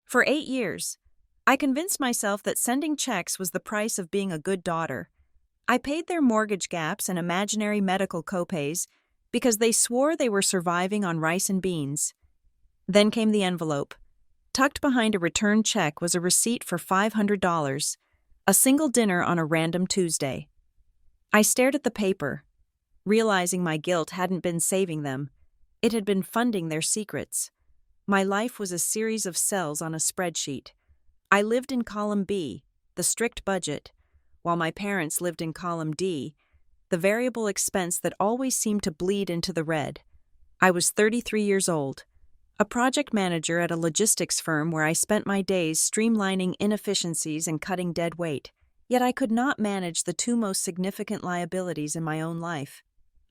For 8 years, I convinced myself that sending checks was the price of being a good daughter. I paid their mortgage gaps and imaginary medical copays because they swore they were surviving on rice and beans. Then came the envelope. Tucked behind a return check was a receipt for $500, a single dinner on a random Tuesday. I stared at the paper, realizing my guilt hadn't been saving them. It had been funding their secrets. My life was a series of cells on a spreadsheet. I lived in column B, the strict budget, while my parents lived in column D, the variable expense that always seemed to bleed into the red. I was 33 years old, a project manager at a logistics firm where I spent my days streamlining inefficiencies and cutting dead weight, yet I could not manage the two most significant liabilities in my own life.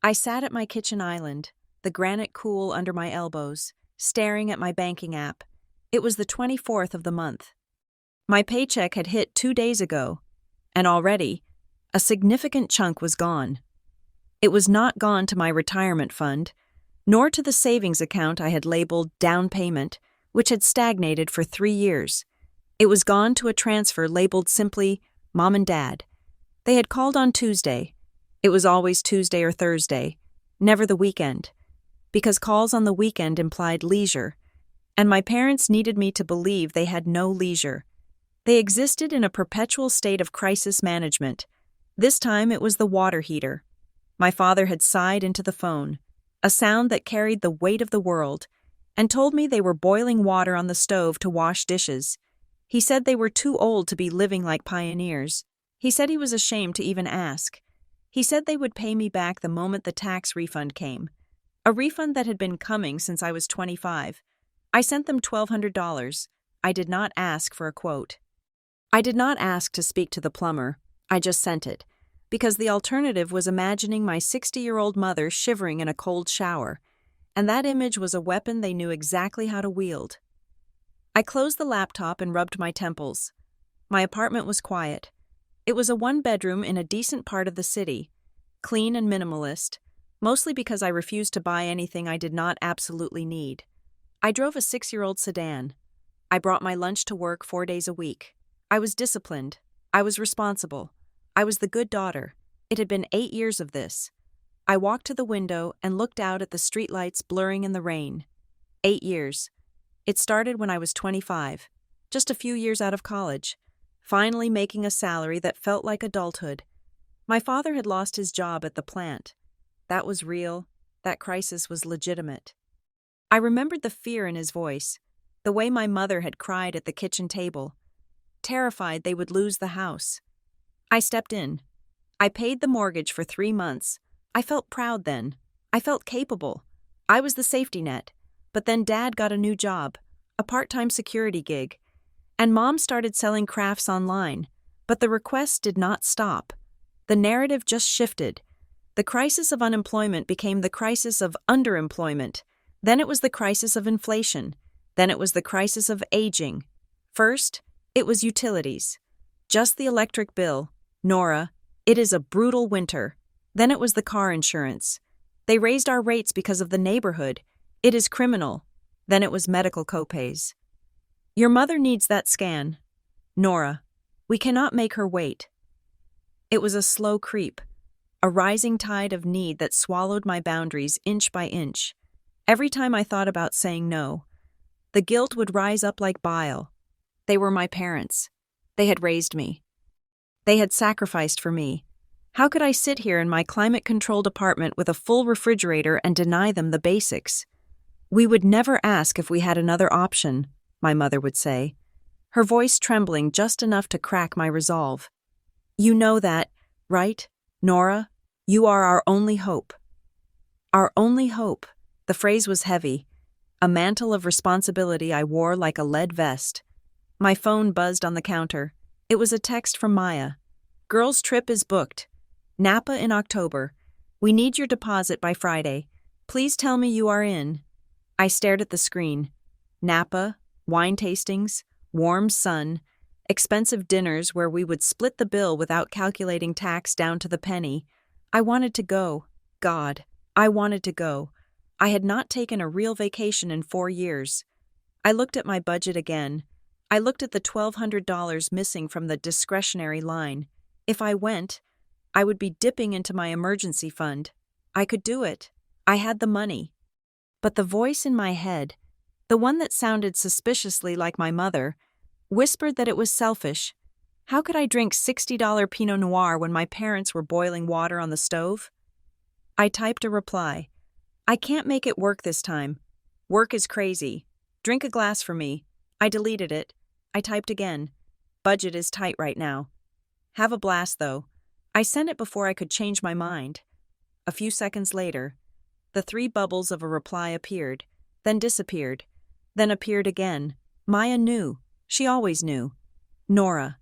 I sat at my kitchen island, the granite cool under my elbows, staring at my banking app. It was the 24th of the month. My paycheck had hit 2 days ago, and already, a significant chunk was gone. It was not gone to my retirement fund, nor to the savings account I had labeled down payment, which had stagnated for 3 years. It was gone to a transfer labeled simply Mom and Dad. They had called on Tuesday. It was always Tuesday or Thursday, never the weekend, because calls on the weekend implied leisure, and my parents needed me to believe they had no leisure. They existed in a perpetual state of crisis management. This time it was the water heater. My father had sighed into the phone, a sound that carried the weight of the world, and told me they were boiling water on the stove to wash dishes. He said they were too old to be living like pioneers. He said he was ashamed to even ask. He said they would pay me back the moment the tax refund came, a refund that had been coming since I was 25. I sent them $1,200. I did not ask for a quote. I did not ask to speak to the plumber. I just sent it, because the alternative was imagining my 60-year-old mother shivering in a cold shower, and that image was a weapon they knew exactly how to wield. I closed the laptop and rubbed my temples. My apartment was quiet. It was a one-bedroom in a decent part of the city, clean and minimalist, mostly because I refused to buy anything I did not absolutely need. I drove a 6-year-old sedan. I brought my lunch to work 4 days a week. I was disciplined. I was responsible. I was the good daughter. It had been 8 years of this. I walked to the window and looked out at the streetlights blurring in the rain. 8 years. It started when I was 25, just a few years out of college, finally making a salary that felt like adulthood. My father had lost his job at the plant. That was real. That crisis was legitimate. I remembered the fear in his voice, the way my mother had cried at the kitchen table, terrified they would lose the house. I stepped in. I paid the mortgage for 3 months. I felt proud then. I felt capable. I was the safety net. But then Dad got a new job, a part-time security gig, and Mom started selling crafts online. But the requests did not stop. The narrative just shifted. The crisis of unemployment became the crisis of underemployment. Then it was the crisis of inflation. Then it was the crisis of aging. First, it was utilities. Just the electric bill. Nora, it is a brutal winter. Then it was the car insurance. They raised our rates because of the neighborhood. It is criminal. Then it was medical copays. Your mother needs that scan. Nora, we cannot make her wait. It was a slow creep, a rising tide of need that swallowed my boundaries inch by inch. Every time I thought about saying no, the guilt would rise up like bile. They were my parents. They had raised me. They had sacrificed for me. How could I sit here in my climate-controlled apartment with a full refrigerator and deny them the basics? We would never ask if we had another option, my mother would say, her voice trembling just enough to crack my resolve. You know that, right, Nora? You are our only hope. Our only hope. The phrase was heavy, a mantle of responsibility I wore like a lead vest. My phone buzzed on the counter. It was a text from Maya. Girls' trip is booked. Napa in October. We need your deposit by Friday. Please tell me you are in. I stared at the screen. Napa, wine tastings, warm sun, expensive dinners where we would split the bill without calculating tax down to the penny. I wanted to go. God, I wanted to go. I had not taken a real vacation in 4 years. I looked at my budget again. I looked at the $1,200 missing from the discretionary line. If I went, I would be dipping into my emergency fund. I could do it. I had the money. But the voice in my head, the one that sounded suspiciously like my mother, whispered that it was selfish. How could I drink $60 Pinot Noir when my parents were boiling water on the stove? I typed a reply. I can't make it work this time. Work is crazy. Drink a glass for me. I deleted it. I typed again. Budget is tight right now. Have a blast, though. I sent it before I could change my mind. A few seconds later, the 3 bubbles of a reply appeared, then disappeared, then appeared again. Maya knew. She always knew. Nora,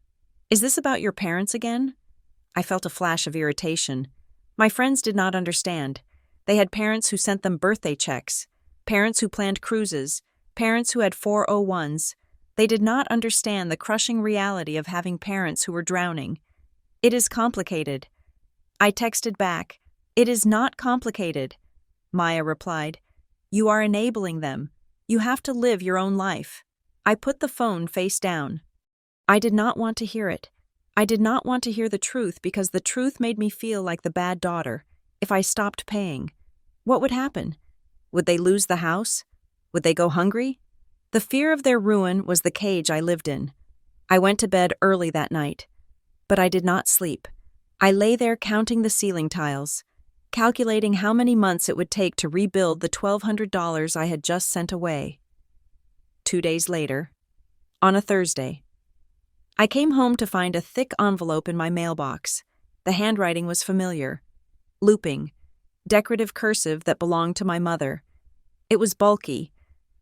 is this about your parents again? I felt a flash of irritation. My friends did not understand. They had parents who sent them birthday checks, parents who planned cruises, parents who had 401s. They did not understand the crushing reality of having parents who were drowning. It is complicated. I texted back, "It is not complicated." Maya replied, "You are enabling them. You have to live your own life." I put the phone face down. I did not want to hear it. I did not want to hear the truth because the truth made me feel like the bad daughter. If I stopped paying, what would happen? Would they lose the house? Would they go hungry? The fear of their ruin was the cage I lived in. I went to bed early that night, but I did not sleep. I lay there counting the ceiling tiles, calculating how many months it would take to rebuild the $1,200 I had just sent away. 2 days later, on a Thursday, I came home to find a thick envelope in my mailbox. The handwriting was familiar. Looping, decorative cursive that belonged to my mother. It was bulky.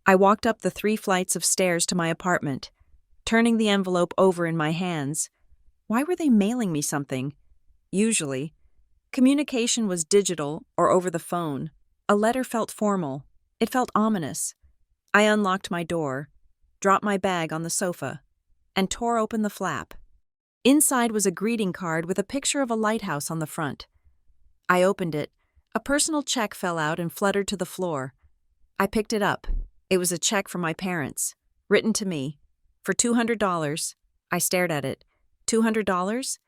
I walked up the 3 flights of stairs to my apartment, turning the envelope over in my hands. Why were they mailing me something? Usually, communication was digital or over the phone. A letter felt formal. It felt ominous. I unlocked my door, dropped my bag on the sofa, and tore open the flap. Inside was a greeting card with a picture of a lighthouse on the front. I opened it. A personal check fell out and fluttered to the floor. I picked it up. It was a check from my parents, written to me, for $200. I stared at it. $200?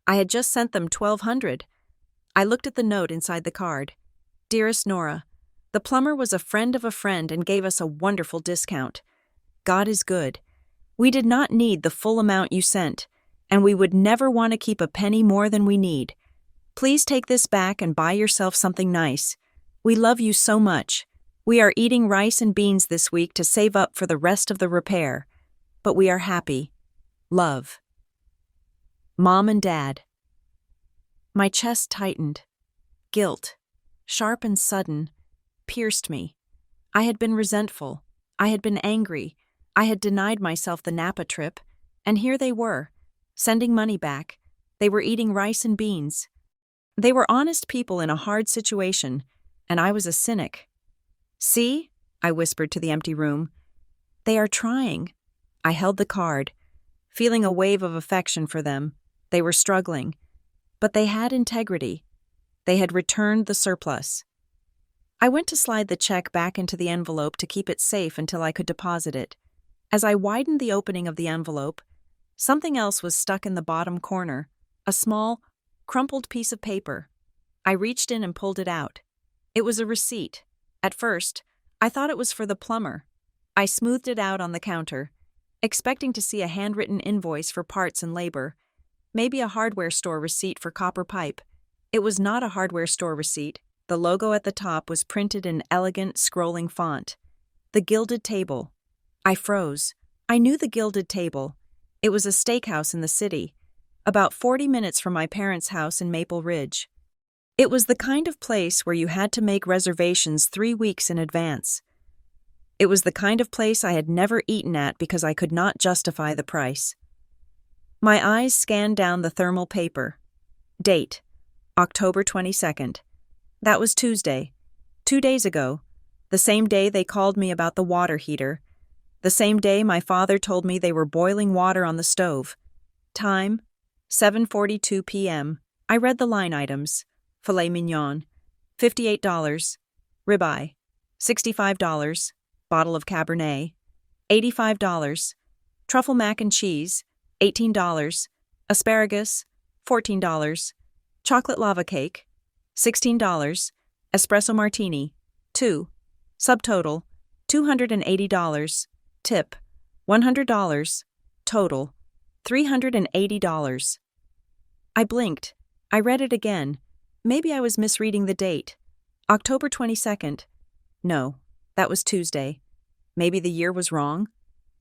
I had just sent them $1,200. I looked at the note inside the card. "Dearest Nora, the plumber was a friend of a friend and gave us a wonderful discount. God is good. We did not need the full amount you sent, and we would never want to keep a penny more than we need. Please take this back and buy yourself something nice. We love you so much. We are eating rice and beans this week to save up for the rest of the repair, but we are happy. Love." Mom and Dad. My chest tightened. Guilt, sharp and sudden, pierced me. I had been resentful. I had been angry. I had denied myself the Napa trip, and here they were, sending money back. They were eating rice and beans. They were honest people in a hard situation, and I was a cynic. "See?" I whispered to the empty room. "They are trying." I held the card, feeling a wave of affection for them. They were struggling, but they had integrity. They had returned the surplus. I went to slide the check back into the envelope to keep it safe until I could deposit it. As I widened the opening of the envelope, something else was stuck in the bottom corner, a small, crumpled piece of paper. I reached in and pulled it out. It was a receipt. At first, I thought it was for the plumber. I smoothed it out on the counter, expecting to see a handwritten invoice for parts and labor, maybe a hardware store receipt for copper pipe. It was not a hardware store receipt. The logo at the top was printed in elegant, scrolling font. The Gilded Table. I froze. I knew the Gilded Table. It was a steakhouse in the city, about 40 minutes from my parents' house in Maple Ridge. It was the kind of place where you had to make reservations 3 weeks in advance. It was the kind of place I had never eaten at because I could not justify the price. My eyes scanned down the thermal paper. Date, October 22nd. That was Tuesday, 2 days ago, the same day they called me about the water heater, the same day my father told me they were boiling water on the stove. Time, 7:42 p.m. I read the line items. Filet mignon, $58, ribeye, $65, bottle of Cabernet, $85, truffle mac and cheese, $18, asparagus, $14, chocolate lava cake, $16, espresso martini, 2, subtotal, $280, tip, $100, total, $380. I blinked. I read it again. Maybe I was misreading the date. October 22nd. No, that was Tuesday. Maybe the year was wrong?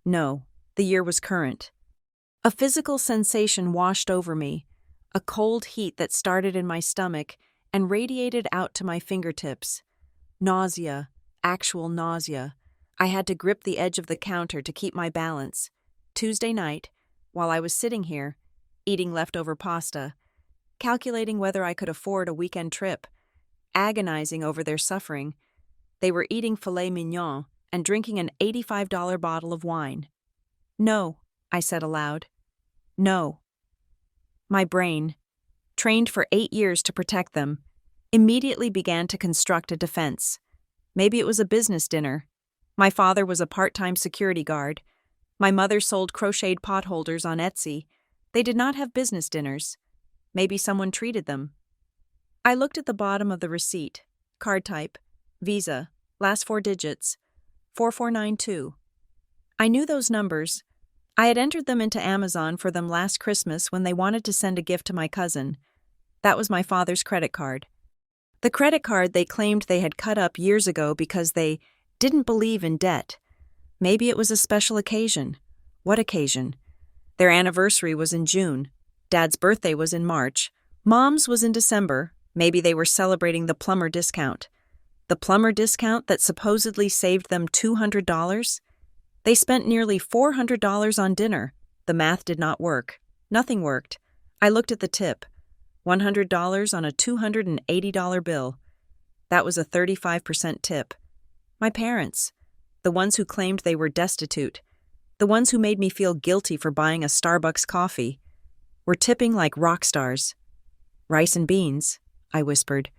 No, the year was current. A physical sensation washed over me, a cold heat that started in my stomach and radiated out to my fingertips. Nausea, actual nausea. I had to grip the edge of the counter to keep my balance. Tuesday night, while I was sitting here, eating leftover pasta, calculating whether I could afford a weekend trip, agonizing over their suffering, they were eating filet mignon and drinking an $85 bottle of wine. No, I said aloud. No. My brain, trained for 8 years to protect them, immediately began to construct a defense. Maybe it was a business dinner. My father was a part-time security guard. My mother sold crocheted potholders on Etsy. They did not have business dinners. Maybe someone treated them. I looked at the bottom of the receipt. Card type, Visa, last 4 digits, 4492. I knew those numbers. I had entered them into Amazon for them last Christmas when they wanted to send a gift to my cousin. That was my father's credit card. The credit card they claimed they had cut up years ago because they didn't believe in debt. Maybe it was a special occasion. What occasion? Their anniversary was in June. Dad's birthday was in March. Mom's was in December. Maybe they were celebrating the plumber discount. The plumber discount that supposedly saved them $200? They spent nearly $400 on dinner. The math did not work. Nothing worked. I looked at the tip. $100 on a $280 bill. That was a 35% tip. My parents, the ones who claimed they were destitute, the ones who made me feel guilty for buying a Starbucks coffee, were tipping like rock stars. Rice and beans, I whispered.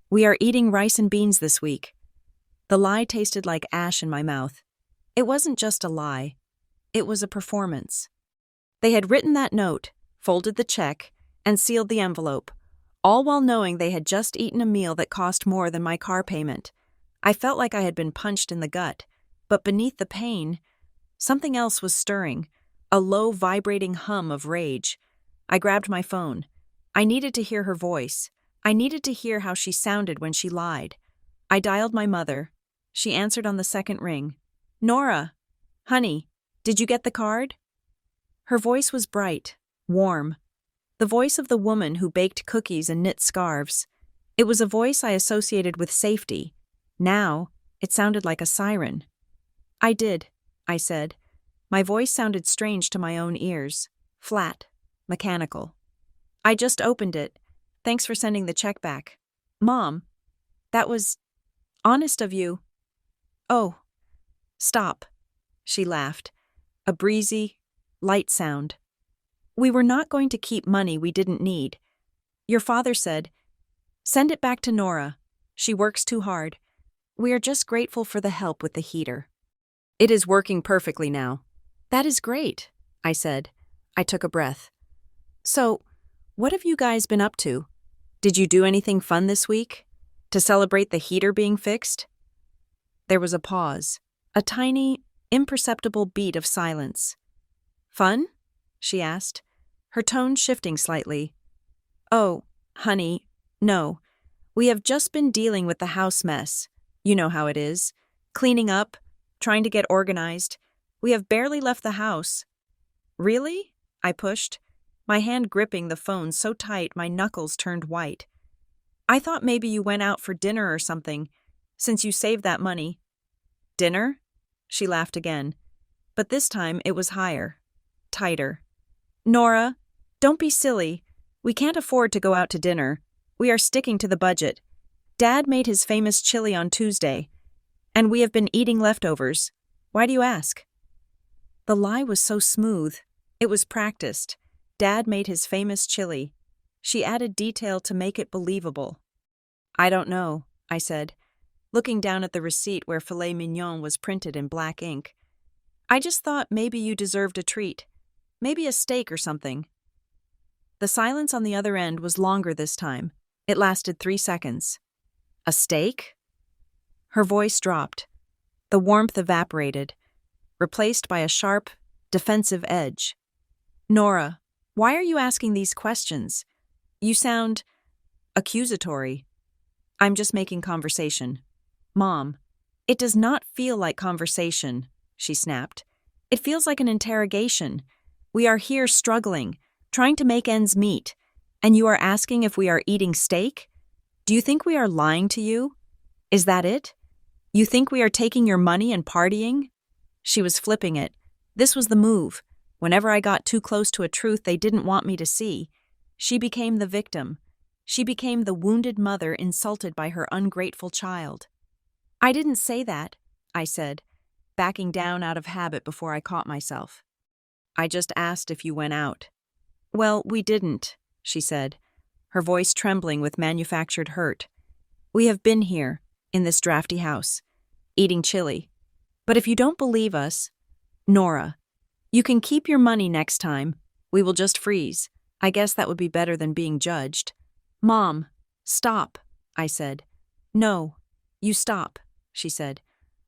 We are eating rice and beans this week. The lie tasted like ash in my mouth. It wasn't just a lie. It was a performance. They had written that note, folded the check, and sealed the envelope, all while knowing they had just eaten a meal that cost more than my car payment. I felt like I had been punched in the gut, but beneath the pain, something else was stirring, a low vibrating hum of rage. I grabbed my phone. I needed to hear her voice. I needed to hear how she sounded when she lied. I dialed my mother. She answered on the second ring. Nora, honey, did you get the card? Her voice was bright, warm. The voice of the woman who baked cookies and knit scarves. It was a voice I associated with safety. Now, it sounded like a siren. I did, I said. My voice sounded strange to my own ears. Flat, mechanical. I just opened it. Thanks for sending the check back. Mom, that was honest of you. Oh, stop, she laughed. A breezy, light sound. We were not going to keep money we didn't need. Your father said, send it back to Nora. She works too hard. We are just grateful for the help with the heater. It is working perfectly now. That is great, I said. I took a breath. So, what have you guys been up to? Did you do anything fun this week? To celebrate the heater being fixed? There was a pause, a tiny, imperceptible beat of silence. Fun? She asked, her tone shifting slightly. Oh, honey, no. We have just been dealing with the house mess. You know how it is. Cleaning up, trying to get organized. We have barely left the house. Really? I pushed, my hand gripping the phone so tight my knuckles turned white. I thought maybe you went out for dinner or something, since you saved that money. Dinner? She laughed again. But this time it was higher, tighter. Nora, don't be silly. We can't afford to go out to dinner. We are sticking to the budget. Dad made his famous chili on Tuesday, and we have been eating leftovers. Why do you ask? The lie was so smooth. It was practiced. Dad made his famous chili. She added detail to make it believable. I don't know, I said, looking down at the receipt where filet mignon was printed in black ink. I just thought maybe you deserved a treat. Maybe a steak or something. The silence on the other end was longer this time. It lasted 3 seconds. A steak? Her voice dropped. The warmth evaporated, replaced by a sharp, defensive edge. Nora, why are you asking these questions? You sound accusatory. I'm just making conversation. Mom, it does not feel like conversation, she snapped. It feels like an interrogation. We are here struggling, trying to make ends meet, and you are asking if we are eating steak? Do you think we are lying to you? Is that it? You think we are taking your money and partying? She was flipping it. This was the move. Whenever I got too close to a truth they didn't want me to see, she became the victim. She became the wounded mother insulted by her ungrateful child. I didn't say that, I said, backing down out of habit before I caught myself. I just asked if you went out. Well, we didn't, she said, her voice trembling with manufactured hurt. We have been here, in this drafty house, eating chili. But if you don't believe us, Nora, you can keep your money next time. We will just freeze. I guess that would be better than being judged. Mom, stop, I said. No, you stop, she said.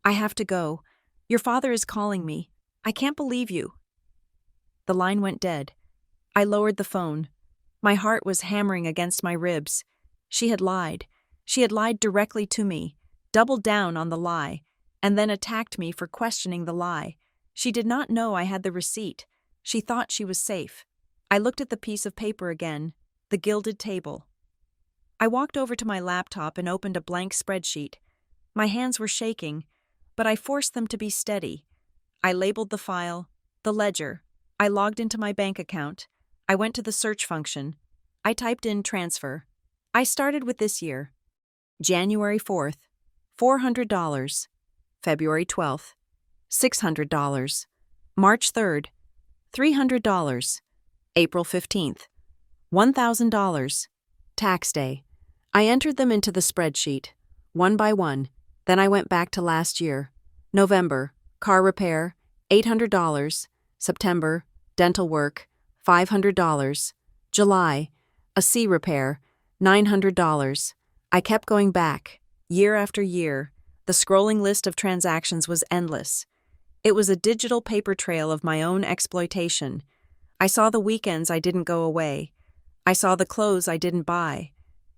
I have to go. Your father is calling me. I can't believe you. The line went dead. I lowered the phone. My heart was hammering against my ribs. She had lied. She had lied directly to me, doubled down on the lie, and then attacked me for questioning the lie. She did not know I had the receipt. She thought she was safe. I looked at the piece of paper again, the gilded table. I walked over to my laptop and opened a blank spreadsheet. My hands were shaking, but I forced them to be steady. I labeled the file, the ledger. I logged into my bank account. I went to the search function. I typed in transfer. I started with this year. January 4th, $400. February 12th, $600. March 3rd, $300. April 15th, $1,000. Tax day. I entered them into the spreadsheet, one by one. Then I went back to last year. November, car repair, $800. September, dental work, $500. July, a C repair, $900. I kept going back, year after year. The scrolling list of transactions was endless. It was a digital paper trail of my own exploitation. I saw the weekends I didn't go away. I saw the clothes I didn't buy.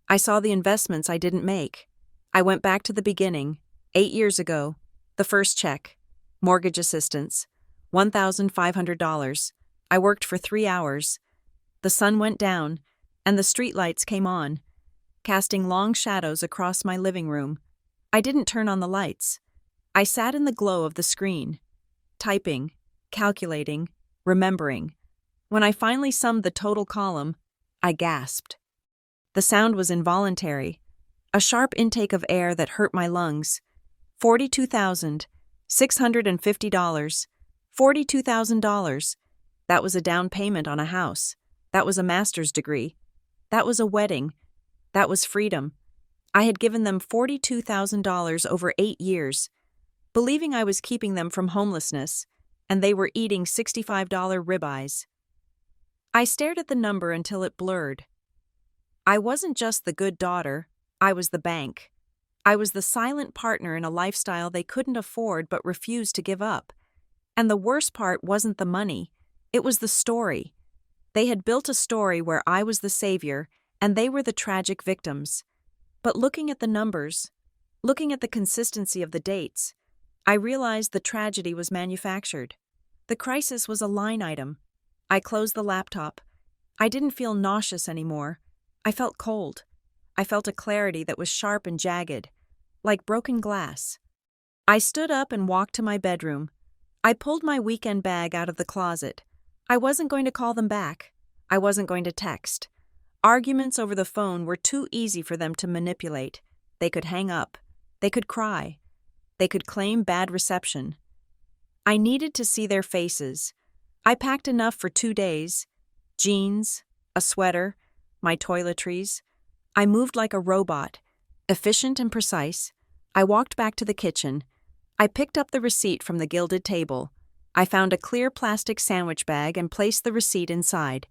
I saw the investments I didn't make. I went back to the beginning, 8 years ago. The first check, mortgage assistance, $1,500. I worked for 3 hours. The sun went down, and the streetlights came on, casting long shadows across my living room. I didn't turn on the lights. I sat in the glow of the screen, typing, calculating, remembering. When I finally summed the total column, I gasped. The sound was involuntary, a sharp intake of air that hurt my lungs. $42,650. $42,000. That was a down payment on a house. That was a master's degree. That was a wedding. That was freedom. I had given them $42,000 over 8 years, believing I was keeping them from homelessness, and they were eating $65 ribeyes. I stared at the number until it blurred. I wasn't just the good daughter, I was the bank. I was the silent partner in a lifestyle they couldn't afford but refused to give up. And the worst part wasn't the money, it was the story. They had built a story where I was the savior and they were the tragic victims. But looking at the numbers, looking at the consistency of the dates, I realized the tragedy was manufactured. The crisis was a line item. I closed the laptop. I didn't feel nauseous anymore. I felt cold. I felt a clarity that was sharp and jagged, like broken glass. I stood up and walked to my bedroom. I pulled my weekend bag out of the closet. I wasn't going to call them back. I wasn't going to text. Arguments over the phone were too easy for them to manipulate. They could hang up. They could cry. They could claim bad reception. I needed to see their faces. I packed enough for 2 days. Jeans, a sweater, my toiletries. I moved like a robot, efficient and precise. I walked back to the kitchen. I picked up the receipt from the gilded table. I found a clear plastic sandwich bag and placed the receipt inside.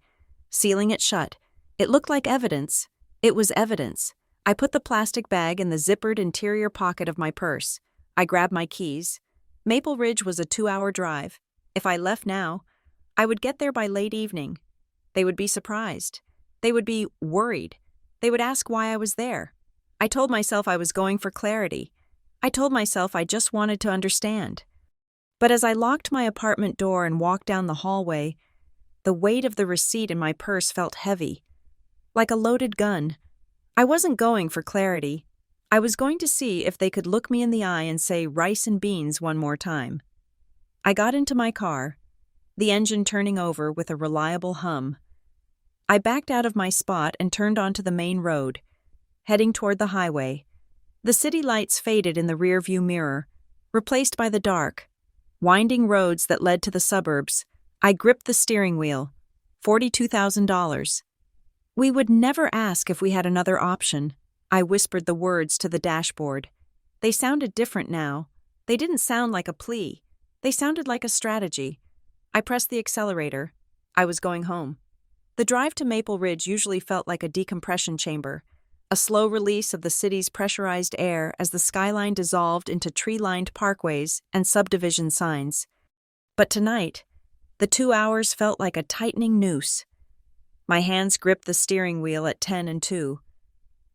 Sealing it shut, it looked like evidence. It was evidence. I put the plastic bag in the zippered interior pocket of my purse. I grabbed my keys. Maple Ridge was a 2-hour drive. If I left now, I would get there by late evening. They would be surprised. They would be worried. They would ask why I was there. I told myself I was going for clarity. I told myself I just wanted to understand. But as I locked my apartment door and walked down the hallway, the weight of the receipt in my purse felt heavy, like a loaded gun. I wasn't going for clarity. I was going to see if they could look me in the eye and say rice and beans one more time. I got into my car, the engine turning over with a reliable hum. I backed out of my spot and turned onto the main road, heading toward the highway. The city lights faded in the rearview mirror, replaced by the dark, winding roads that led to the suburbs. I gripped the steering wheel. $42,000. We would never ask if we had another option. I whispered the words to the dashboard. They sounded different now. They didn't sound like a plea. They sounded like a strategy. I pressed the accelerator. I was going home. The drive to Maple Ridge usually felt like a decompression chamber, a slow release of the city's pressurized air as the skyline dissolved into tree-lined parkways and subdivision signs. But tonight, the 2 hours felt like a tightening noose. My hands gripped the steering wheel at 10 and 2.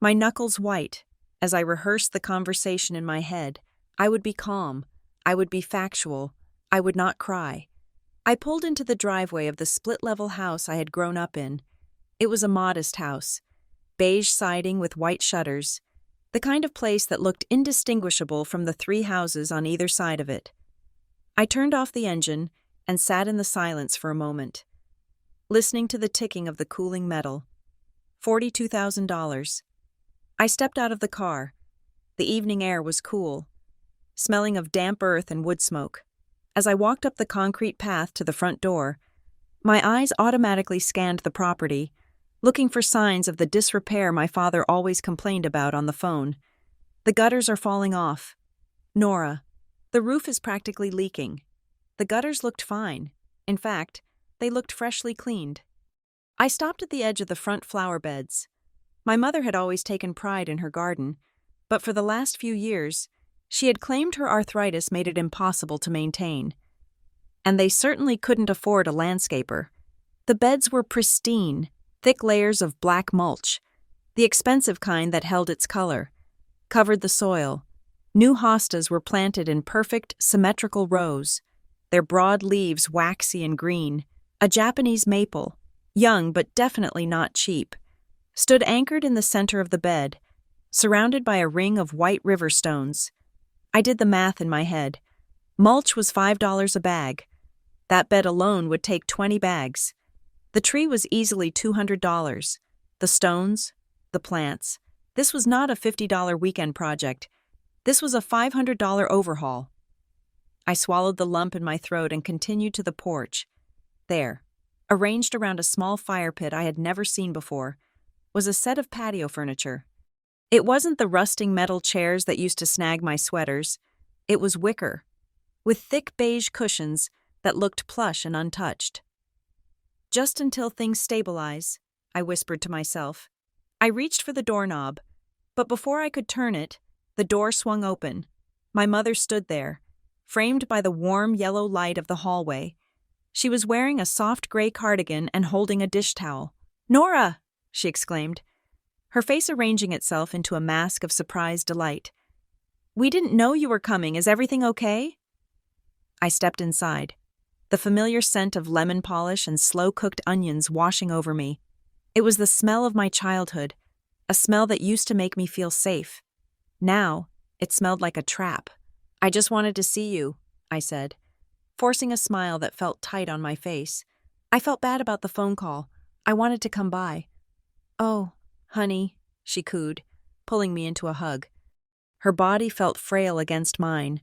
My knuckles white as I rehearsed the conversation in my head. I would be calm. I would be factual. I would not cry. I pulled into the driveway of the split-level house I had grown up in. It was a modest house, beige siding with white shutters, the kind of place that looked indistinguishable from the 3 houses on either side of it. I turned off the engine and sat in the silence for a moment, listening to the ticking of the cooling metal. $42,000. I stepped out of the car. The evening air was cool, smelling of damp earth and wood smoke. As I walked up the concrete path to the front door, my eyes automatically scanned the property, looking for signs of the disrepair my father always complained about on the phone. The gutters are falling off. Nora, the roof is practically leaking. The gutters looked fine. In fact, they looked freshly cleaned. I stopped at the edge of the front flower beds. My mother had always taken pride in her garden, but for the last few years, she had claimed her arthritis made it impossible to maintain. And they certainly couldn't afford a landscaper. The beds were pristine, thick layers of black mulch, the expensive kind that held its color, covered the soil. New hostas were planted in perfect, symmetrical rows, their broad leaves waxy and green. A Japanese maple, young but definitely not cheap, stood anchored in the center of the bed, surrounded by a ring of white river stones. I did the math in my head. Mulch was $5 a bag. That bed alone would take 20 bags. The tree was easily $200. The stones, the plants. This was not a $50 weekend project. This was a $500 overhaul. I swallowed the lump in my throat and continued to the porch. There, arranged around a small fire pit I had never seen before, was a set of patio furniture. It wasn't the rusting metal chairs that used to snag my sweaters. It was wicker, with thick beige cushions that looked plush and untouched. Just until things stabilize, I whispered to myself. I reached for the doorknob, but before I could turn it, the door swung open. My mother stood there, framed by the warm yellow light of the hallway. She was wearing a soft gray cardigan and holding a dish towel. "Nora!" she exclaimed, her face arranging itself into a mask of surprised delight. "We didn't know you were coming. Is everything okay?" I stepped inside, the familiar scent of lemon polish and slow-cooked onions washing over me. It was the smell of my childhood, a smell that used to make me feel safe. Now, it smelled like a trap. "I just wanted to see you," I said, forcing a smile that felt tight on my face. I felt bad about the phone call. I wanted to come by. "Oh, honey," she cooed, pulling me into a hug. Her body felt frail against mine,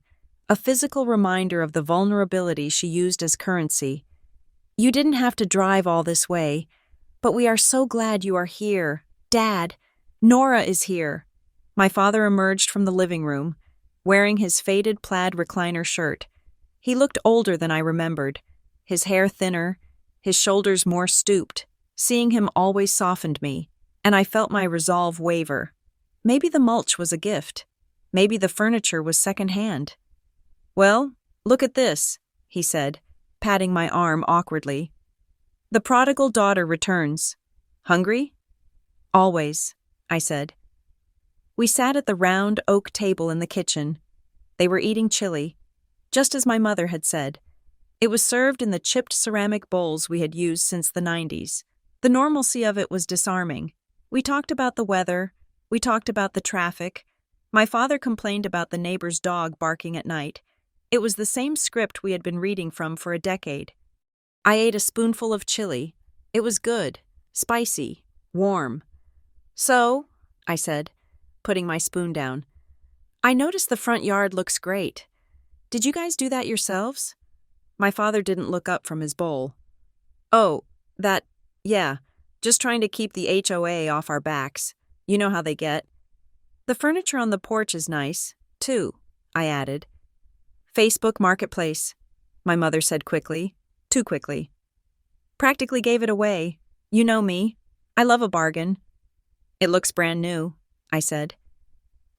a physical reminder of the vulnerability she used as currency. "You didn't have to drive all this way, but we are so glad you are here. Dad, Nora is here." My father emerged from the living room, wearing his faded plaid recliner shirt. He looked older than I remembered, his hair thinner, his shoulders more stooped. Seeing him always softened me, and I felt my resolve waver. Maybe the mulch was a gift. Maybe the furniture was second-hand. "Well, look at this," he said, patting my arm awkwardly. "The prodigal daughter returns. Hungry?" "Always," I said. We sat at the round oak table in the kitchen. They were eating chili, just as my mother had said. It was served in the chipped ceramic bowls we had used since the 90s. The normalcy of it was disarming. We talked about the weather. We talked about the traffic. My father complained about the neighbor's dog barking at night. It was the same script we had been reading from for a decade. I ate a spoonful of chili. It was good, spicy, warm. "So," I said, putting my spoon down, "I noticed the front yard looks great. Did you guys do that yourselves?" My father didn't look up from his bowl. "Oh, yeah, just trying to keep the HOA off our backs. You know how they get." "The furniture on the porch is nice, too," I added. "Facebook Marketplace," my mother said quickly, too quickly. "Practically gave it away. You know me. I love a bargain." "It looks brand new," I said.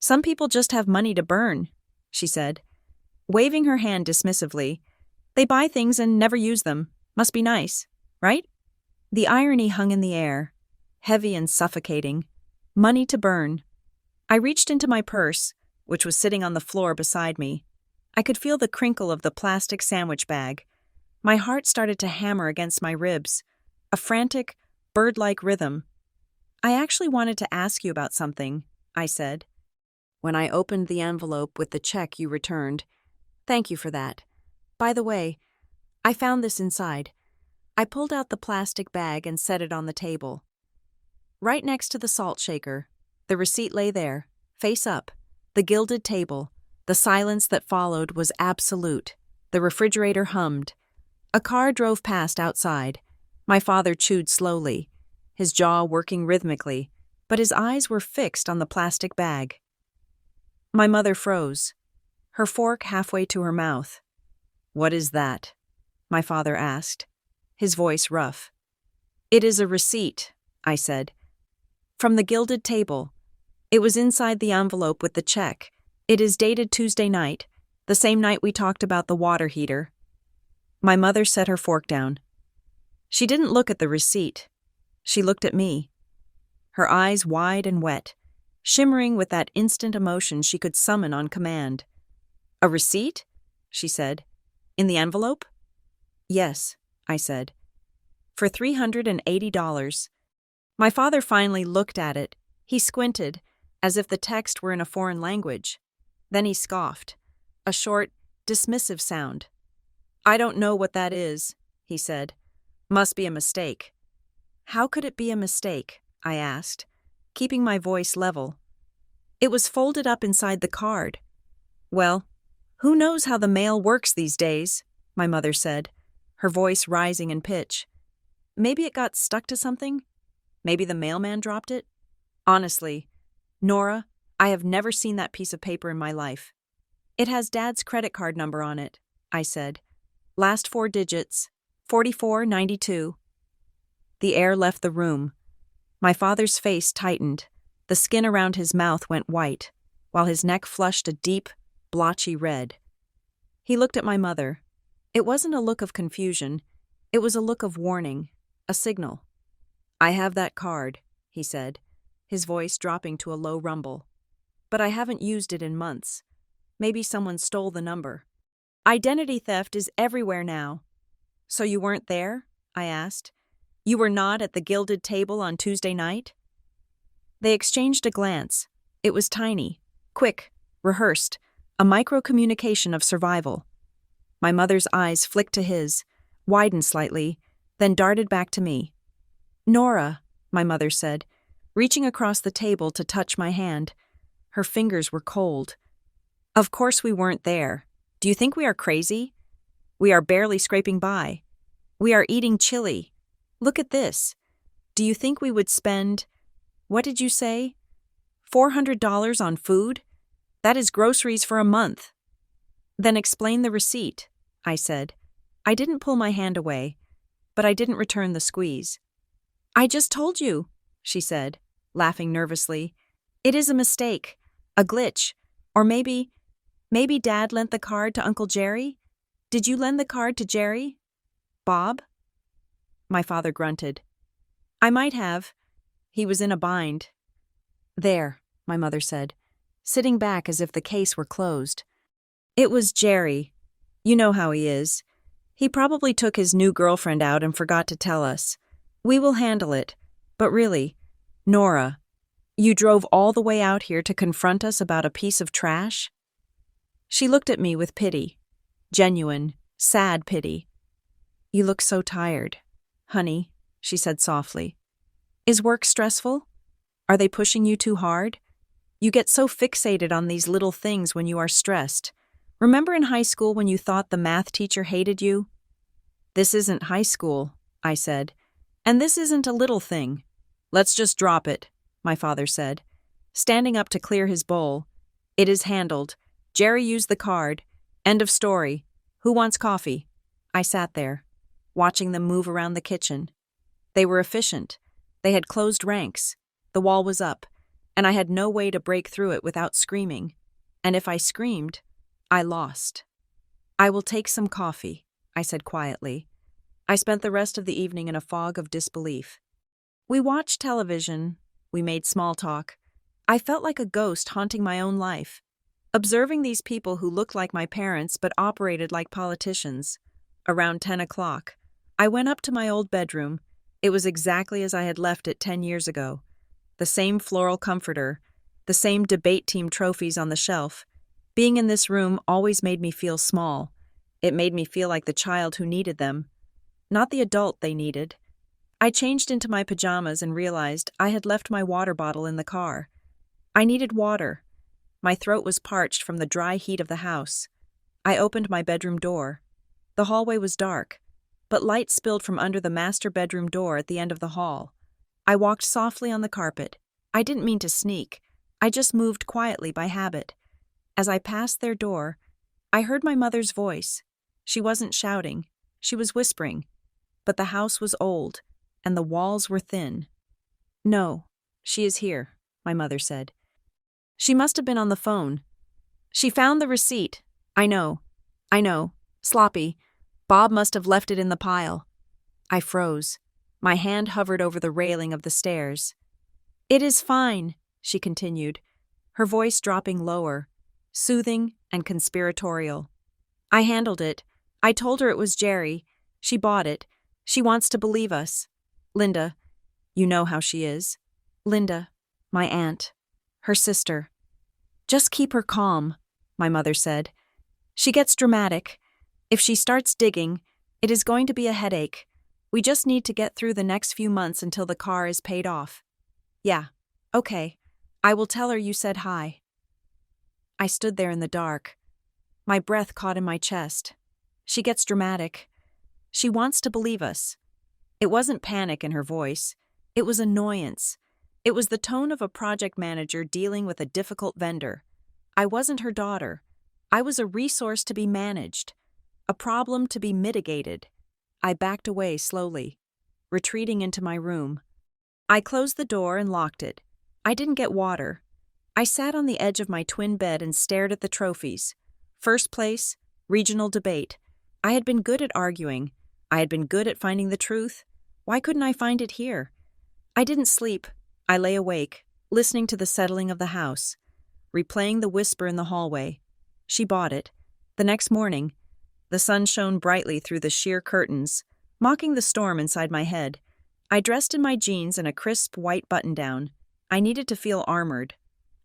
"Some people just have money to burn," she said, waving her hand dismissively. "They buy things and never use them. Must be nice, right?" The irony hung in the air, heavy and suffocating. Money to burn. I reached into my purse, which was sitting on the floor beside me. I could feel the crinkle of the plastic sandwich bag. My heart started to hammer against my ribs, a frantic, bird-like rhythm. "I actually wanted to ask you about something," I said, when I opened the envelope with the check you returned. "Thank you for that. By the way, I found this inside." I pulled out the plastic bag and set it on the table. Right next to the salt shaker, the receipt lay there, face up, the gilded table. The silence that followed was absolute. The refrigerator hummed. A car drove past outside. My father chewed slowly, his jaw working rhythmically, but his eyes were fixed on the plastic bag. My mother froze, her fork halfway to her mouth. "What is that?" my father asked, his voice rough. "It is a receipt," I said. "From the gilded table. It was inside the envelope with the check. It is dated Tuesday night, the same night we talked about the water heater." My mother set her fork down. She didn't look at the receipt. She looked at me, her eyes wide and wet, shimmering with that instant emotion she could summon on command. "A receipt?" she said. "In the envelope?" "Yes," I said. "For $380. My father finally looked at it. He squinted, as if the text were in a foreign language. Then he scoffed, a short, dismissive sound. "I don't know what that is," he said. "Must be a mistake." "How could it be a mistake?" I asked, keeping my voice level. "It was folded up inside the card." "Well, who knows how the mail works these days," my mother said, her voice rising in pitch. "Maybe it got stuck to something? Maybe the mailman dropped it? Honestly, Nora, I have never seen that piece of paper in my life." "It has Dad's credit card number on it," I said. "Last 4 digits, 4492. The air left the room. My father's face tightened. The skin around his mouth went white, while his neck flushed a deep, blotchy red. He looked at my mother. It wasn't a look of confusion. It was a look of warning, a signal. "I have that card," he said, his voice dropping to a low rumble. "But I haven't used it in months. Maybe someone stole the number. Identity theft is everywhere now." "So you weren't there?" I asked. "You were not at the gilded table on Tuesday night?" They exchanged a glance. It was tiny, quick, rehearsed, a micro-communication of survival. My mother's eyes flicked to his, widened slightly, then darted back to me. "Nora," my mother said, reaching across the table to touch my hand. Her fingers were cold. "Of course we weren't there. Do you think we are crazy? We are barely scraping by. We are eating chili. Look at this. Do you think we would spend, what did you say, $400 on food? That is groceries for a month." "Then explain the receipt," I said. I didn't pull my hand away, but I didn't return the squeeze. I just told you, she said, laughing nervously. It is a mistake, a glitch, or maybe Dad lent the card to Uncle Jerry? Did you lend the card to Jerry? Bob? My father grunted. I might have. He was in a bind. There, my mother said, sitting back as if the case were closed. It was Jerry. You know how he is. He probably took his new girlfriend out and forgot to tell us. We will handle it. But really, Nora, you drove all the way out here to confront us about a piece of trash? She looked at me with pity. Genuine, sad pity. You look so tired. Honey, she said softly. Is work stressful? Are they pushing you too hard? You get so fixated on these little things when you are stressed. Remember in high school when you thought the math teacher hated you? This isn't high school, I said. And this isn't a little thing. Let's just drop it, my father said, standing up to clear his bowl. It is handled. Jerry used the card. End of story. Who wants coffee? I sat there, watching them move around the kitchen. They were efficient. They had closed ranks. The wall was up, and I had no way to break through it without screaming. And if I screamed, I lost. I will take some coffee, I said quietly. I spent the rest of the evening in a fog of disbelief. We watched television. We made small talk. I felt like a ghost haunting my own life, observing these people who looked like my parents but operated like politicians. Around 10 o'clock, I went up to my old bedroom. It was exactly as I had left it 10 years ago. The same floral comforter, the same debate team trophies on the shelf. Being in this room always made me feel small. It made me feel like the child who needed them, not the adult they needed. I changed into my pajamas and realized I had left my water bottle in the car. I needed water. My throat was parched from the dry heat of the house. I opened my bedroom door. The hallway was dark, but light spilled from under the master bedroom door at the end of the hall. I walked softly on the carpet. I didn't mean to sneak. I just moved quietly by habit. As I passed their door, I heard my mother's voice. She wasn't shouting. She was whispering. But the house was old, and the walls were thin. No, she is here, my mother said. She must have been on the phone. She found the receipt. I know. Sloppy. Bob must have left it in the pile. I froze. My hand hovered over the railing of the stairs. It is fine, she continued, her voice dropping lower, soothing and conspiratorial. I handled it. I told her it was Jerry. She bought it. She wants to believe us. Linda, you know how she is. Linda, my aunt, her sister. Just keep her calm, my mother said. She gets dramatic. If she starts digging, it is going to be a headache. We just need to get through the next few months until the car is paid off. Yeah, okay. I will tell her you said hi. I stood there in the dark. My breath caught in my chest. She gets dramatic. She wants to believe us. It wasn't panic in her voice. It was annoyance. It was the tone of a project manager dealing with a difficult vendor. I wasn't her daughter. I was a resource to be managed, a problem to be mitigated. I backed away slowly, retreating into my room. I closed the door and locked it. I didn't get water. I sat on the edge of my twin bed and stared at the trophies. First place, regional debate. I had been good at arguing. I had been good at finding the truth. Why couldn't I find it here? I didn't sleep. I lay awake, listening to the settling of the house, replaying the whisper in the hallway. She bought it. The next morning, the sun shone brightly through the sheer curtains, mocking the storm inside my head. I dressed in my jeans and a crisp white button-down. I needed to feel armored.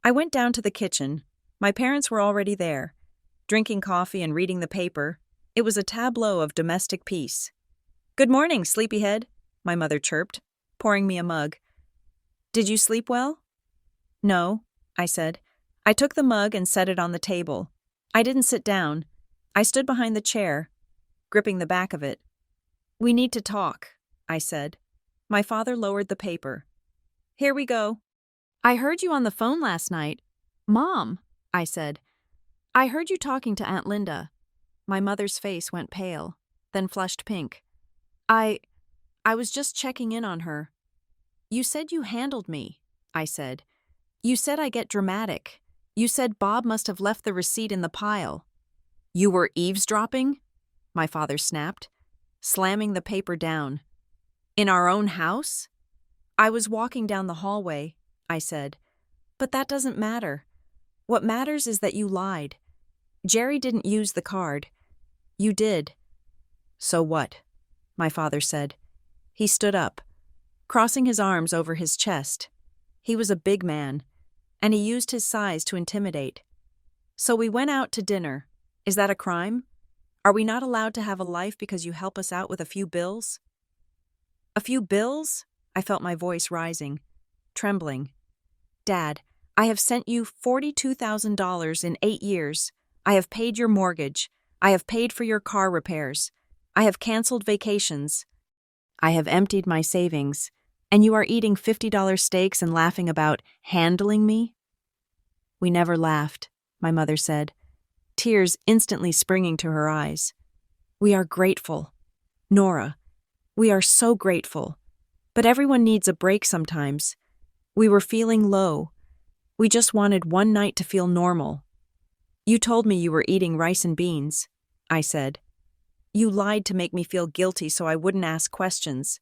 I went down to the kitchen. My parents were already there, drinking coffee and reading the paper. It was a tableau of domestic peace. "Good morning, sleepyhead," my mother chirped, pouring me a mug. "Did you sleep well?" "No," I said. I took the mug and set it on the table. I didn't sit down. I stood behind the chair, gripping the back of it. "We need to talk," I said. My father lowered the paper. "Here we go." "I heard you on the phone last night." "Mom," I said. "I heard you talking to Aunt Linda." My mother's face went pale, then flushed pink. I was just checking in on her. You said you handled me, I said. You said I get dramatic. You said Bob must have left the receipt in the pile. You were eavesdropping? My father snapped, slamming the paper down. In our own house? I was walking down the hallway, I said. But that doesn't matter. What matters is that you lied. Jerry didn't use the card. You did. So what? My father said. He stood up, crossing his arms over his chest. He was a big man, and he used his size to intimidate. So we went out to dinner. Is that a crime? Are we not allowed to have a life because you help us out with a few bills? A few bills? I felt my voice rising, trembling. Dad, I have sent you $42,000 in 8 years. I have paid your mortgage. I have paid for your car repairs. I have canceled vacations. I have emptied my savings, and you are eating $50 steaks and laughing about handling me? We never laughed, my mother said, tears instantly springing to her eyes. We are grateful. Nora, we are so grateful. But everyone needs a break sometimes. We were feeling low. We just wanted one night to feel normal. You told me you were eating rice and beans, I said. You lied to make me feel guilty so I wouldn't ask questions.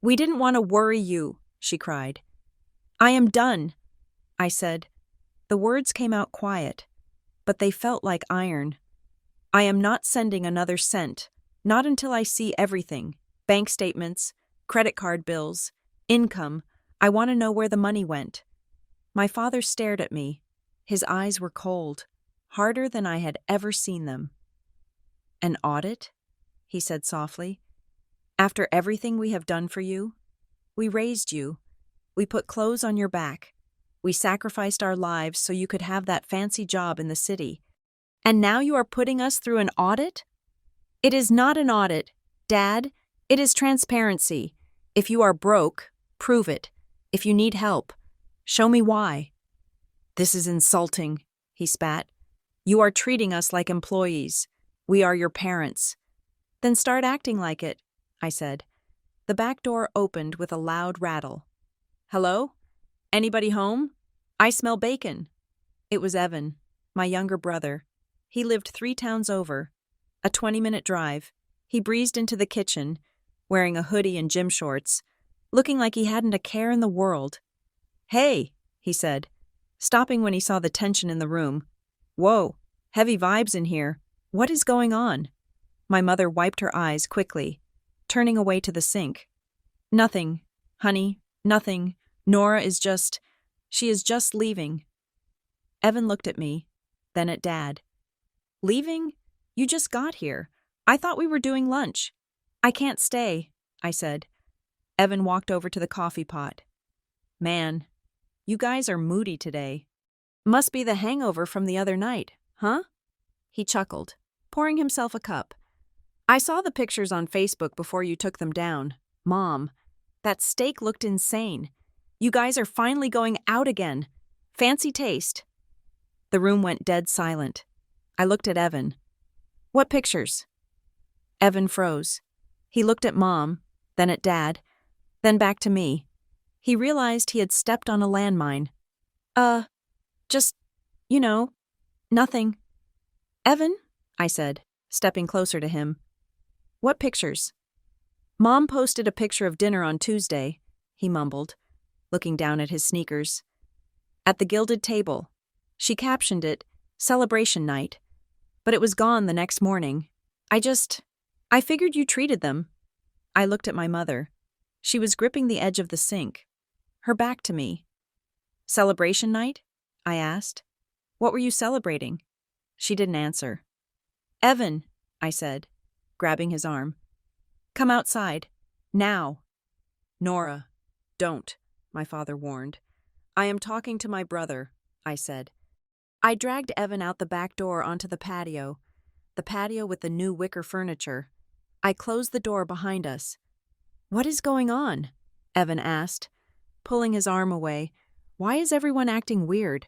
We didn't want to worry you, she cried. I am done, I said. The words came out quiet, but they felt like iron. I am not sending another cent, not until I see everything, bank statements, credit card bills, income. I want to know where the money went. My father stared at me. His eyes were cold, harder than I had ever seen them. An audit? He said softly. After everything we have done for you, we raised you. We put clothes on your back. We sacrificed our lives so you could have that fancy job in the city. And now you are putting us through an audit? It is not an audit, Dad. It is transparency. If you are broke, prove it. If you need help, show me why. This is insulting, he spat. You are treating us like employees. We are your parents. Then start acting like it, I said. The back door opened with a loud rattle. Hello? Anybody home? I smell bacon. It was Evan, my younger brother. He lived 3 towns over. A 20-minute drive. He breezed into the kitchen, wearing a hoodie and gym shorts, looking like he hadn't a care in the world. Hey, he said, stopping when he saw the tension in the room. Whoa, heavy vibes in here. What is going on? My mother wiped her eyes quickly, turning away to the sink. Nothing, honey, nothing. Nora is just... she is just leaving. Evan looked at me, then at Dad. Leaving? You just got here. I thought we were doing lunch. I can't stay, I said. Evan walked over to the coffee pot. Man, you guys are moody today. Must be the hangover from the other night, huh? He chuckled, pouring himself a cup. I saw the pictures on Facebook before you took them down. Mom, that steak looked insane. You guys are finally going out again. Fancy taste. The room went dead silent. I looked at Evan. What pictures? Evan froze. He looked at Mom, then at Dad, then back to me. He realized he had stepped on a landmine. Just, nothing. Evan, I said, stepping closer to him. What pictures? Mom posted a picture of dinner on Tuesday, he mumbled, looking down at his sneakers. At the gilded table. She captioned it, Celebration Night. But it was gone the next morning. I figured you treated them. I looked at my mother. She was gripping the edge of the sink, her back to me. Celebration night? I asked. What were you celebrating? She didn't answer. Evan, I said, grabbing his arm. Come outside. Now. Nora, don't, my father warned. I am talking to my brother, I said. I dragged Evan out the back door onto the patio with the new wicker furniture. I closed the door behind us. What is going on? Evan asked, pulling his arm away. Why is everyone acting weird?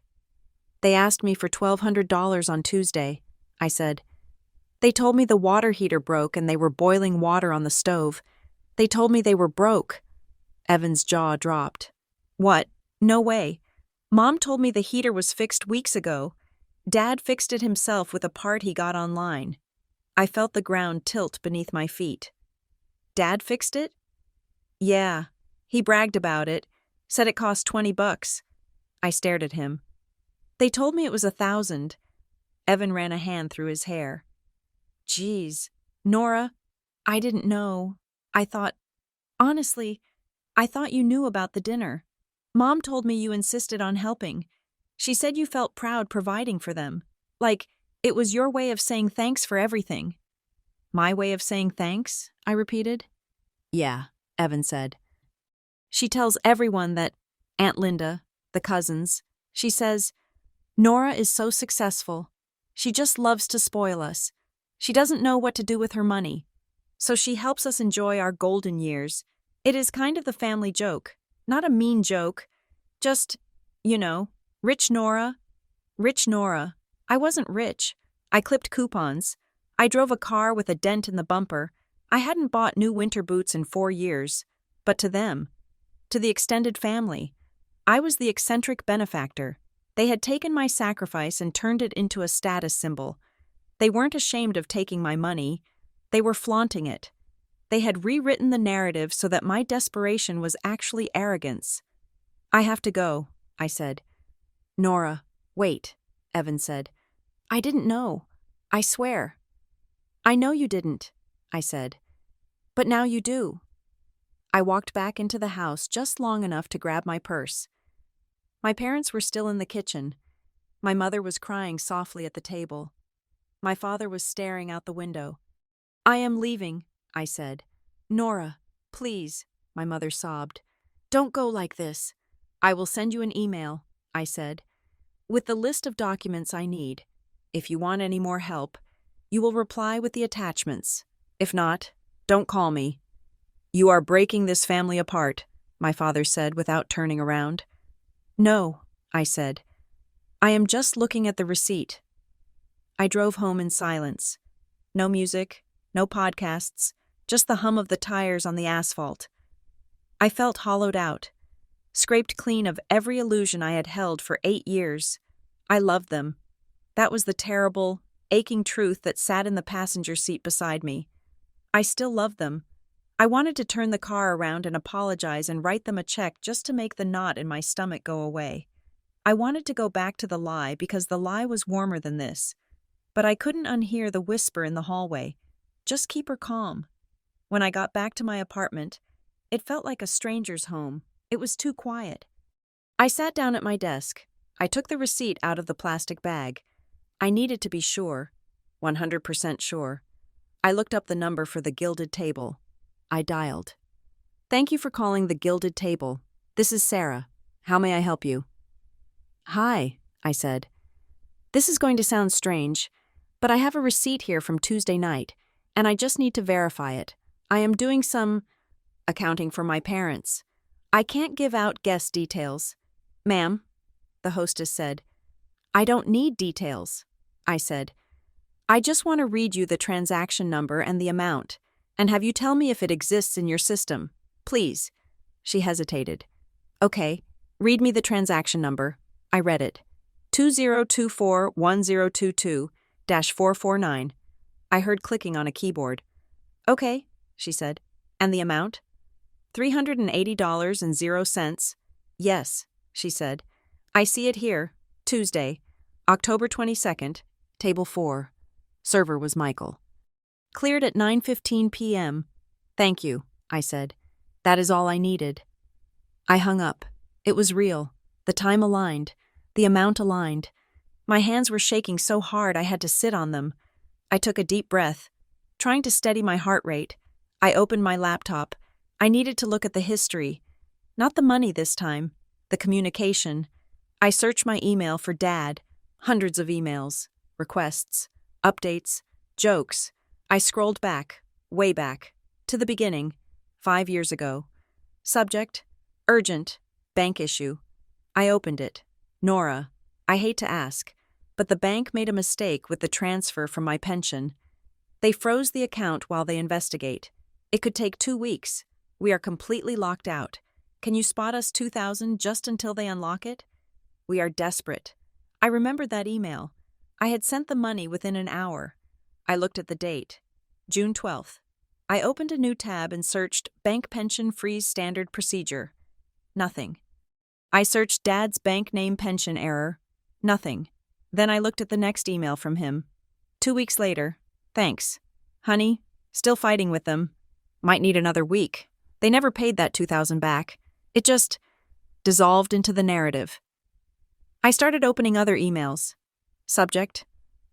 They asked me for $1,200 on Tuesday, I said. They told me the water heater broke and they were boiling water on the stove. They told me they were broke. Evan's jaw dropped. What? No way. Mom told me the heater was fixed weeks ago. Dad fixed it himself with a part he got online. I felt the ground tilt beneath my feet. Dad fixed it? Yeah. He bragged about it, said it cost $20. I stared at him. They told me it was $1,000. Evan ran a hand through his hair. Geez, Nora, I didn't know. Honestly, I thought you knew about the dinner. Mom told me you insisted on helping. She said you felt proud providing for them. Like, it was your way of saying thanks for everything. My way of saying thanks? I repeated. Yeah, Evan said. She tells everyone that Aunt Linda, the cousins, she says, Nora is so successful. She just loves to spoil us. She doesn't know what to do with her money. So she helps us enjoy our golden years. It is kind of the family joke. Not a mean joke. Just, rich Nora. Rich Nora. I wasn't rich. I clipped coupons. I drove a car with a dent in the bumper. I hadn't bought new winter boots in 4 years. But to them, to the extended family, I was the eccentric benefactor. They had taken my sacrifice and turned it into a status symbol. They weren't ashamed of taking my money. They were flaunting it. They had rewritten the narrative so that my desperation was actually arrogance. I have to go, I said. Nora, wait, Evan said. I didn't know. I swear. I know you didn't, I said. But now you do. I walked back into the house just long enough to grab my purse. My parents were still in the kitchen. My mother was crying softly at the table. My father was staring out the window. I am leaving, I said. Nora, please, my mother sobbed. Don't go like this. I will send you an email, I said, with the list of documents I need. If you want any more help, you will reply with the attachments. If not, don't call me. You are breaking this family apart, my father said without turning around. No, I said. I am just looking at the receipt. I drove home in silence. No music, no podcasts, just the hum of the tires on the asphalt. I felt hollowed out, scraped clean of every illusion I had held for 8 years. I loved them. That was the terrible, aching truth that sat in the passenger seat beside me. I still loved them. I wanted to turn the car around and apologize and write them a check just to make the knot in my stomach go away. I wanted to go back to the lie because the lie was warmer than this. But I couldn't unhear the whisper in the hallway. Just keep her calm. When I got back to my apartment, it felt like a stranger's home. It was too quiet. I sat down at my desk. I took the receipt out of the plastic bag. I needed to be sure, 100% sure. I looked up the number for the Gilded Table. I dialed. Thank you for calling the Gilded Table. This is Sarah. How may I help you? Hi, I said. This is going to sound strange, but I have a receipt here from Tuesday night, and I just need to verify it. I am doing some accounting for my parents. I can't give out guest details. Ma'am, the hostess said. I don't need details, I said. I just want to read you the transaction number and the amount, and have you tell me if it exists in your system. Please. She hesitated. Okay, read me the transaction number. I read it. 20241022-449. I heard clicking on a keyboard. Okay, she said. And the amount? $380.00. Yes, she said. I see it here. Tuesday, October 22nd, table 4. Server was Michael. Cleared at 9:15 p.m. Thank you, I said. That is all I needed. I hung up. It was real. The time aligned. The amount aligned. My hands were shaking so hard I had to sit on them. I took a deep breath. Trying to steady my heart rate, I opened my laptop. I needed to look at the history. Not the money this time. The communication. I searched my email for Dad. Hundreds of emails. Requests. Updates. Jokes. I scrolled back. Way back. To the beginning. 5 years ago. Subject. Urgent. Bank issue. I opened it. Nora. I hate to ask, but the bank made a mistake with the transfer from my pension. They froze the account while they investigate. It could take 2 weeks. We are completely locked out. Can you spot us 2,000 just until they unlock it? We are desperate. I remembered that email. I had sent the money within an hour. I looked at the date. June 12th. I opened a new tab and searched Bank Pension Freeze Standard Procedure. Nothing. I searched Dad's bank name pension error. Nothing. Then I looked at the next email from him. 2 weeks later. Thanks. Honey, still fighting with them. Might need another week. They never paid that 2,000 back. It just dissolved into the narrative. I started opening other emails. Subject: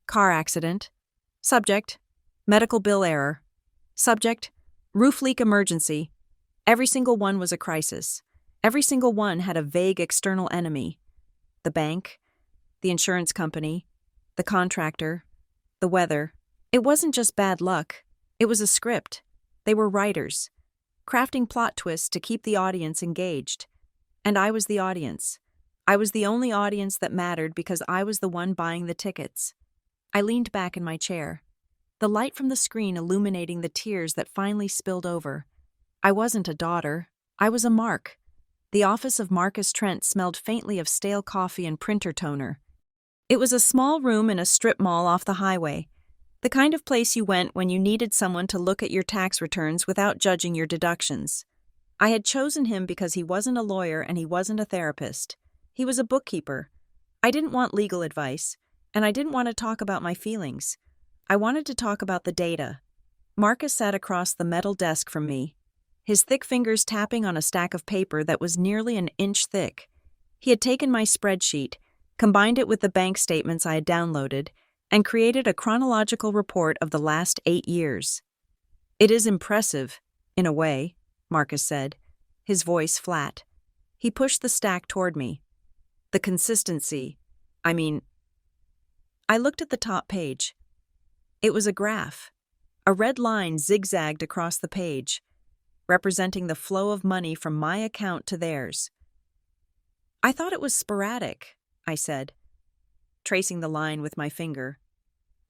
car accident. Subject: medical bill error. Subject: roof leak emergency. Every single one was a crisis. Every single one had a vague external enemy. The bank, the insurance company, the contractor, the weather. It wasn't just bad luck. It was a script. They were writers, crafting plot twists to keep the audience engaged. And I was the audience. I was the only audience that mattered because I was the one buying the tickets. I leaned back in my chair, the light from the screen illuminating the tears that finally spilled over. I wasn't a daughter. I was a mark. The office of Marcus Trent smelled faintly of stale coffee and printer toner. It was a small room in a strip mall off the highway, the kind of place you went when you needed someone to look at your tax returns without judging your deductions. I had chosen him because he wasn't a lawyer and he wasn't a therapist. He was a bookkeeper. I didn't want legal advice, and I didn't want to talk about my feelings. I wanted to talk about the data. Marcus sat across the metal desk from me, his thick fingers tapping on a stack of paper that was nearly an inch thick. He had taken my spreadsheet, combined it with the bank statements I had downloaded, and created a chronological report of the last 8 years. It is impressive, in a way, Marcus said, his voice flat. He pushed the stack toward me. The consistency. I looked at the top page. It was a graph. A red line zigzagged across the page, representing the flow of money from my account to theirs. I thought it was sporadic, I said, tracing the line with my finger.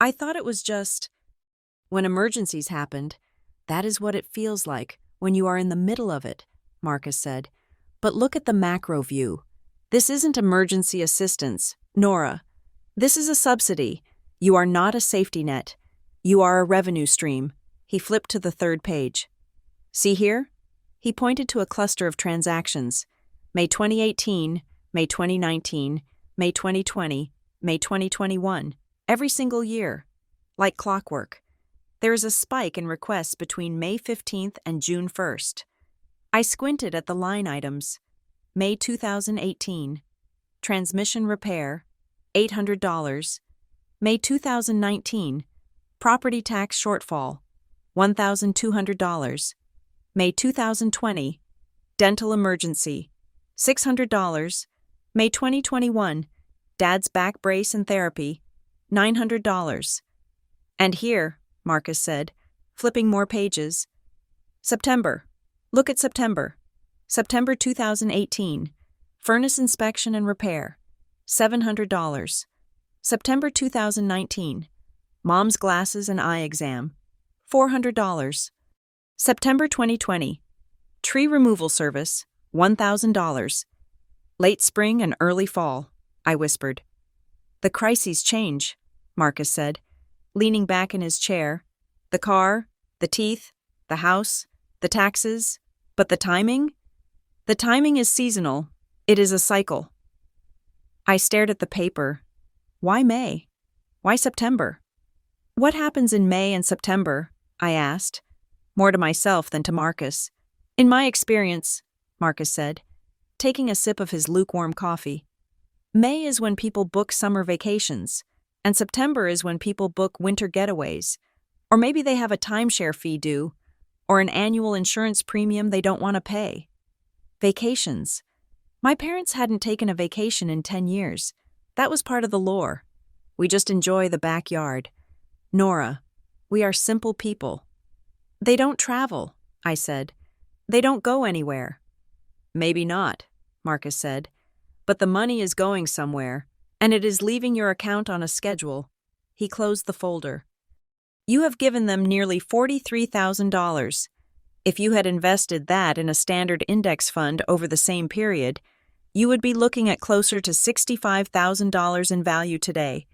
I thought it was just, when emergencies happened, that is what it feels like when you are in the middle of it, Marcus said. But look at the macro view. This isn't emergency assistance, Nora. This is a subsidy. You are not a safety net. You are a revenue stream. He flipped to the third page. See here? He pointed to a cluster of transactions. May 2018, May 2019, May 2020, May 2021. Every single year. Like clockwork. There is a spike in requests between May 15th and June 1st. I squinted at the line items. May 2018. Transmission repair, $800. May 2019. Property tax shortfall, $1,200. May 2020. Dental emergency, $600. May 2021. Dad's back brace and therapy, $900. And here, Marcus said, flipping more pages. September. Look at September. September 2018. Furnace inspection and repair, $700. September 2019. Mom's glasses and eye exam, $400. September 2020. Tree removal service, $1,000. Late spring and early fall, I whispered. The crises change, Marcus said, leaning back in his chair. The car, the teeth, the house, the taxes, but the timing? The timing is seasonal. It is a cycle. I stared at the paper. Why May? Why September? What happens in May and September? I asked, more to myself than to Marcus. In my experience, Marcus said, taking a sip of his lukewarm coffee, May is when people book summer vacations, and September is when people book winter getaways, or maybe they have a timeshare fee due, or an annual insurance premium they don't want to pay. Vacations. My parents hadn't taken a vacation in 10 years. That was part of the lore. We just enjoy the backyard. Nora, we are simple people. They don't travel, I said. They don't go anywhere. Maybe not, Marcus said. But the money is going somewhere, and it is leaving your account on a schedule. He closed the folder. You have given them nearly $43,000. If you had invested that in a standard index fund over the same period, you would be looking at closer to $65,000 in value today.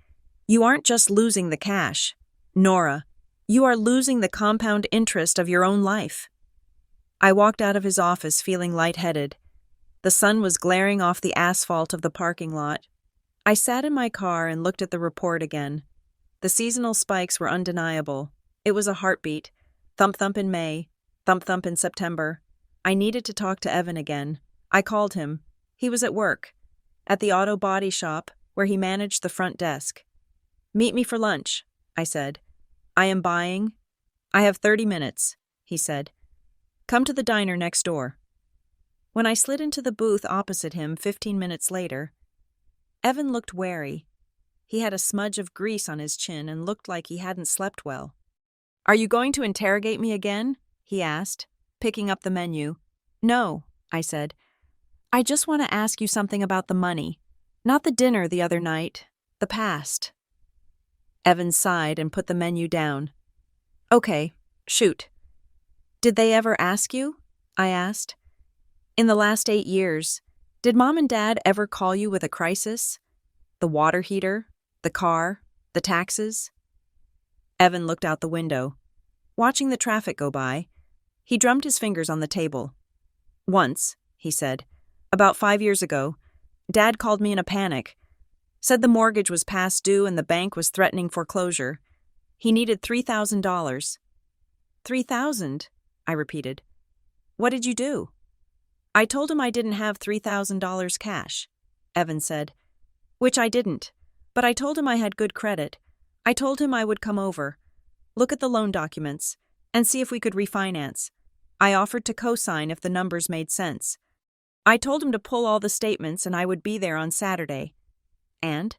You aren't just losing the cash, Nora. You are losing the compound interest of your own life. I walked out of his office feeling lightheaded. The sun was glaring off the asphalt of the parking lot. I sat in my car and looked at the report again. The seasonal spikes were undeniable. It was a heartbeat. Thump-thump in May, thump-thump in September. I needed to talk to Evan again. I called him. He was at work, at the auto body shop where he managed the front desk. "Meet me for lunch," I said. "I am buying." "I have 30 minutes," he said. "Come to the diner next door." When I slid into the booth opposite him 15 minutes later, Evan looked wary. He had a smudge of grease on his chin and looked like he hadn't slept well. "Are you going to interrogate me again?" he asked, picking up the menu. "No," I said. "I just want to ask you something about the money. Not the dinner the other night, the past." Evan sighed and put the menu down. "Okay, shoot." "Did they ever ask you?" I asked. "In the last 8 years, did Mom and Dad ever call you with a crisis? The water heater, the car, the taxes?" Evan looked out the window, watching the traffic go by. He drummed his fingers on the table. "Once," he said, "about 5 years ago, Dad called me in a panic. Said the mortgage was past due and the bank was threatening foreclosure. He needed $3,000. $3,000? I repeated. "What did you do?" "I told him I didn't have $3,000 cash," Evan said. "Which I didn't, but I told him I had good credit. I told him I would come over, look at the loan documents, and see if we could refinance. I offered to co-sign if the numbers made sense. I told him to pull all the statements and I would be there on Saturday. And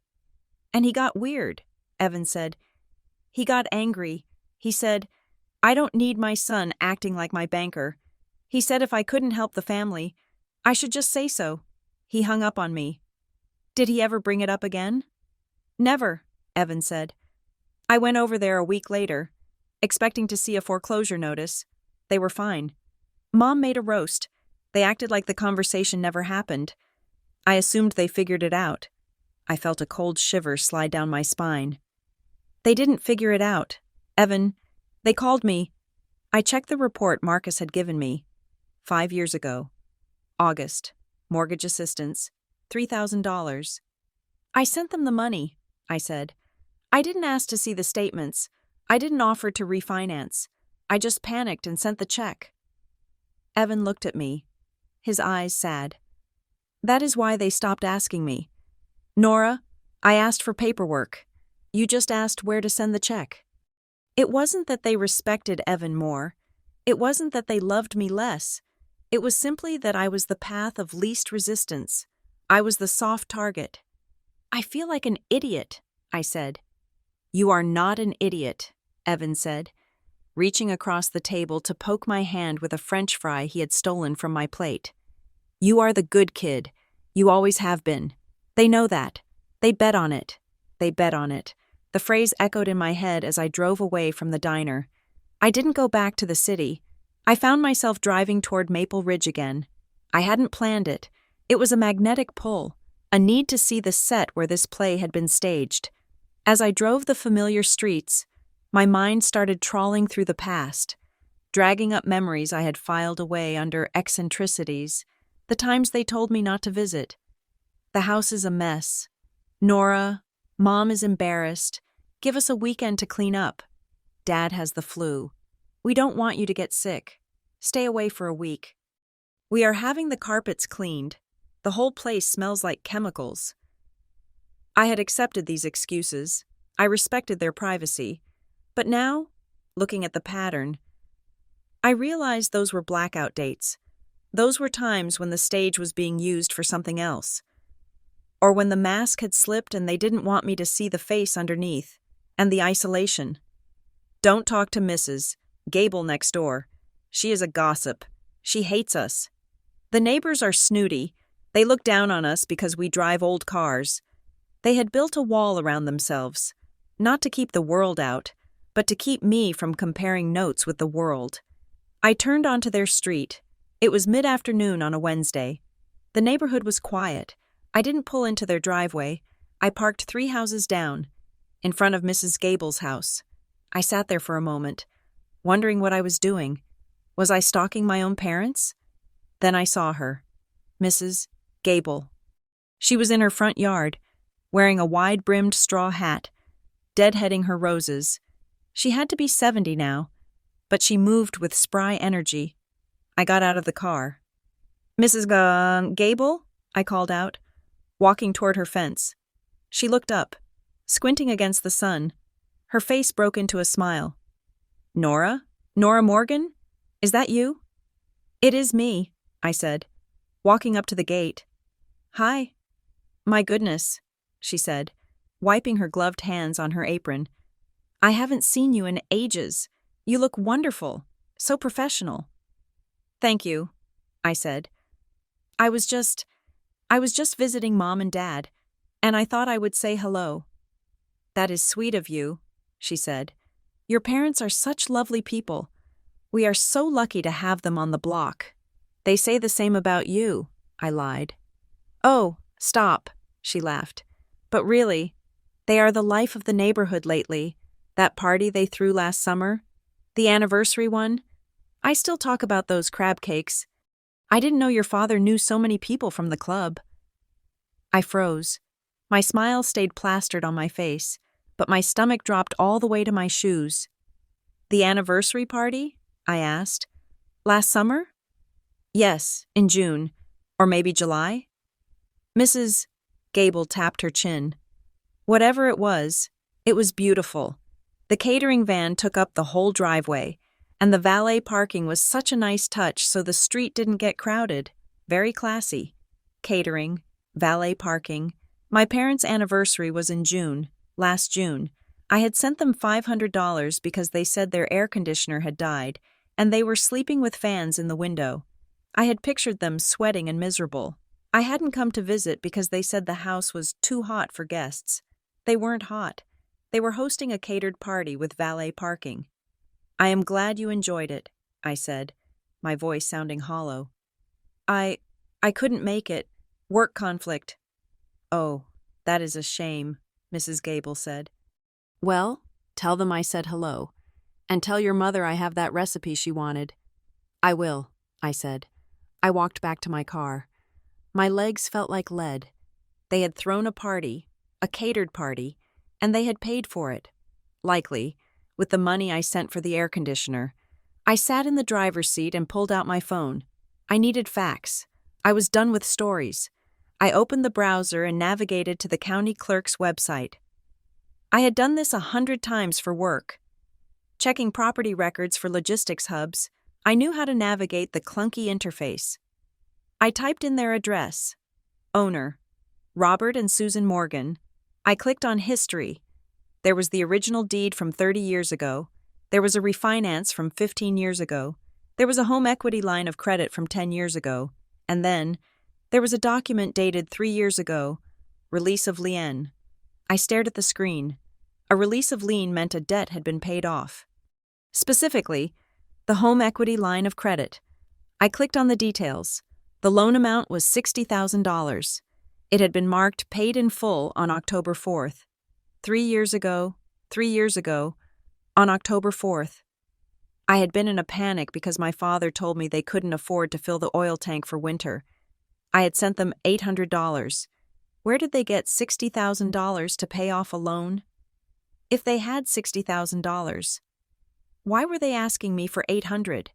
he got weird," Evan said. "He got angry. He said, 'I don't need my son acting like my banker.' He said if I couldn't help the family, I should just say so." He hung up on me. "Did he ever bring it up again?" "Never," Evan said. "I went over there a week later, expecting to see a foreclosure notice. They were fine. Mom made a roast. They acted like the conversation never happened. I assumed they figured it out." I felt a cold shiver slide down my spine. "They didn't figure it out. Evan, they called me." I checked the report Marcus had given me. 5 years ago. August. Mortgage assistance. $3,000. "I sent them the money," I said. "I didn't ask to see the statements. I didn't offer to refinance. I just panicked and sent the check." Evan looked at me, his eyes sad. "That is why they stopped asking me. Nora, I asked for paperwork. You just asked where to send the check." It wasn't that they respected Evan more. It wasn't that they loved me less. It was simply that I was the path of least resistance. I was the soft target. "I feel like an idiot," I said. "You are not an idiot," Evan said, reaching across the table to poke my hand with a French fry he had stolen from my plate. "You are the good kid. You always have been. They know that. They bet on it. They bet on it." The phrase echoed in my head as I drove away from the diner. I didn't go back to the city. I found myself driving toward Maple Ridge again. I hadn't planned it. It was a magnetic pull, a need to see the set where this play had been staged. As I drove the familiar streets, my mind started trawling through the past, dragging up memories I had filed away under eccentricities, the times they told me not to visit. The house is a mess. Nora, Mom is embarrassed. Give us a weekend to clean up. Dad has the flu. We don't want you to get sick. Stay away for a week. We are having the carpets cleaned. The whole place smells like chemicals. I had accepted these excuses. I respected their privacy. But now, looking at the pattern, I realized those were blackout dates. Those were times when the stage was being used for something else. Or when the mask had slipped and they didn't want me to see the face underneath, and the isolation. "Don't talk to Mrs. Gable next door. She is a gossip. She hates us. The neighbors are snooty. They look down on us because we drive old cars. They had built a wall around themselves, not to keep the world out, but to keep me from comparing notes with the world. I turned onto their street. It was mid-afternoon on a Wednesday. The neighborhood was quiet. I didn't pull into their driveway. I parked 3 houses down, in front of Mrs. Gable's house. I sat there for a moment, wondering what I was doing. Was I stalking my own parents? Then I saw her, Mrs. Gable. She was in her front yard, wearing a wide-brimmed straw hat, deadheading her roses. She had to be 70 now, but she moved with spry energy. I got out of the car. Mrs. Gable? I called out, walking toward her fence. She looked up, squinting against the sun. Her face broke into a smile. Nora? Nora Morgan? Is that you? It is me, I said, walking up to the gate. Hi. My goodness, she said, wiping her gloved hands on her apron. I haven't seen you in ages. You look wonderful, so professional. Thank you, I said. I was just visiting Mom and Dad, and I thought I would say hello. That is sweet of you, she said. Your parents are such lovely people. We are so lucky to have them on the block. They say the same about you, I lied. Oh, stop, she laughed. But really, they are the life of the neighborhood lately. That party they threw last summer, the anniversary one. I still talk about those crab cakes. I didn't know your father knew so many people from the club. I froze. My smile stayed plastered on my face, but my stomach dropped all the way to my shoes. The anniversary party? I asked. Last summer? Yes, in June. Or maybe July? Mrs. Gable tapped her chin. Whatever it was beautiful. The catering van took up the whole driveway, and the valet parking was such a nice touch so the street didn't get crowded. Very classy. Catering, valet parking. My parents' anniversary was in June, last June. I had sent them $500 because they said their air conditioner had died, and they were sleeping with fans in the window. I had pictured them sweating and miserable. I hadn't come to visit because they said the house was too hot for guests. They weren't hot. They were hosting a catered party with valet parking. I am glad you enjoyed it, I said, my voice sounding hollow. I couldn't make it. Work conflict. Oh, that is a shame, Mrs. Gable said. Well, tell them I said hello, and tell your mother I have that recipe she wanted. I will, I said. I walked back to my car. My legs felt like lead. They had thrown a party, a catered party, and they had paid for it. Likely, with the money I sent for the air conditioner. I sat in the driver's seat and pulled out my phone. I needed facts. I was done with stories. I opened the browser and navigated to the county clerk's website. I had done this 100 times for work. Checking property records for logistics hubs, I knew how to navigate the clunky interface. I typed in their address. Owner, Robert and Susan Morgan. I clicked on History. There was the original deed from 30 years ago. There was a refinance from 15 years ago. There was a home equity line of credit from 10 years ago. And then, there was a document dated 3 years ago. Release of lien. I stared at the screen. A release of lien meant a debt had been paid off. Specifically, the home equity line of credit. I clicked on the details. The loan amount was $60,000. It had been marked paid in full on October 4th. 3 years ago, on October 4th. I had been in a panic because my father told me they couldn't afford to fill the oil tank for winter. I had sent them $800. Where did they get $60,000 to pay off a loan? If they had $60,000, why were they asking me for $800?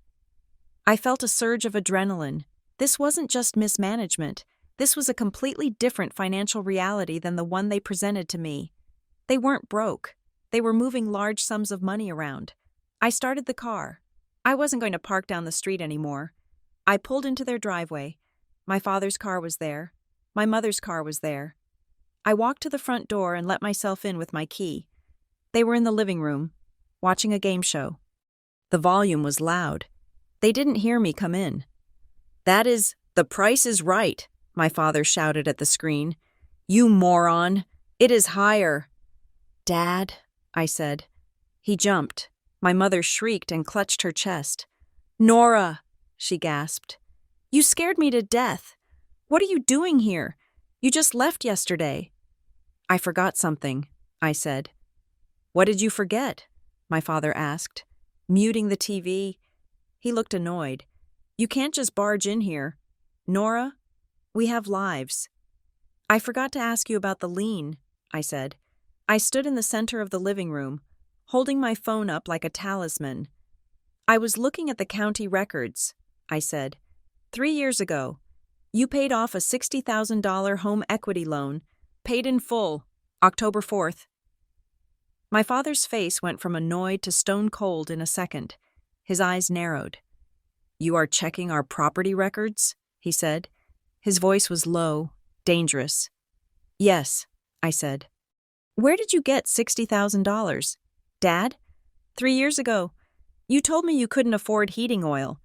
I felt a surge of adrenaline. This wasn't just mismanagement. This was a completely different financial reality than the one they presented to me. They weren't broke. They were moving large sums of money around. I started the car. I wasn't going to park down the street anymore. I pulled into their driveway. My father's car was there. My mother's car was there. I walked to the front door and let myself in with my key. They were in the living room, watching a game show. The volume was loud. They didn't hear me come in. That is, The Price is Right, my father shouted at the screen. You moron! It is higher. Dad, I said. He jumped. My mother shrieked and clutched her chest. "Nora," she gasped. "You scared me to death. What are you doing here? You just left yesterday." "I forgot something," I said. "What did you forget?" my father asked. Muting the TV, he looked annoyed. "You can't just barge in here. Nora, we have lives." "I forgot to ask you about the lien," I said. I stood in the center of the living room, holding my phone up like a talisman. "I was looking at the county records," I said. 3 years ago, you paid off a $60,000 home equity loan, paid in full, October 4th. My father's face went from annoyed to stone cold in a second. His eyes narrowed. "You are checking our property records?" he said. His voice was low, dangerous. "Yes," I said. "Where did you get $60,000? Dad? 3 years ago, you told me you couldn't afford heating oil.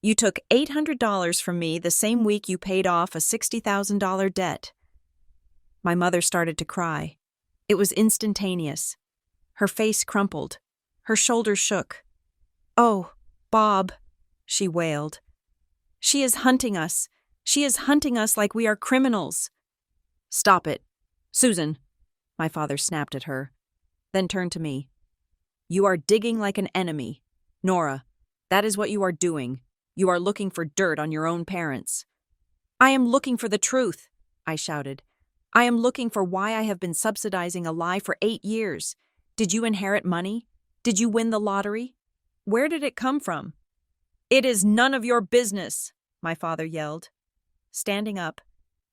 You took $800 from me the same week you paid off a $60,000 debt." My mother started to cry. It was instantaneous. Her face crumpled. Her shoulders shook. "Oh, Bob," she wailed. "She is hunting us. She is hunting us like we are criminals." "Stop it. Susan," my father snapped at her, then turned to me. "You are digging like an enemy. Nora, that is what you are doing. You are looking for dirt on your own parents." "I am looking for the truth," I shouted. "I am looking for why I have been subsidizing a lie for 8 years. Did you inherit money? Did you win the lottery? Where did it come from?" "It is none of your business," my father yelled. Standing up,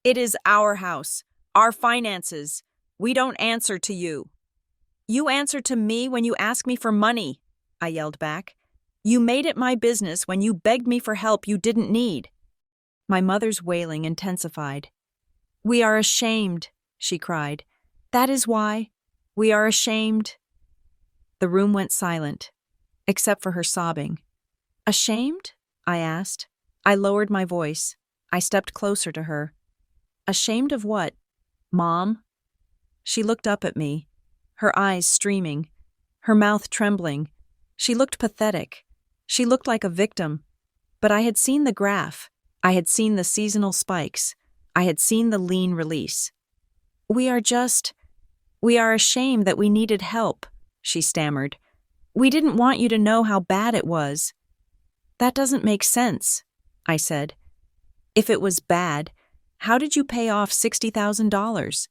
"It is our house, our finances. We don't answer to you." "You answer to me when you ask me for money," I yelled back. "You made it my business when you begged me for help you didn't need." My mother's wailing intensified. "We are ashamed," she cried. "That is why. We are ashamed." The room went silent, except for her sobbing. "Ashamed?" I asked. I lowered my voice. I stepped closer to her. "Ashamed of what, Mom?" She looked up at me, her eyes streaming, her mouth trembling. She looked pathetic. She looked like a victim. But I had seen the graph. I had seen the seasonal spikes. I had seen the lien release. We are ashamed that we needed help," she stammered. "We didn't want you to know how bad it was." "That doesn't make sense," I said. "If it was bad, how did you pay off $60,000?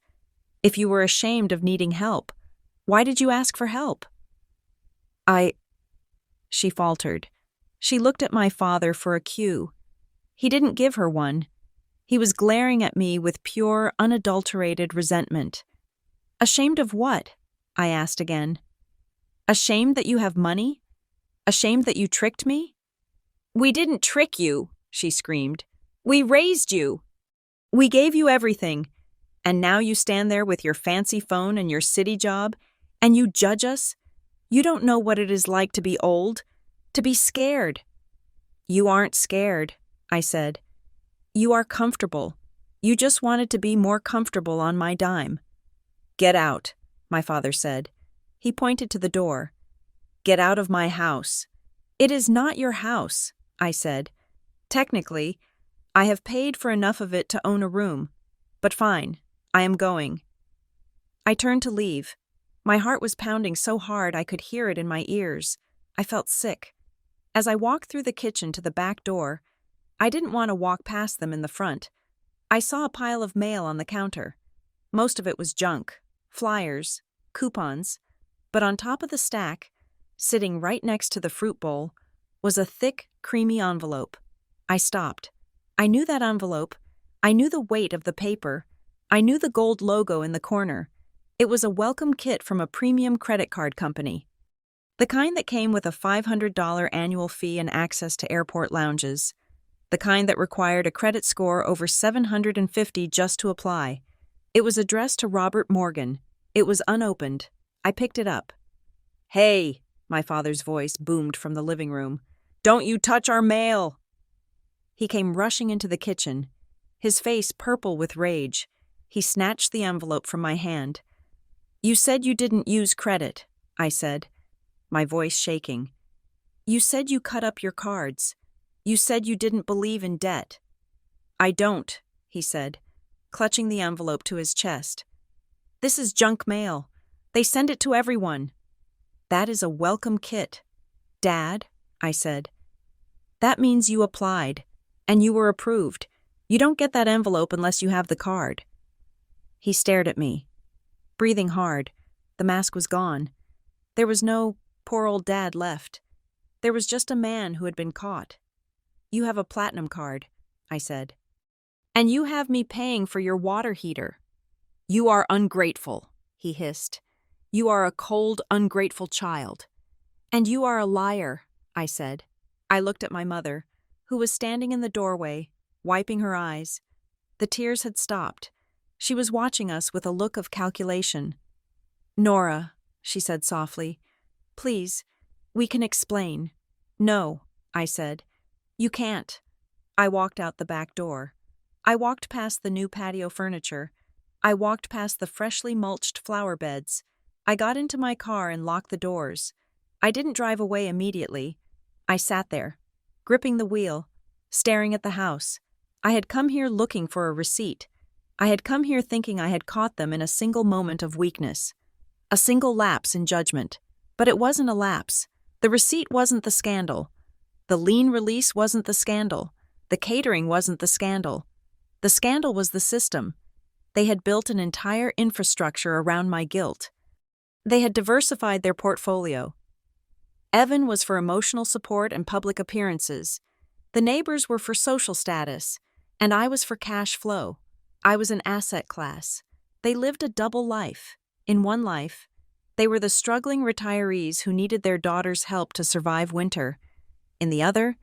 If you were ashamed of needing help, why did you ask for help?" She faltered. She looked at my father for a cue. He didn't give her one. He was glaring at me with pure, unadulterated resentment. "Ashamed of what?" I asked again. "Ashamed that you have money? Ashamed that you tricked me?" "We didn't trick you," she screamed. "We raised you. We gave you everything. And now you stand there with your fancy phone and your city job, and you judge us? You don't know what it is like to be old, to be scared." "You aren't scared," I said. "You are comfortable. You just wanted to be more comfortable on my dime." "Get out," my father said. He pointed to the door. "Get out of my house." "It is not your house," I said. "Technically, I have paid for enough of it to own a room. But fine, I am going." I turned to leave. My heart was pounding so hard I could hear it in my ears. I felt sick. As I walked through the kitchen to the back door, I didn't want to walk past them in the front. I saw a pile of mail on the counter. Most of it was junk, flyers, coupons, but on top of the stack, sitting right next to the fruit bowl, was a thick, creamy envelope. I stopped. I knew that envelope. I knew the weight of the paper. I knew the gold logo in the corner. It was a welcome kit from a premium credit card company. The kind that came with a $500 annual fee and access to airport lounges. The kind that required a credit score over 750 just to apply. It was addressed to Robert Morgan. It was unopened. I picked it up. "Hey," my father's voice boomed from the living room. "Don't you touch our mail!" He came rushing into the kitchen, his face purple with rage. He snatched the envelope from my hand. "You said you didn't use credit," I said. my voice shaking. "You said you cut up your cards. You said you didn't believe in debt." "I don't," he said, clutching the envelope to his chest. "This is junk mail. They send it to everyone." "That is a welcome kit." "Dad," I said. "That means you applied, and you were approved. You don't get that envelope unless you have the card." He stared at me, breathing hard. The mask was gone. There was no poor old dad left. There was just a man who had been caught. "You have a platinum card," I said. "And you have me paying for your water heater." "You are ungrateful," he hissed. "You are a cold, ungrateful child." "And you are a liar," I said. I looked at my mother, who was standing in the doorway, wiping her eyes. The tears had stopped. She was watching us with a look of calculation. "Nora," she said softly, "please, we can explain." "No," I said. "You can't." I walked out the back door. I walked past the new patio furniture. I walked past the freshly mulched flower beds. I got into my car and locked the doors. I didn't drive away immediately. I sat there, gripping the wheel, staring at the house. I had come here looking for a receipt. I had come here thinking I had caught them in a single moment of weakness, a single lapse in judgment. But it wasn't a lapse. The receipt wasn't the scandal. The lien release wasn't the scandal. The catering wasn't the scandal. The scandal was the system. They had built an entire infrastructure around my guilt. They had diversified their portfolio. Evan was for emotional support and public appearances. The neighbors were for social status, and I was for cash flow. I was an asset class. They lived a double life. In one life, they were the struggling retirees who needed their daughter's help to survive winter. In the other,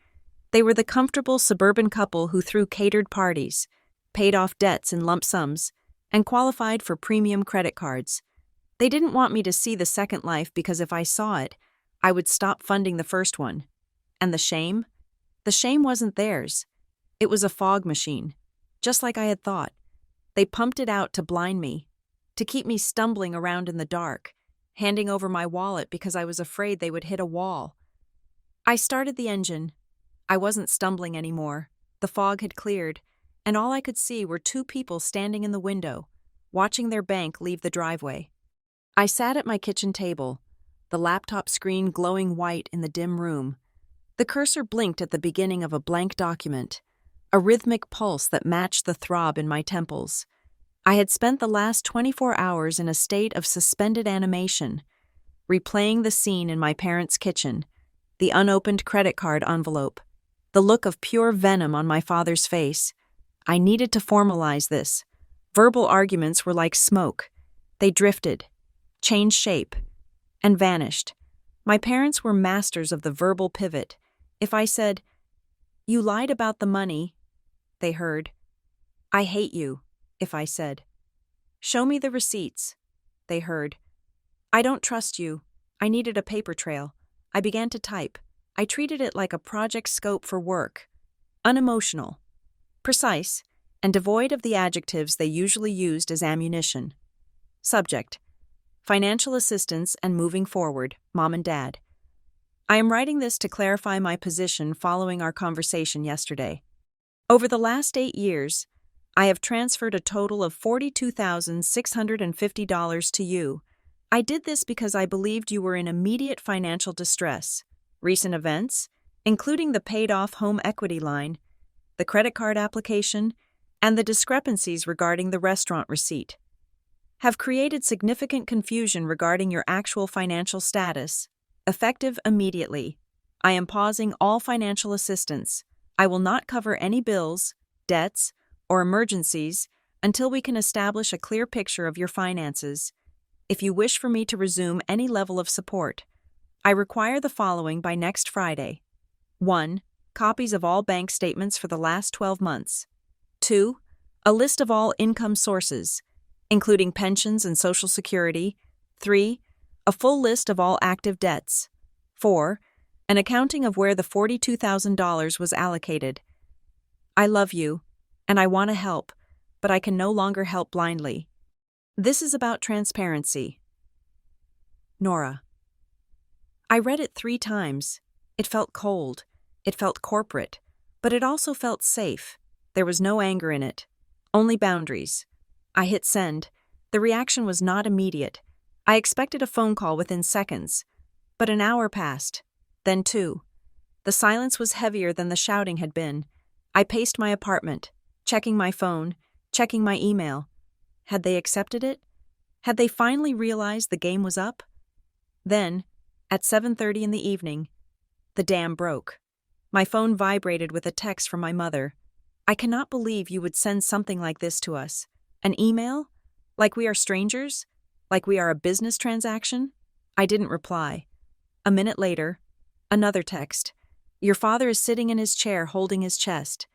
they were the comfortable suburban couple who threw catered parties, paid off debts in lump sums, and qualified for premium credit cards. They didn't want me to see the second life because if I saw it, I would stop funding the first one. And the shame? The shame wasn't theirs. It was a fog machine, just like I had thought. They pumped it out to blind me, to keep me stumbling around in the dark, handing over my wallet because I was afraid they would hit a wall. I started the engine. I wasn't stumbling anymore. The fog had cleared, and all I could see were two people standing in the window, watching their bank leave the driveway. I sat at my kitchen table, the laptop screen glowing white in the dim room. The cursor blinked at the beginning of a blank document, a rhythmic pulse that matched the throb in my temples. I had spent the last 24 hours in a state of suspended animation, replaying the scene in my parents' kitchen, the unopened credit card envelope, the look of pure venom on my father's face. I needed to formalize this. Verbal arguments were like smoke. They drifted, changed shape, and vanished. My parents were masters of the verbal pivot. If I said, "You lied about the money," they heard. "I hate you," if I said. "Show me the receipts," they heard. "I don't trust you." I needed a paper trail. I began to type. I treated it like a project scope for work. Unemotional, precise, and devoid of the adjectives they usually used as ammunition. Subject: financial assistance and moving forward, Mom and Dad. I am writing this to clarify my position following our conversation yesterday. Over the last 8 years, I have transferred a total of $42,650 to you. I did this because I believed you were in immediate financial distress. Recent events, including the paid-off home equity line, the credit card application, and the discrepancies regarding the restaurant receipt, have created significant confusion regarding your actual financial status. Effective immediately, I am pausing all financial assistance. I will not cover any bills, debts, or emergencies until we can establish a clear picture of your finances. If you wish for me to resume any level of support, I require the following by next Friday. 1. Copies of all bank statements for the last 12 months. 2. A list of all income sources, including pensions and Social Security. 3. A full list of all active debts. 4. An accounting of where the $42,000 was allocated. I love you, and I want to help, but I can no longer help blindly. This is about transparency. Nora. I read it 3 times. It felt cold. It felt corporate. But it also felt safe. There was no anger in it. Only boundaries. I hit send. The reaction was not immediate. I expected a phone call within seconds. But an hour passed. Then 2. The silence was heavier than the shouting had been. I paced my apartment, checking my phone, checking my email. Had they accepted it? Had they finally realized the game was up? Then, at 7:30 in the evening, the dam broke. My phone vibrated with a text from my mother. "I cannot believe you would send something like this to us. An email? Like we are strangers? Like we are a business transaction?" I didn't reply. A minute later, another text. "Your father is sitting in his chair holding his chest.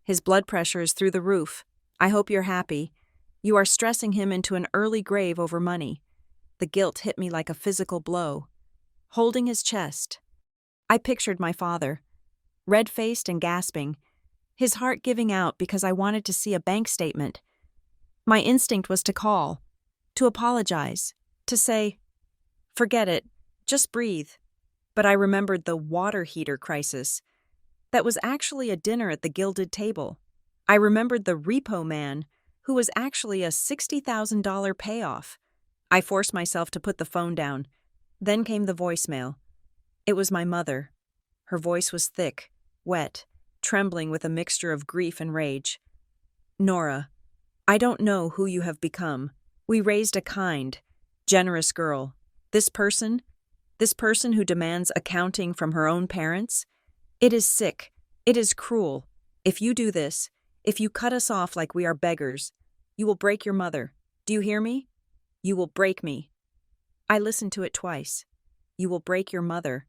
His blood pressure is through the roof. I hope you're happy. You are stressing him into an early grave over money." The guilt hit me like a physical blow. Holding his chest. I pictured my father, red-faced and gasping, his heart giving out because I wanted to see a bank statement. My instinct was to call, to apologize, to say, "Forget it, just breathe." But I remembered the water heater crisis. That was actually a dinner at the Gilded Table. I remembered the repo man, who was actually a $60,000 payoff. I forced myself to put the phone down. Then came the voicemail. It was my mother. Her voice was thick, wet, trembling with a mixture of grief and rage. "Nora, I don't know who you have become. We raised a kind, generous girl. This person who demands accounting from her own parents? It is sick. It is cruel. If you do this, if you cut us off like we are beggars, you will break your mother. Do you hear me? You will break me." I listened to it twice. You will break your mother.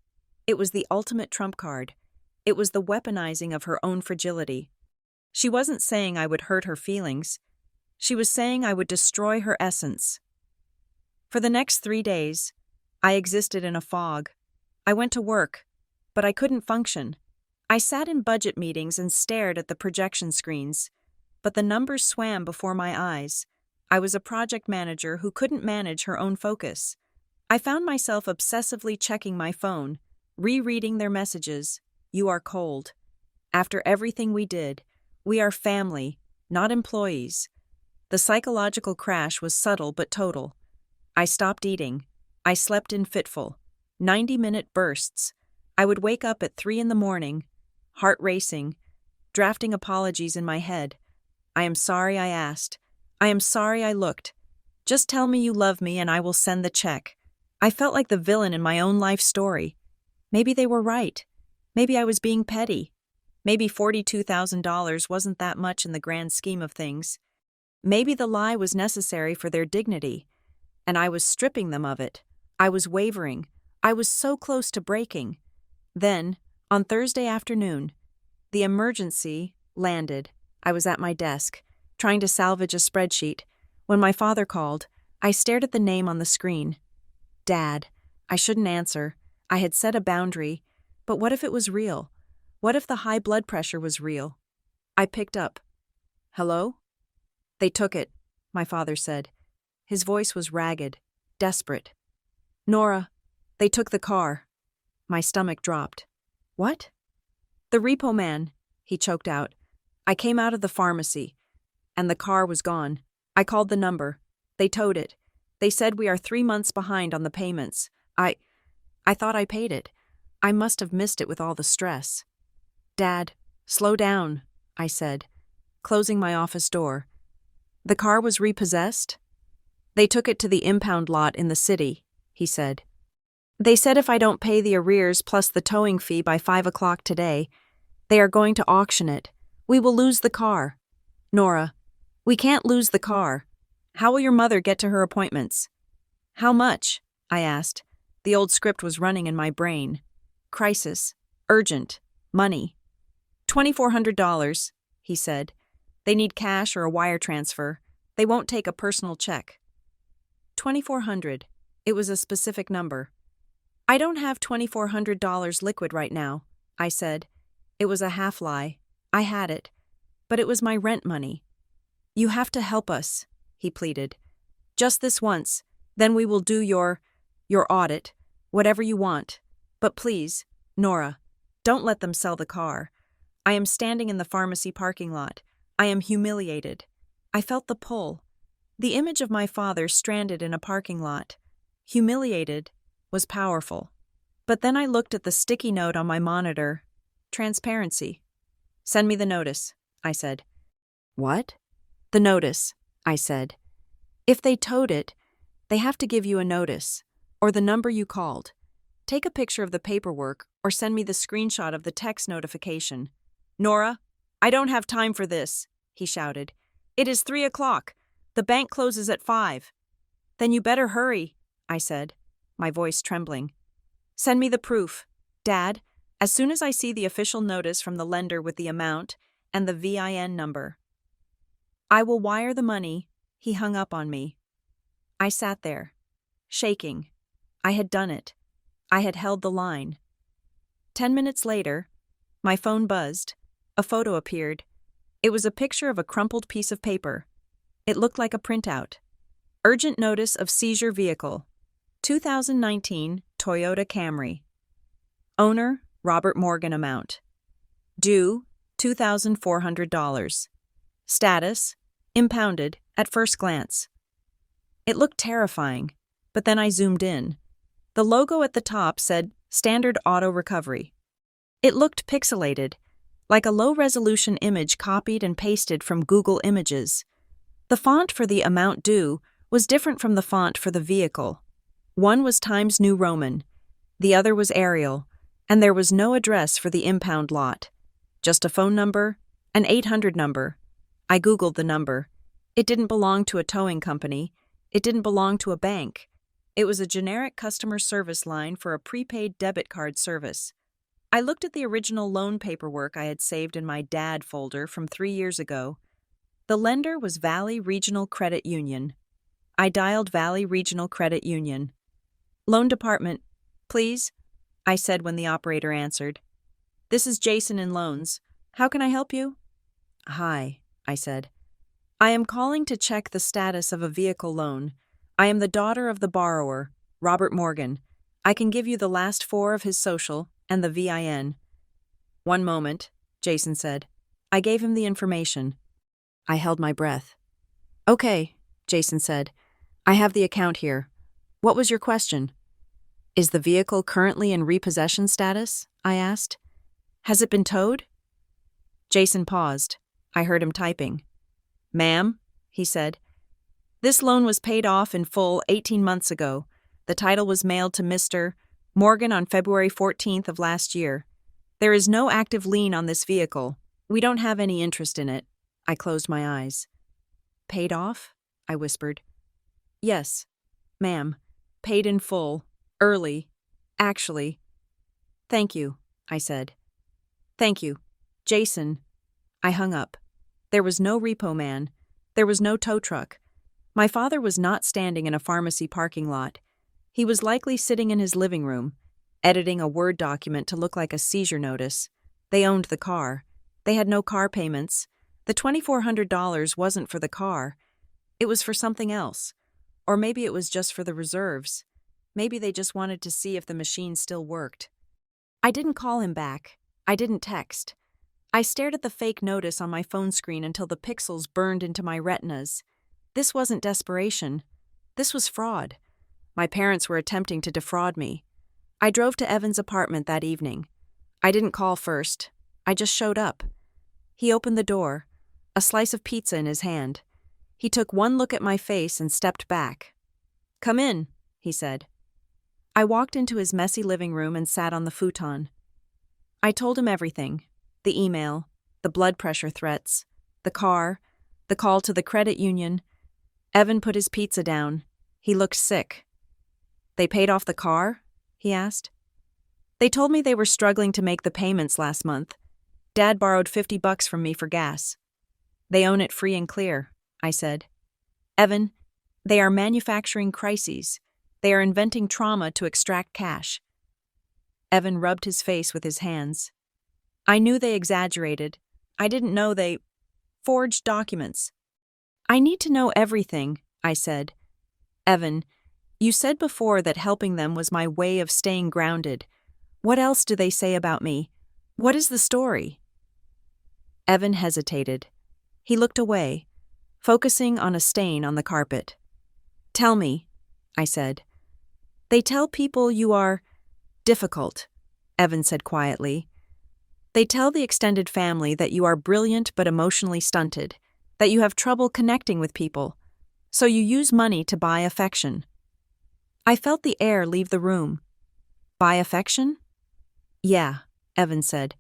It was the ultimate trump card. It was the weaponizing of her own fragility. She wasn't saying I would hurt her feelings. She was saying I would destroy her essence. For the next 3 days, I existed in a fog. I went to work, but I couldn't function. I sat in budget meetings and stared at the projection screens, but the numbers swam before my eyes. I was a project manager who couldn't manage her own focus. I found myself obsessively checking my phone, rereading their messages. "You are cold. After everything we did, we are family, not employees." The psychological crash was subtle but total. I stopped eating. I slept in fitful, 90-minute bursts. I would wake up at 3 in the morning, heart racing, drafting apologies in my head. "I am sorry I asked. I am sorry I looked. Just tell me you love me and I will send the check." I felt like the villain in my own life story. Maybe they were right. Maybe I was being petty. Maybe $42,000 wasn't that much in the grand scheme of things. Maybe the lie was necessary for their dignity, and I was stripping them of it. I was wavering. I was so close to breaking. Then, on Thursday afternoon, the emergency landed. I was at my desk, trying to salvage a spreadsheet. When my father called, I stared at the name on the screen. Dad. I shouldn't answer. I had set a boundary, but what if it was real? What if the high blood pressure was real? I picked up. "Hello?" "They took it," my father said. His voice was ragged, desperate. "Nora, they took the car." My stomach dropped. "What?" "The repo man," he choked out. "I came out of the pharmacy, and the car was gone. I called the number. They towed it. They said we are 3 months behind on the payments. I thought I paid it. I must have missed it with all the stress." "Dad, slow down," I said, closing my office door. "The car was repossessed?" "They took it to the impound lot in the city," he said. "They said if I don't pay the arrears plus the towing fee by 5 o'clock today, they are going to auction it. We will lose the car." "Nora, we can't lose the car. How will your mother get to her appointments?" "How much?" I asked. The old script was running in my brain. Crisis. Urgent. Money. $2,400, he said. "They need cash or a wire transfer. They won't take a personal check." 2,400. It was a specific number. "I don't have $2,400 liquid right now," I said. It was a half lie. I had it. But it was my rent money. "You have to help us," he pleaded. "Just this once. Then we will do your audit. Whatever you want." But please, Nora, don't let them sell the car. I am standing in the pharmacy parking lot. I am humiliated. I felt the pull. The image of my father stranded in a parking lot. Humiliated was powerful. But then I looked at the sticky note on my monitor. Transparency. Send me the notice, I said. What? The notice, I said. If they towed it, they have to give you a notice, or the number you called. Take a picture of the paperwork or send me the screenshot of the text notification. Nora, I don't have time for this, he shouted. It is 3 o'clock. The bank closes at 5. Then you better hurry, I said, my voice trembling. Send me the proof. Dad, as soon as I see the official notice from the lender with the amount and the VIN number. I will wire the money. He hung up on me. I sat there, shaking. I had done it. I had held the line. 10 minutes later, my phone buzzed. A photo appeared. It was a picture of a crumpled piece of paper. It looked like a printout. Urgent notice of seizure vehicle. 2019 Toyota Camry. Owner, Robert Morgan. Amount. Due, $2,400. Status, impounded at first glance. It looked terrifying, but then I zoomed in. The logo at the top said Standard Auto Recovery. It looked pixelated, like a low-resolution image copied and pasted from Google Images. The font for the amount due was different from the font for the vehicle. One was Times New Roman, the other was Arial, and there was no address for the impound lot. Just a phone number, an 800 number. I Googled the number. It didn't belong to a towing company. It didn't belong to a bank. It was a generic customer service line for a prepaid debit card service. I looked at the original loan paperwork I had saved in my dad folder from 3 years ago. The lender was Valley Regional Credit Union. I dialed Valley Regional Credit Union. Loan department, please, I said when the operator answered. This is Jason in Loans. How can I help you? Hi, I said. I am calling to check the status of a vehicle loan. I am the daughter of the borrower, Robert Morgan. I can give you the last 4 of his social and the VIN. One moment, Jason said. I gave him the information. I held my breath. Okay, Jason said. I have the account here. What was your question? Is the vehicle currently in repossession status? I asked. Has it been towed? Jason paused. I heard him typing. Ma'am, he said. This loan was paid off in full 18 months ago. The title was mailed to Mr. Morgan on February 14th of last year. There is no active lien on this vehicle. We don't have any interest in it. I closed my eyes. Paid off? I whispered. Yes, ma'am. Paid in full. Early. Actually. Thank you, I said. Thank you. Jason. I hung up. There was no repo man. There was no tow truck. My father was not standing in a pharmacy parking lot. He was likely sitting in his living room, editing a Word document to look like a seizure notice. They owned the car. They had no car payments. The $2,400 wasn't for the car. It was for something else. Or maybe it was just for the reserves. Maybe they just wanted to see if the machine still worked. I didn't call him back. I didn't text. I stared at the fake notice on my phone screen until the pixels burned into my retinas. This wasn't desperation. This was fraud. My parents were attempting to defraud me. I drove to Evan's apartment that evening. I didn't call first. I just showed up. He opened the door, a slice of pizza in his hand. He took one look at my face and stepped back. Come in, he said. I walked into his messy living room and sat on the futon. I told him everything. The email, the blood pressure threats, the car, the call to the credit union. Evan put his pizza down. He looked sick. They paid off the car? He asked. They told me they were struggling to make the payments last month. Dad borrowed $50 from me for gas. They own it free and clear, I said. Evan, they are manufacturing crises. They are inventing trauma to extract cash. Evan rubbed his face with his hands. I knew they exaggerated. I didn't know they forged documents. I need to know everything, I said. Evan, you said before that helping them was my way of staying grounded. What else do they say about me? What is the story? Evan hesitated. He looked away, focusing on a stain on the carpet. Tell me, I said. They tell people you are difficult, Evan said quietly. They tell the extended family that you are brilliant but emotionally stunted, that you have trouble connecting with people, so you use money to buy affection. I felt the air leave the room. Buy affection? Yeah, Evan said.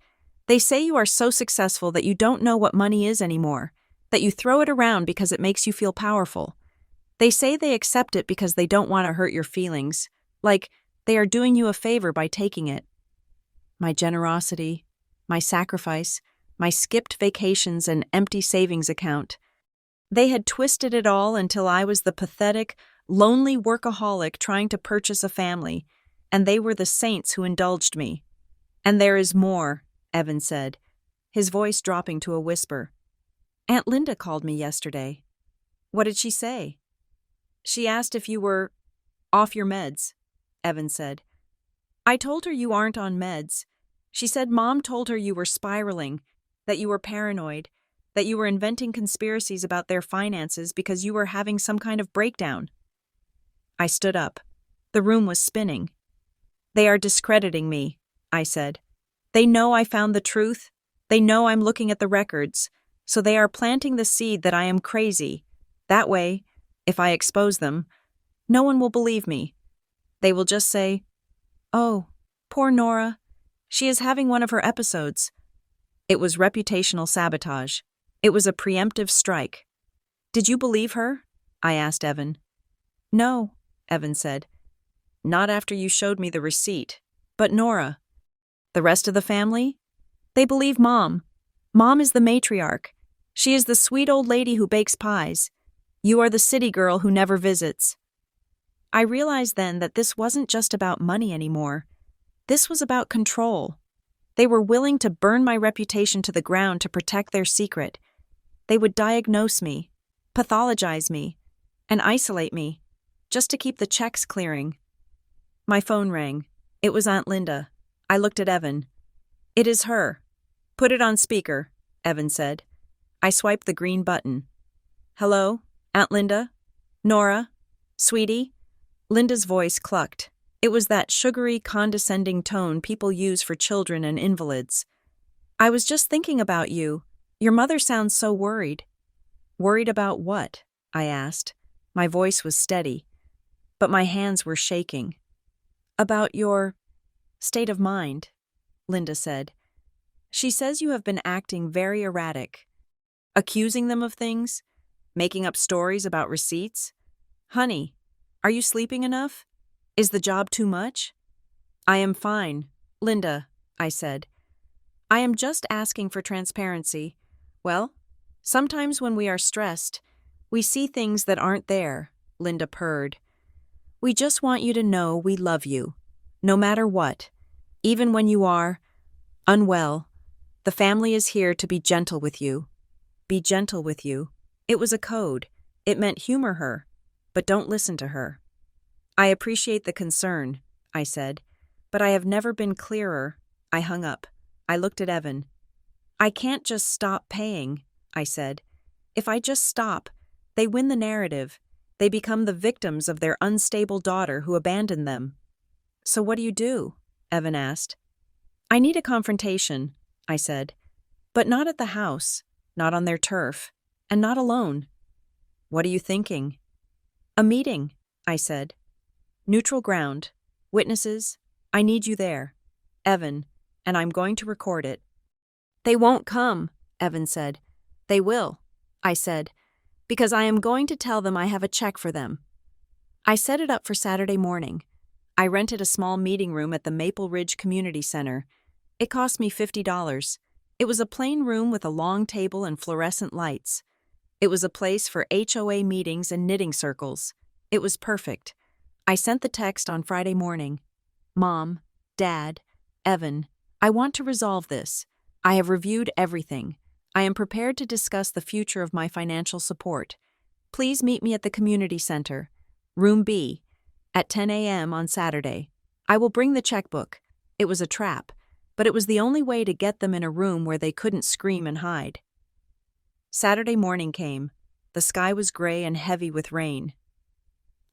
They say you are so successful that you don't know what money is anymore, that you throw it around because it makes you feel powerful. They say they accept it because they don't want to hurt your feelings, like they are doing you a favor by taking it. My generosity, my sacrifice, my skipped vacations and empty savings account. They had twisted it all until I was the pathetic, lonely workaholic trying to purchase a family, and they were the saints who indulged me. And there is more, Evan said, his voice dropping to a whisper. Aunt Linda called me yesterday. What did she say? She asked if you were off your meds, Evan said. I told her you aren't on meds. She said Mom told her you were spiraling, that you were paranoid, that you were inventing conspiracies about their finances because you were having some kind of breakdown. I stood up. The room was spinning. They are discrediting me, I said. They know I found the truth. They know I'm looking at the records. So they are planting the seed that I am crazy. That way, if I expose them, no one will believe me. They will just say, "Oh, poor Nora. She is having one of her episodes." It was reputational sabotage. It was a preemptive strike. Did you believe her? I asked Evan. No, Evan said. Not after you showed me the receipt. But Nora. The rest of the family? They believe Mom. Mom is the matriarch. She is the sweet old lady who bakes pies. You are the city girl who never visits. I realized then that this wasn't just about money anymore. This was about control. They were willing to burn my reputation to the ground to protect their secret. They would diagnose me, pathologize me, and isolate me, just to keep the checks clearing. My phone rang. It was Aunt Linda. I looked at Evan. It is her. Put it on speaker, Evan said. I swiped the green button. Hello, Aunt Linda? Nora? Sweetie? Linda's voice clucked. It was that sugary, condescending tone people use for children and invalids. I was just thinking about you. Your mother sounds so worried. Worried about what? I asked. My voice was steady, but my hands were shaking. About your state of mind, Linda said. She says you have been acting very erratic. Accusing them of things? Making up stories about receipts? Honey, are you sleeping enough? Is the job too much? I am fine, Linda, I said. I am just asking for transparency. Well, sometimes when we are stressed, we see things that aren't there, Linda purred. We just want you to know we love you, no matter what. Even when you are unwell, the family is here to be gentle with you. Be gentle with you. It was a code. It meant humor her, but don't listen to her. I appreciate the concern, I said, but I have never been clearer. I hung up. I looked at Evan. I can't just stop paying, I said. If I just stop, they win the narrative. They become the victims of their unstable daughter who abandoned them. So what do you do? Evan asked. I need a confrontation, I said, but not at the house, not on their turf, and not alone. What are you thinking? A meeting, I said. Neutral ground. Witnesses. I need you there. Evan, and I'm going to record it. They won't come, Evan said. They will, I said, because I am going to tell them I have a check for them. I set it up for Saturday morning. I rented a small meeting room at the Maple Ridge Community Center. It cost me $50. It was a plain room with a long table and fluorescent lights. It was a place for HOA meetings and knitting circles. It was perfect. I sent the text on Friday morning. Mom, Dad, Evan, I want to resolve this. I have reviewed everything. I am prepared to discuss the future of my financial support. Please meet me at the community center, Room B, at 10 a.m. on Saturday. I will bring the checkbook. It was a trap, but it was the only way to get them in a room where they couldn't scream and hide. Saturday morning came. The sky was gray and heavy with rain.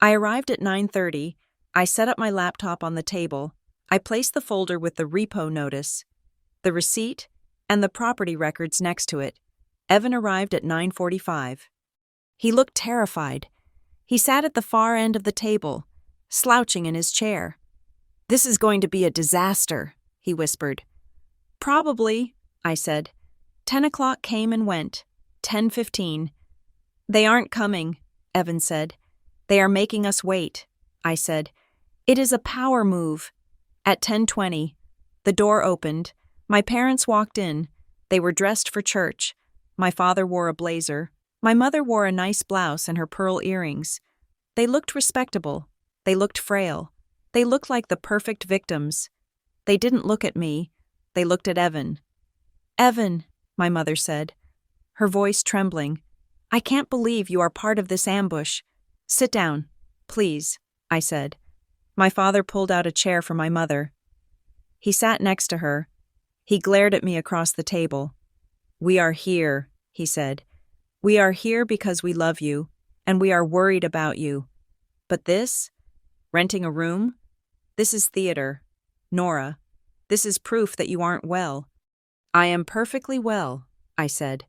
I arrived at 9:30. I set up my laptop on the table. I placed the folder with the repo notice, the receipt, and the property records next to it. Evan arrived at 9:45. He looked terrified. He sat at the far end of the table, slouching in his chair. "This is going to be a disaster," he whispered. "Probably," I said. 10 o'clock came and went. 10:15. "They aren't coming," Evan said. "They are making us wait," I said. "It is a power move." At 10:20, the door opened. My parents walked in. They were dressed for church. My father wore a blazer. My mother wore a nice blouse and her pearl earrings. They looked respectable. They looked frail. They looked like the perfect victims. They didn't look at me. They looked at Evan. "Evan," my mother said, her voice trembling, "I can't believe you are part of this ambush. Sit down, please," I said. My father pulled out a chair for my mother. He sat next to her. He glared at me across the table. "We are here," he said. "We are here because we love you, and we are worried about you. But this? Renting a room? This is theater. Nora, this is proof that you aren't well." "I am perfectly well," I said.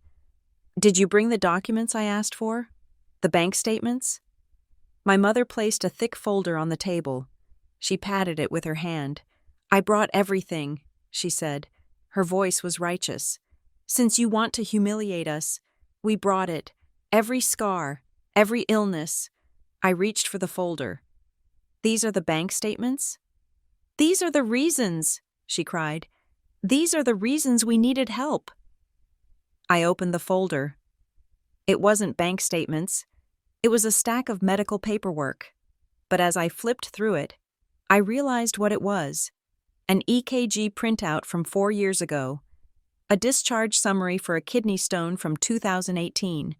"Did you bring the documents I asked for? The bank statements?" My mother placed a thick folder on the table. She patted it with her hand. "I brought everything," she said. Her voice was righteous. "Since you want to humiliate us, we brought it. Every scar, every illness." I reached for the folder. "These are the bank statements?" "These are the reasons," she cried. "These are the reasons we needed help." I opened the folder. It wasn't bank statements. It was a stack of medical paperwork. But as I flipped through it, I realized what it was. An EKG printout from 4 years ago. A discharge summary for a kidney stone from 2018.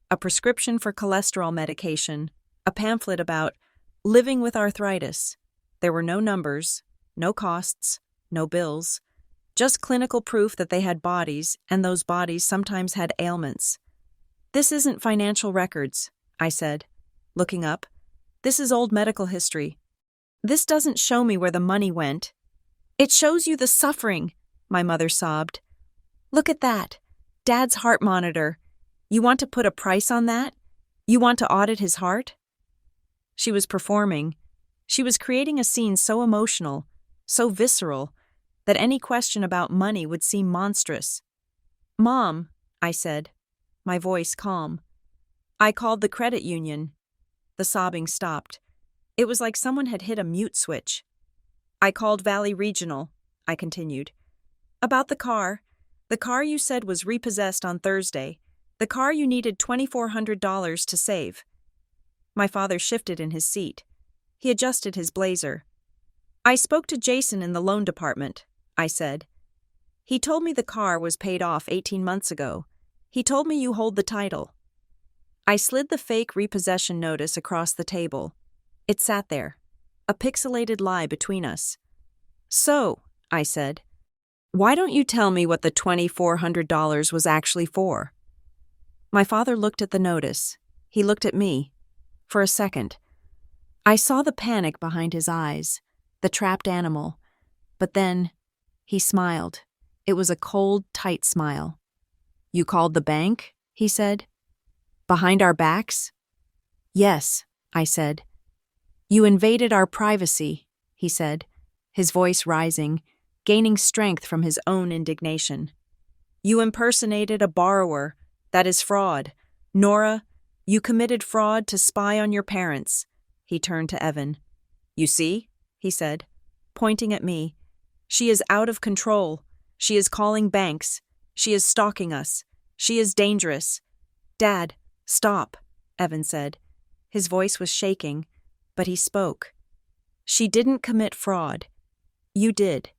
A prescription for cholesterol medication. A pamphlet about living with arthritis. There were no numbers, no costs, no bills. Just clinical proof that they had bodies, and those bodies sometimes had ailments. "This isn't financial records," I said, looking up. "This is old medical history. This doesn't show me where the money went." "It shows you the suffering," my mother sobbed. "Look at that. Dad's heart monitor. You want to put a price on that? You want to audit his heart?" She was performing. She was creating a scene so emotional, so visceral, that any question about money would seem monstrous. "Mom," I said, my voice calm. "I called the credit union." The sobbing stopped. It was like someone had hit a mute switch. "I called Valley Regional," I continued. "About the car. The car you said was repossessed on Thursday. The car you needed $2,400 to save." My father shifted in his seat. He adjusted his blazer. "I spoke to Jason in the loan department," I said. "He told me the car was paid off 18 months ago. He told me you hold the title." I slid the fake repossession notice across the table. It sat there, a pixelated lie between us. "So," I said, "why don't you tell me what the $2,400 was actually for?" My father looked at the notice. He looked at me. For a second, I saw the panic behind his eyes, the trapped animal. But then, he smiled. It was a cold, tight smile. "You called the bank?" he said. "Behind our backs?" "Yes," I said. "You invaded our privacy," he said, his voice rising, gaining strength from his own indignation. "You impersonated a borrower. That is fraud. Nora, you committed fraud to spy on your parents." He turned to Evan. "You see?" he said, pointing at me. "She is out of control. She is calling banks. She is stalking us. She is dangerous." "Dad, stop," Evan said. His voice was shaking, but he spoke. "She didn't commit fraud. You did.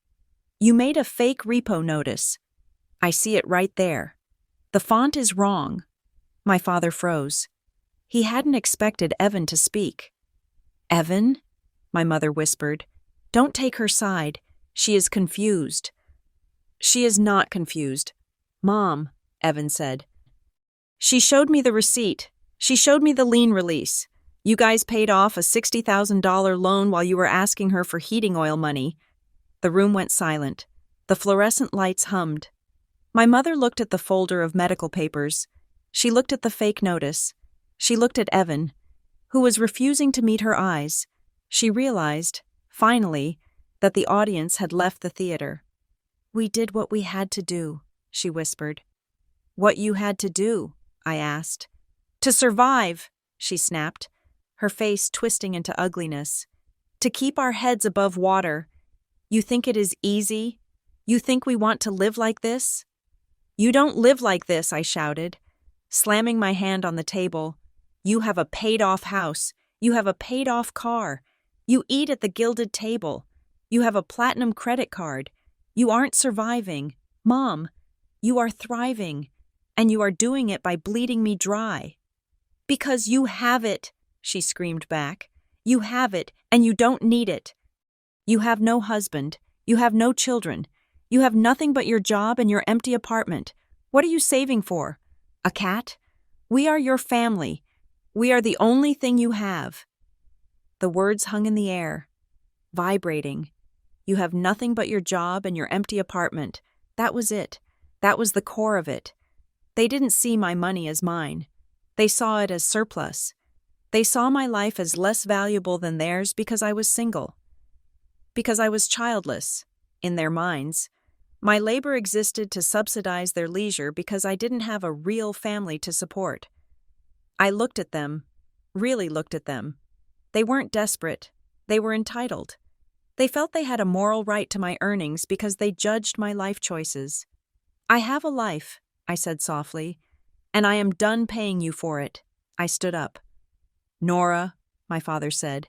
You made a fake repo notice. I see it right there. The font is wrong." My father froze. He hadn't expected Evan to speak. "Evan?" my mother whispered. "Don't take her side. She is confused. She is not confused. Mom, Evan said. She showed me the receipt. She showed me the lien release. You guys paid off a $60,000 loan while you were asking her for heating oil money. The room went silent. The fluorescent lights hummed. My mother looked at the folder of medical papers. She looked at the fake notice. She looked at Evan, who was refusing to meet her eyes. She realized, finally, that the audience had left the theater. "We did what we had to do," she whispered. "What you had to do?" I asked. "To survive," she snapped, her face twisting into ugliness. "To keep our heads above water. You think it is easy? You think we want to live like this?" "You don't live like this," I shouted, slamming my hand on the table. "You have a paid-off house. You have a paid-off car. You eat at the gilded table. You have a platinum credit card. You aren't surviving. Mom, you are thriving, and you are doing it by bleeding me dry." "Because you have it," she screamed back. "You have it, and you don't need it. You have no husband. You have no children. You have nothing but your job and your empty apartment. What are you saving for? A cat? We are your family. We are the only thing you have." The words hung in the air, vibrating. You have nothing but your job and your empty apartment. That was it. That was the core of it. They didn't see my money as mine. They saw it as surplus. They saw my life as less valuable than theirs because I was single. Because I was childless, in their minds. My labor existed to subsidize their leisure because I didn't have a real family to support. I looked at them, really looked at them. They weren't desperate. They were entitled. They felt they had a moral right to my earnings because they judged my life choices. "I have a life," I said softly, "and I am done paying you for it." I stood up. "Nora," my father said.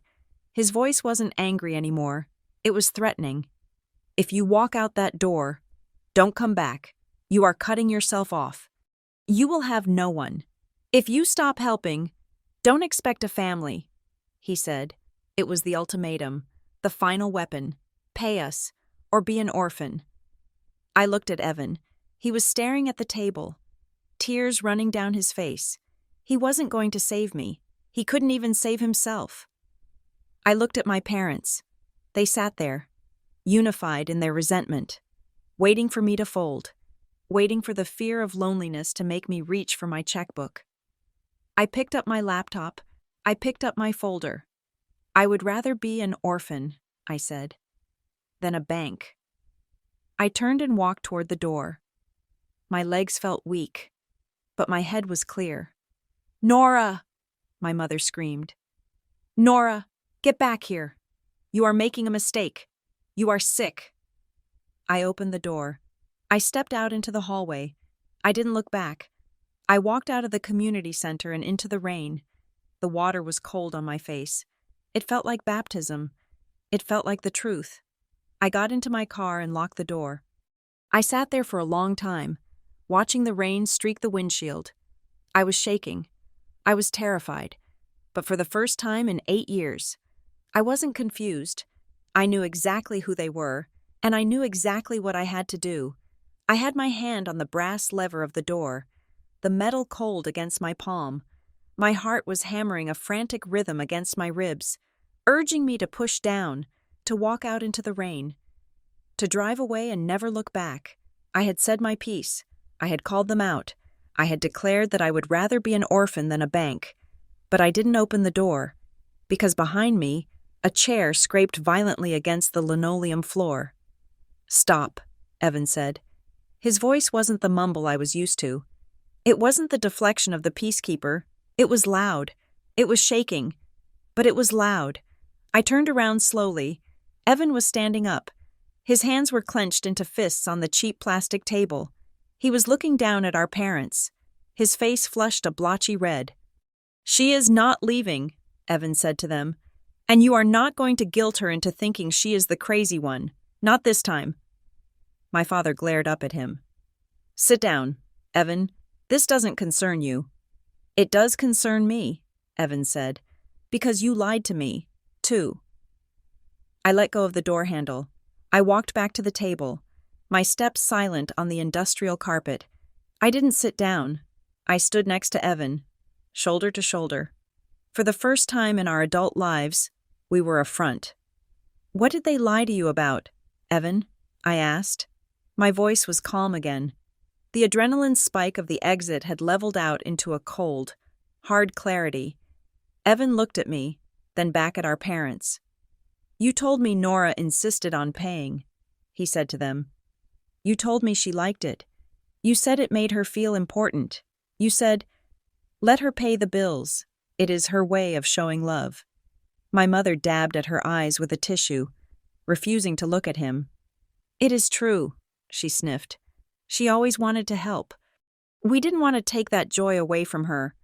His voice wasn't angry anymore. It was threatening. "If you walk out that door, don't come back. You are cutting yourself off. You will have no one. If you stop helping, don't expect a family," he said. It was the ultimatum, the final weapon. Pay us, or be an orphan. I looked at Evan. He was staring at the table, tears running down his face. He wasn't going to save me. He couldn't even save himself. I looked at my parents. They sat there, unified in their resentment, waiting for me to fold, waiting for the fear of loneliness to make me reach for my checkbook. I picked up my laptop. I picked up my folder. "I would rather be an orphan," I said, "than a bank." I turned and walked toward the door. My legs felt weak, but my head was clear. "Nora!" my mother screamed. "Nora, get back here. You are making a mistake. You are sick." I opened the door. I stepped out into the hallway. I didn't look back. I walked out of the community center and into the rain. The water was cold on my face. It felt like baptism. It felt like the truth. I got into my car and locked the door. I sat there for a long time, watching the rain streak the windshield. I was shaking. I was terrified. But for the first time in 8 years, I wasn't confused. I knew exactly who they were, and I knew exactly what I had to do. I had my hand on the brass lever of the door, the metal cold against my palm. My heart was hammering a frantic rhythm against my ribs, urging me to push down, to walk out into the rain, to drive away and never look back. I had said my piece. I had called them out. I had declared that I would rather be an orphan than a bank. But I didn't open the door, because behind me, a chair scraped violently against the linoleum floor. "Stop," Evan said. His voice wasn't the mumble I was used to. It wasn't the deflection of the peacekeeper. It was loud. It was shaking. But it was loud. I turned around slowly. Evan was standing up. His hands were clenched into fists on the cheap plastic table. He was looking down at our parents. His face flushed a blotchy red. "She is not leaving," Evan said to them. "And you are not going to guilt her into thinking she is the crazy one. Not this time." My father glared up at him. "Sit down, Evan. This doesn't concern you." "It does concern me," Evan said, "because you lied to me, too." I let go of the door handle. I walked back to the table, my steps silent on the industrial carpet. I didn't sit down. I stood next to Evan, shoulder to shoulder. For the first time in our adult lives, we were a front. "What did they lie to you about, Evan?" I asked. My voice was calm again. The adrenaline spike of the exit had leveled out into a cold, hard clarity. Evan looked at me, then back at our parents. "You told me Nora insisted on paying," he said to them. "You told me she liked it. You said it made her feel important. You said, 'Let her pay the bills. It is her way of showing love.'" My mother dabbed at her eyes with a tissue, refusing to look at him. "It is true," she sniffed. "She always wanted to help. We didn't want to take that joy away from her."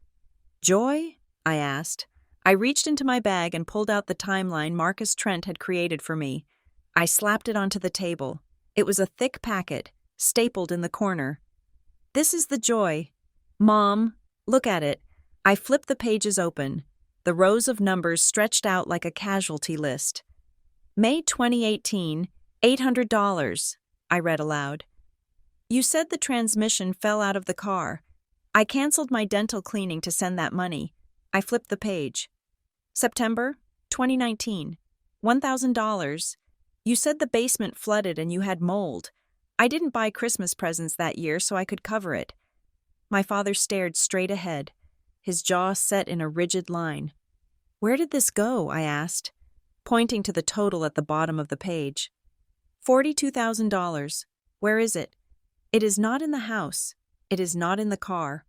"Joy?" I asked. I reached into my bag and pulled out the timeline Marcus Trent had created for me. I slapped it onto the table. It was a thick packet, stapled in the corner. "This is the joy. Mom, look at it." I flipped the pages open. The rows of numbers stretched out like a casualty list. "May 2018, $800, I read aloud. "You said the transmission fell out of the car. I canceled my dental cleaning to send that money." I flipped the page. "September 2019, $1,000. You said the basement flooded and you had mold. I didn't buy Christmas presents that year so I could cover it." My father stared straight ahead, his jaw set in a rigid line. "Where did this go?" I asked, pointing to the total at the bottom of the page. $42,000. Where is it? It is not in the house. It is not in the car.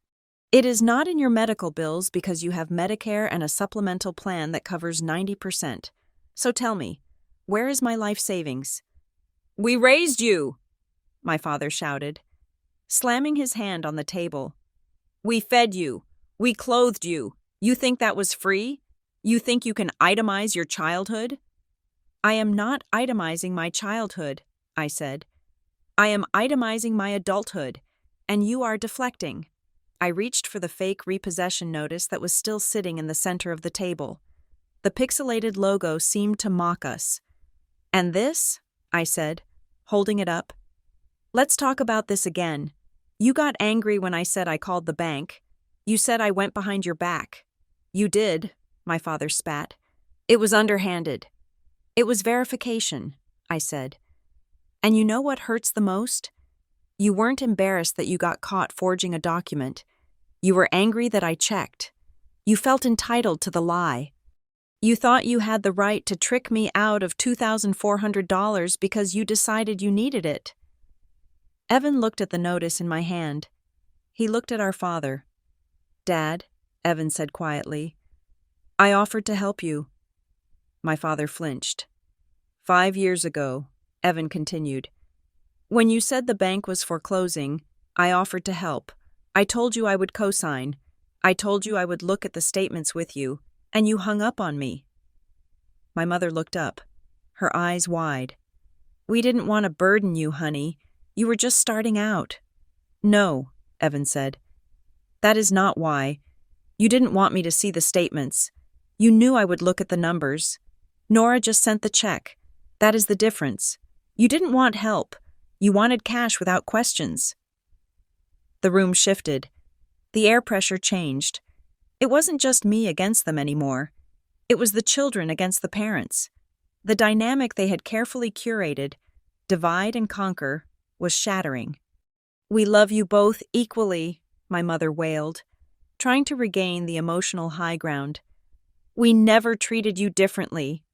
It is not in your medical bills because you have Medicare and a supplemental plan that covers 90%. So tell me, where is my life savings?" "We raised you," my father shouted, slamming his hand on the table. "We fed you. We clothed you. You think that was free? You think you can itemize your childhood?" "I am not itemizing my childhood," I said. "I am itemizing my adulthood, and you are deflecting." I reached for the fake repossession notice that was still sitting in the center of the table. The pixelated logo seemed to mock us. "And this?" I said, holding it up. "Let's talk about this again. You got angry when I said I called the bank. You said I went behind your back." "You did," my father spat. "It was underhanded." "It was verification," I said. "And you know what hurts the most? You weren't embarrassed that you got caught forging a document. You were angry that I checked. You felt entitled to the lie. You thought you had the right to trick me out of $2,400 because you decided you needed it." Evan looked at the notice in my hand. He looked at our father. "Dad," Evan said quietly, "I offered to help you." My father flinched. 5 years ago," Evan continued, "when you said the bank was foreclosing, I offered to help. I told you I would co-sign. I told you I would look at the statements with you, and you hung up on me." My mother looked up, her eyes wide. "We didn't want to burden you, honey. You were just starting out." "No," Evan said. "That is not why. You didn't want me to see the statements. You knew I would look at the numbers. Nora just sent the check. That is the difference. You didn't want help. You wanted cash without questions." The room shifted. The air pressure changed. It wasn't just me against them anymore. It was the children against the parents. The dynamic they had carefully curated, divide and conquer, was shattering. "We love you both equally," my mother wailed, trying to regain the emotional high ground. "We never treated you differently."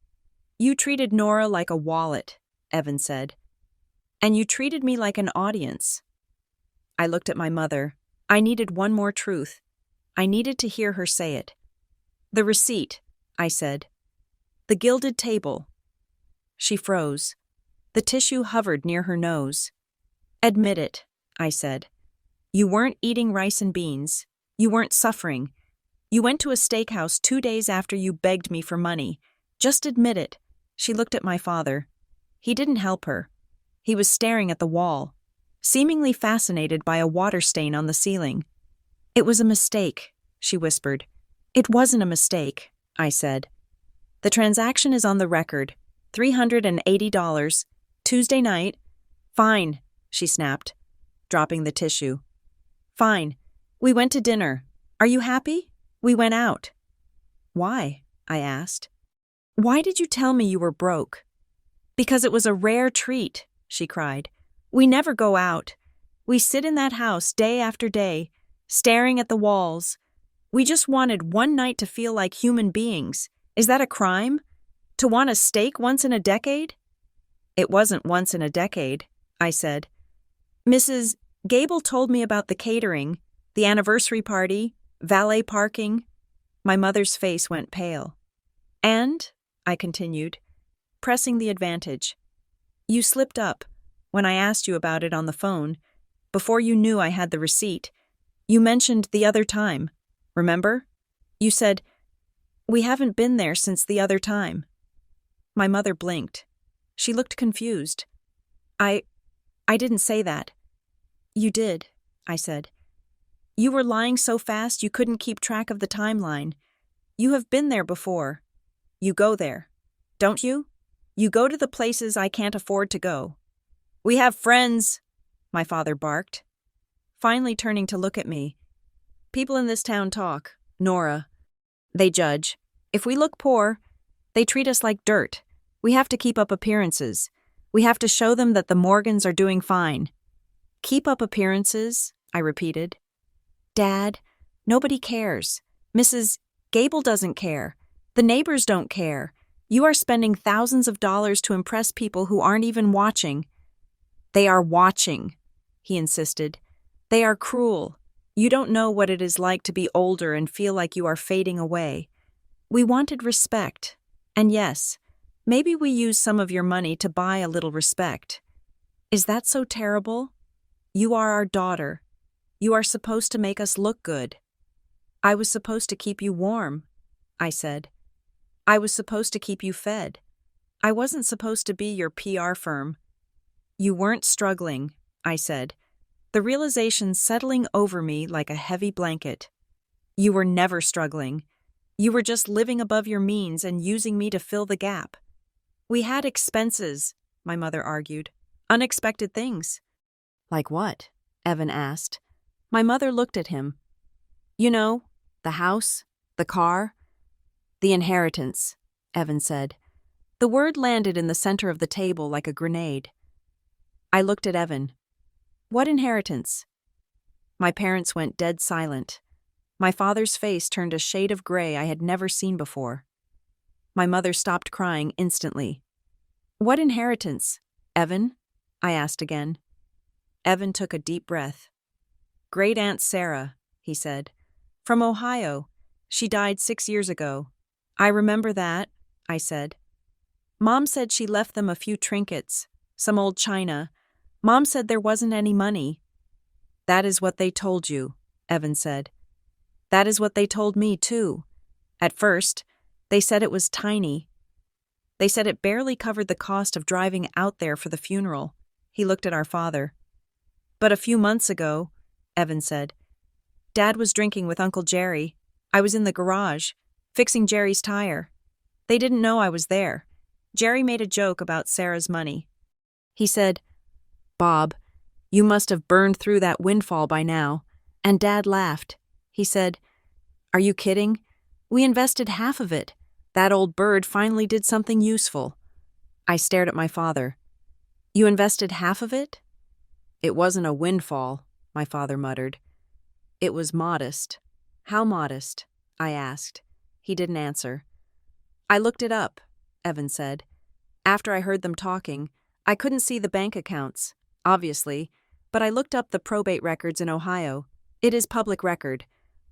"You treated Nora like a wallet," Evan said. "And you treated me like an audience." I looked at my mother. I needed one more truth. I needed to hear her say it. "The receipt," I said. "The gilded table." She froze. The tissue hovered near her nose. "Admit it," I said. "You weren't eating rice and beans. You weren't suffering. You went to a steakhouse 2 days after you begged me for money. Just admit it." She looked at my father. He didn't help her. He was staring at the wall, seemingly fascinated by a water stain on the ceiling. "It was a mistake," she whispered. "It wasn't a mistake," I said. "The transaction is on the record. $380, Tuesday night. Fine, she snapped, dropping the tissue. Fine. We went to dinner. Are you happy? We went out. Why? I asked. Why did you tell me you were broke? Because it was a rare treat, she cried. We never go out. We sit in that house day after day, staring at the walls. We just wanted one night to feel like human beings. Is that a crime? To want a steak once in a decade? It wasn't once in a decade, I said. Mrs. Gable told me about the catering, the anniversary party, valet parking. My mother's face went pale. And, I continued, pressing the advantage, you slipped up when I asked you about it on the phone. Before you knew I had the receipt, you mentioned the other time. Remember? You said, we haven't been there since the other time. My mother blinked. She looked confused. I didn't say that. You did, I said. You were lying so fast you couldn't keep track of the timeline. You have been there before. You go there, don't you? You go to the places I can't afford to go. We have friends, my father barked, finally turning to look at me. People in this town talk, Nora. They judge. If we look poor, they treat us like dirt. We have to keep up appearances. We have to show them that the Morgans are doing fine. Keep up appearances, I repeated. Dad, nobody cares. Mrs. Gable doesn't care. The neighbors don't care. You are spending thousands of dollars to impress people who aren't even watching. They are watching, he insisted. They are cruel. You don't know what it is like to be older and feel like you are fading away. We wanted respect. And yes, maybe we use some of your money to buy a little respect. Is that so terrible? You are our daughter. You are supposed to make us look good. I was supposed to keep you warm, I said. I was supposed to keep you fed. I wasn't supposed to be your PR firm. You weren't struggling, I said, the realization settling over me like a heavy blanket. You were never struggling. You were just living above your means and using me to fill the gap. We had expenses, my mother argued. Unexpected things. Like what? Evan asked. My mother looked at him. You know, the house, the car, the inheritance, Evan said. The word landed in the center of the table like a grenade. I looked at Evan. What inheritance? My parents went dead silent. My father's face turned a shade of gray I had never seen before. My mother stopped crying instantly. What inheritance, Evan? I asked again. Evan took a deep breath. Great Aunt Sarah, he said. From Ohio. She died 6 years ago. I remember that, I said. Mom said she left them a few trinkets, some old china. Mom said there wasn't any money. That is what they told you, Evan said. That is what they told me, too. At first, they said it was tiny. They said it barely covered the cost of driving out there for the funeral. He looked at our father. But a few months ago, Evan said, Dad was drinking with Uncle Jerry. I was in the garage, fixing Jerry's tire. They didn't know I was there. Jerry made a joke about Sarah's money. He said, Bob, you must have burned through that windfall by now. And Dad laughed. He said, Are you kidding? We invested half of it. That old bird finally did something useful. I stared at my father. You invested half of it? It wasn't a windfall, my father muttered. It was modest. How modest? I asked. He didn't answer. I looked it up, Evan said. After I heard them talking, I couldn't see the bank accounts, obviously, but I looked up the probate records in Ohio. It is public record.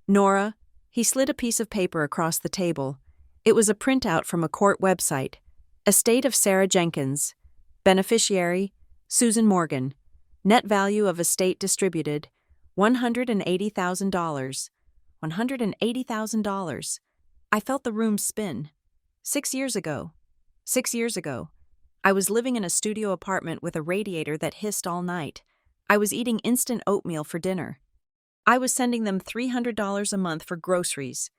Nora, he slid a piece of paper across the table. It was a printout from a court website. Estate of Sarah Jenkins. Beneficiary, Susan Morgan. Net value of estate distributed, $180,000. $180,000. I felt the room spin. 6 years ago. 6 years ago. I was living in a studio apartment with a radiator that hissed all night. I was eating instant oatmeal for dinner. I was sending them $300 a month for groceries.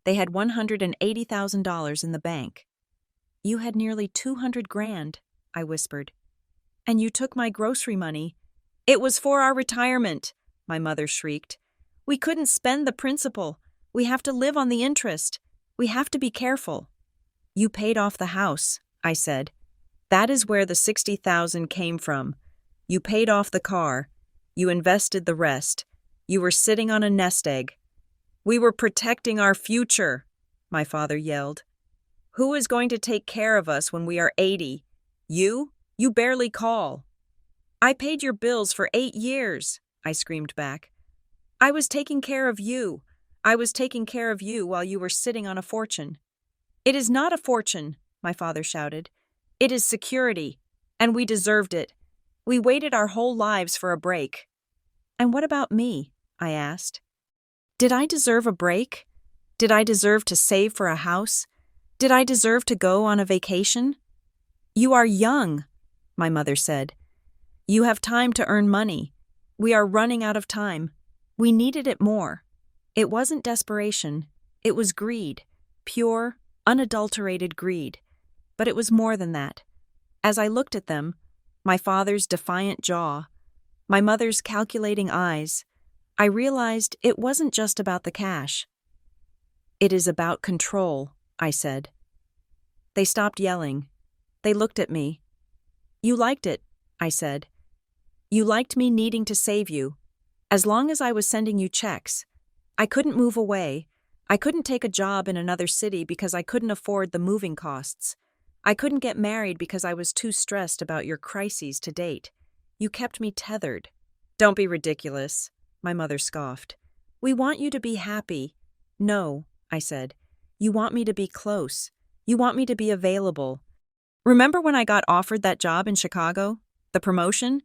They had $180,000 in the bank. You had nearly $200,000, I whispered. And you took my grocery money. It was for our retirement, my mother shrieked. We couldn't spend the principal. We have to live on the interest. We have to be careful. You paid off the house, I said. That is where the $60,000 came from. You paid off the car. You invested the rest. You were sitting on a nest egg. We were protecting our future, my father yelled. Who is going to take care of us when we are 80? You? You barely call. I paid your bills for 8 years, I screamed back. I was taking care of you. I was taking care of you while you were sitting on a fortune. It is not a fortune, my father shouted. It is security, and we deserved it. We waited our whole lives for a break. And what about me? I asked. Did I deserve a break? Did I deserve to save for a house? Did I deserve to go on a vacation? You are young, my mother said. You have time to earn money. We are running out of time. We needed it more. It wasn't desperation. It was greed. Pure, unadulterated greed. But it was more than that. As I looked at them, my father's defiant jaw, my mother's calculating eyes, I realized it wasn't just about the cash. It is about control, I said. They stopped yelling. They looked at me. You liked it, I said. You liked me needing to save you. As long as I was sending you checks, I couldn't move away. I couldn't take a job in another city because I couldn't afford the moving costs. I couldn't get married because I was too stressed about your crises to date. You kept me tethered. Don't be ridiculous, my mother scoffed. We want you to be happy. No, I said. You want me to be close. You want me to be available. Remember when I got offered that job in Chicago? The promotion?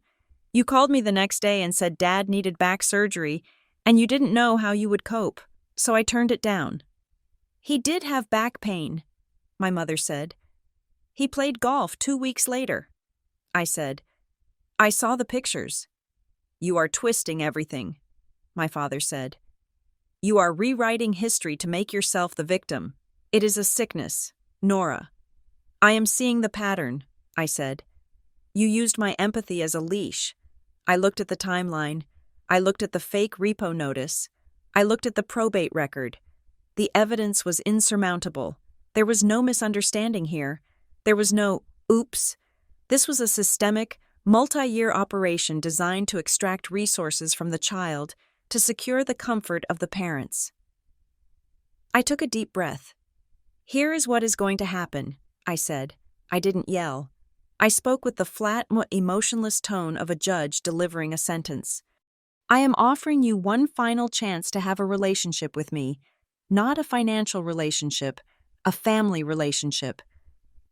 You called me the next day and said Dad needed back surgery, and you didn't know how you would cope, so I turned it down. He did have back pain, my mother said. He played golf 2 weeks later. I said, I saw the pictures. You are twisting everything, my father said. You are rewriting history to make yourself the victim. It is a sickness, Nora. I am seeing the pattern, I said. You used my empathy as a leash. I looked at the timeline. I looked at the fake repo notice. I looked at the probate record. The evidence was insurmountable. There was no misunderstanding here. There was no, oops. This was a systemic, multi-year operation designed to extract resources from the child to secure the comfort of the parents. I took a deep breath. Here is what is going to happen, I said. I didn't yell. I spoke with the flat, emotionless tone of a judge delivering a sentence. I am offering you one final chance to have a relationship with me, not a financial relationship, a family relationship.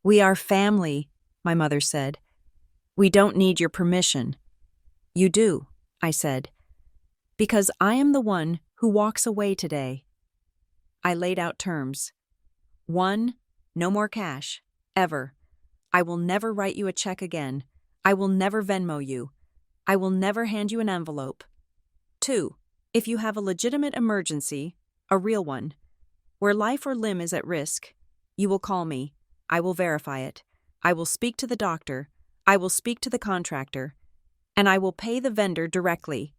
We are family, my mother said. We don't need your permission. You do, I said, because I am the one who walks away today. I laid out terms. 1, no more cash, ever. I will never write you a check again. I will never Venmo you. I will never hand you an envelope. 2, if you have a legitimate emergency, a real one, where life or limb is at risk, you will call me. I will verify it. I will speak to the doctor. I will speak to the contractor. And I will pay the vendor directly.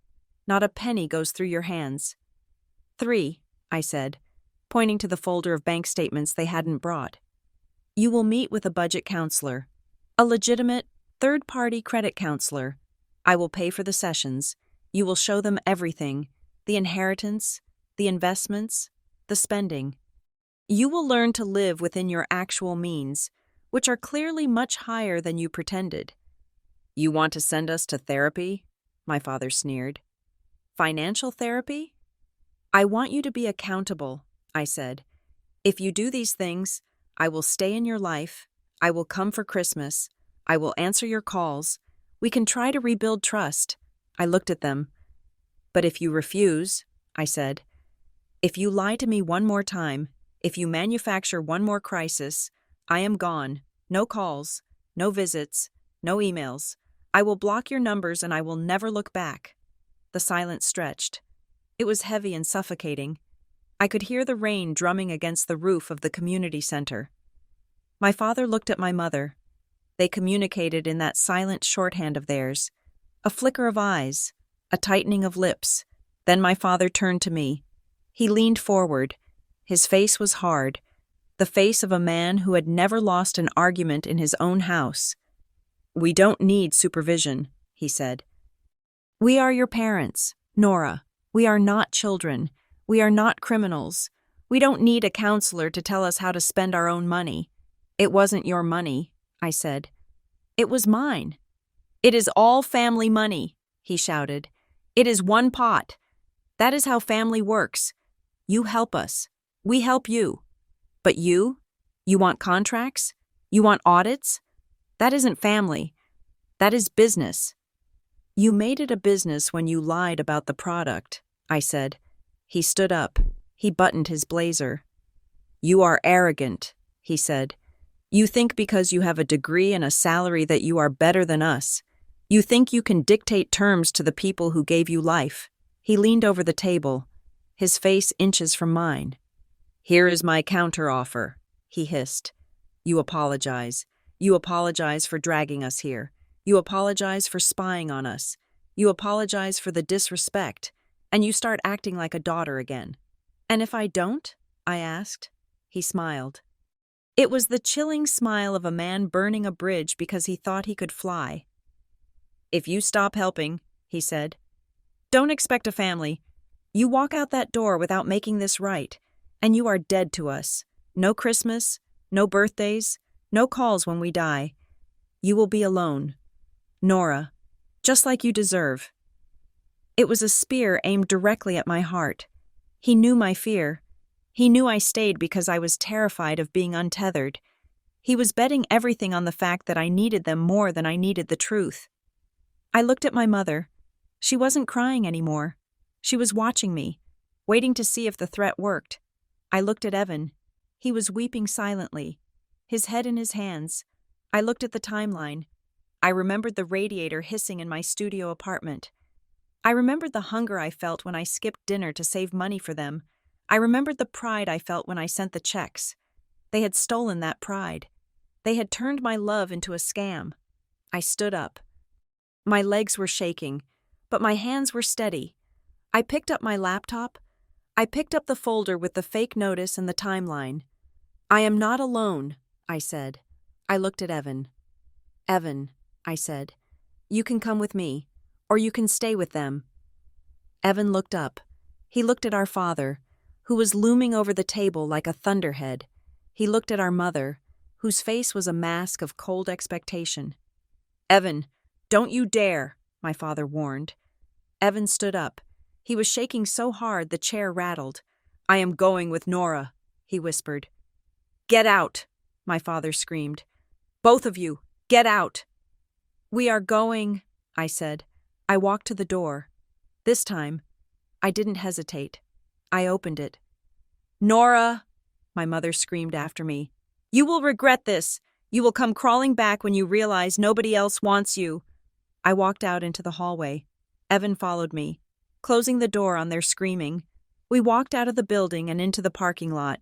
Not a penny goes through your hands. 3, I said, pointing to the folder of bank statements they hadn't brought. You will meet with a budget counselor, a legitimate, third-party credit counselor. I will pay for the sessions. You will show them everything, the inheritance, the investments, the spending. You will learn to live within your actual means, which are clearly much higher than you pretended. You want to send us to therapy? My father sneered. Financial therapy? I want you to be accountable, I said. If you do these things, I will stay in your life. I will come for Christmas. I will answer your calls. We can try to rebuild trust. I looked at them. But if you refuse, I said, if you lie to me one more time, if you manufacture one more crisis, I am gone. No calls, no visits, no emails. I will block your numbers and I will never look back. The silence stretched. It was heavy and suffocating. I could hear the rain drumming against the roof of the community center. My father looked at my mother. They communicated in that silent shorthand of theirs. A flicker of eyes, a tightening of lips. Then my father turned to me. He leaned forward. His face was hard, the face of a man who had never lost an argument in his own house. "We don't need supervision," he said. "We are your parents, Nora. We are not children. We are not criminals. We don't need a counselor to tell us how to spend our own money." "It wasn't your money," I said. "It was mine." "It is all family money," he shouted. "It is one pot. That is how family works. You help us. We help you. But you want contracts? You want audits? That isn't family. That is business." "You made it a business when you lied about the product," I said. He stood up. He buttoned his blazer. "You are arrogant," he said. "You think because you have a degree and a salary that you are better than us. You think you can dictate terms to the people who gave you life." He leaned over the table, his face inches from mine. "Here is my counteroffer," he hissed. "You apologize. You apologize for dragging us here. You apologize for spying on us. You apologize for the disrespect, and you start acting like a daughter again." "And if I don't?" I asked. He smiled. It was the chilling smile of a man burning a bridge because he thought he could fly. "If you stop helping," he said, "don't expect a family. You walk out that door without making this right, and you are dead to us. No Christmas, no birthdays, no calls when we die. You will be alone. Nora, just like you deserve." It was a spear aimed directly at my heart. He knew my fear. He knew I stayed because I was terrified of being untethered. He was betting everything on the fact that I needed them more than I needed the truth. I looked at my mother. She wasn't crying anymore. She was watching me, waiting to see if the threat worked. I looked at Evan. He was weeping silently, his head in his hands. I looked at the timeline. I remembered the radiator hissing in my studio apartment. I remembered the hunger I felt when I skipped dinner to save money for them. I remembered the pride I felt when I sent the checks. They had stolen that pride. They had turned my love into a scam. I stood up. My legs were shaking, but my hands were steady. I picked up my laptop. I picked up the folder with the fake notice and the timeline. "I am not alone," I said. I looked at Evan. "Evan," I said, "you can come with me, or you can stay with them." Evan looked up. He looked at our father, who was looming over the table like a thunderhead. He looked at our mother, whose face was a mask of cold expectation. "Evan, don't you dare," my father warned. Evan stood up. He was shaking so hard the chair rattled. "I am going with Nora," he whispered. "Get out," my father screamed. "Both of you, get out." "We are going," I said. I walked to the door. This time, I didn't hesitate. I opened it. "Nora," my mother screamed after me. "You will regret this. You will come crawling back when you realize nobody else wants you." I walked out into the hallway. Evan followed me, closing the door on their screaming. We walked out of the building and into the parking lot.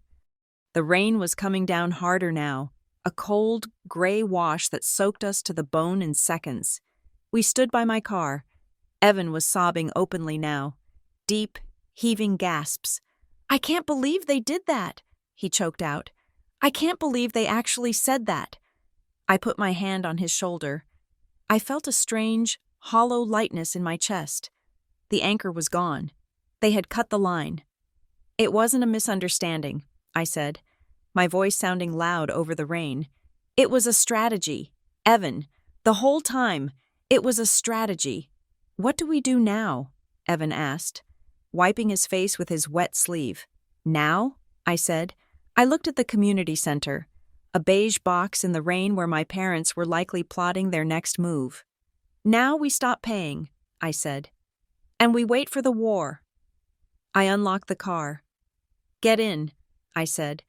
The rain was coming down harder now, a cold, gray wash that soaked us to the bone in seconds. We stood by my car. Evan was sobbing openly now, deep, heaving gasps. "I can't believe they did that," he choked out. "I can't believe they actually said that." I put my hand on his shoulder. I felt a strange, hollow lightness in my chest. The anchor was gone. They had cut the line. "It wasn't a misunderstanding," I said, my voice sounding loud over the rain. "It was a strategy. Evan, the whole time, it was a strategy." "What do we do now?" Evan asked, wiping his face with his wet sleeve. "Now?" I said. I looked at the community center, a beige box in the rain where my parents were likely plotting their next move. "Now we stop paying," I said. "And we wait for the war." I unlocked the car. "Get in," I said.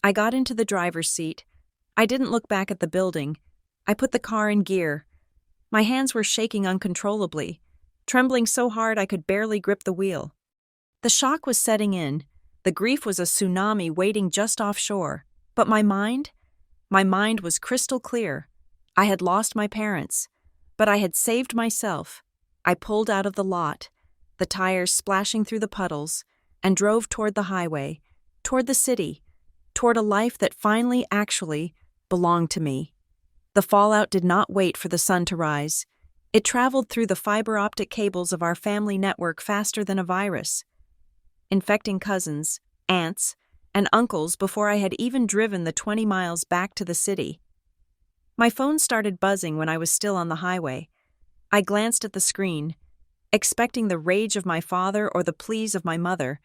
I got into the driver's seat. I didn't look back at the building. I put the car in gear. My hands were shaking uncontrollably, trembling so hard I could barely grip the wheel. The shock was setting in. The grief was a tsunami waiting just offshore. But my mind was crystal clear. I had lost my parents, but I had saved myself. I pulled out of the lot, the tires splashing through the puddles, and drove toward the highway, toward the city, toward a life that finally actually belonged to me. The fallout did not wait for the sun to rise. It traveled through the fiber optic cables of our family network faster than a virus, infecting cousins, aunts, and uncles before I had even driven the 20 miles back to the city. My phone started buzzing when I was still on the highway. I glanced at the screen, expecting the rage of my father or the pleas of my mother.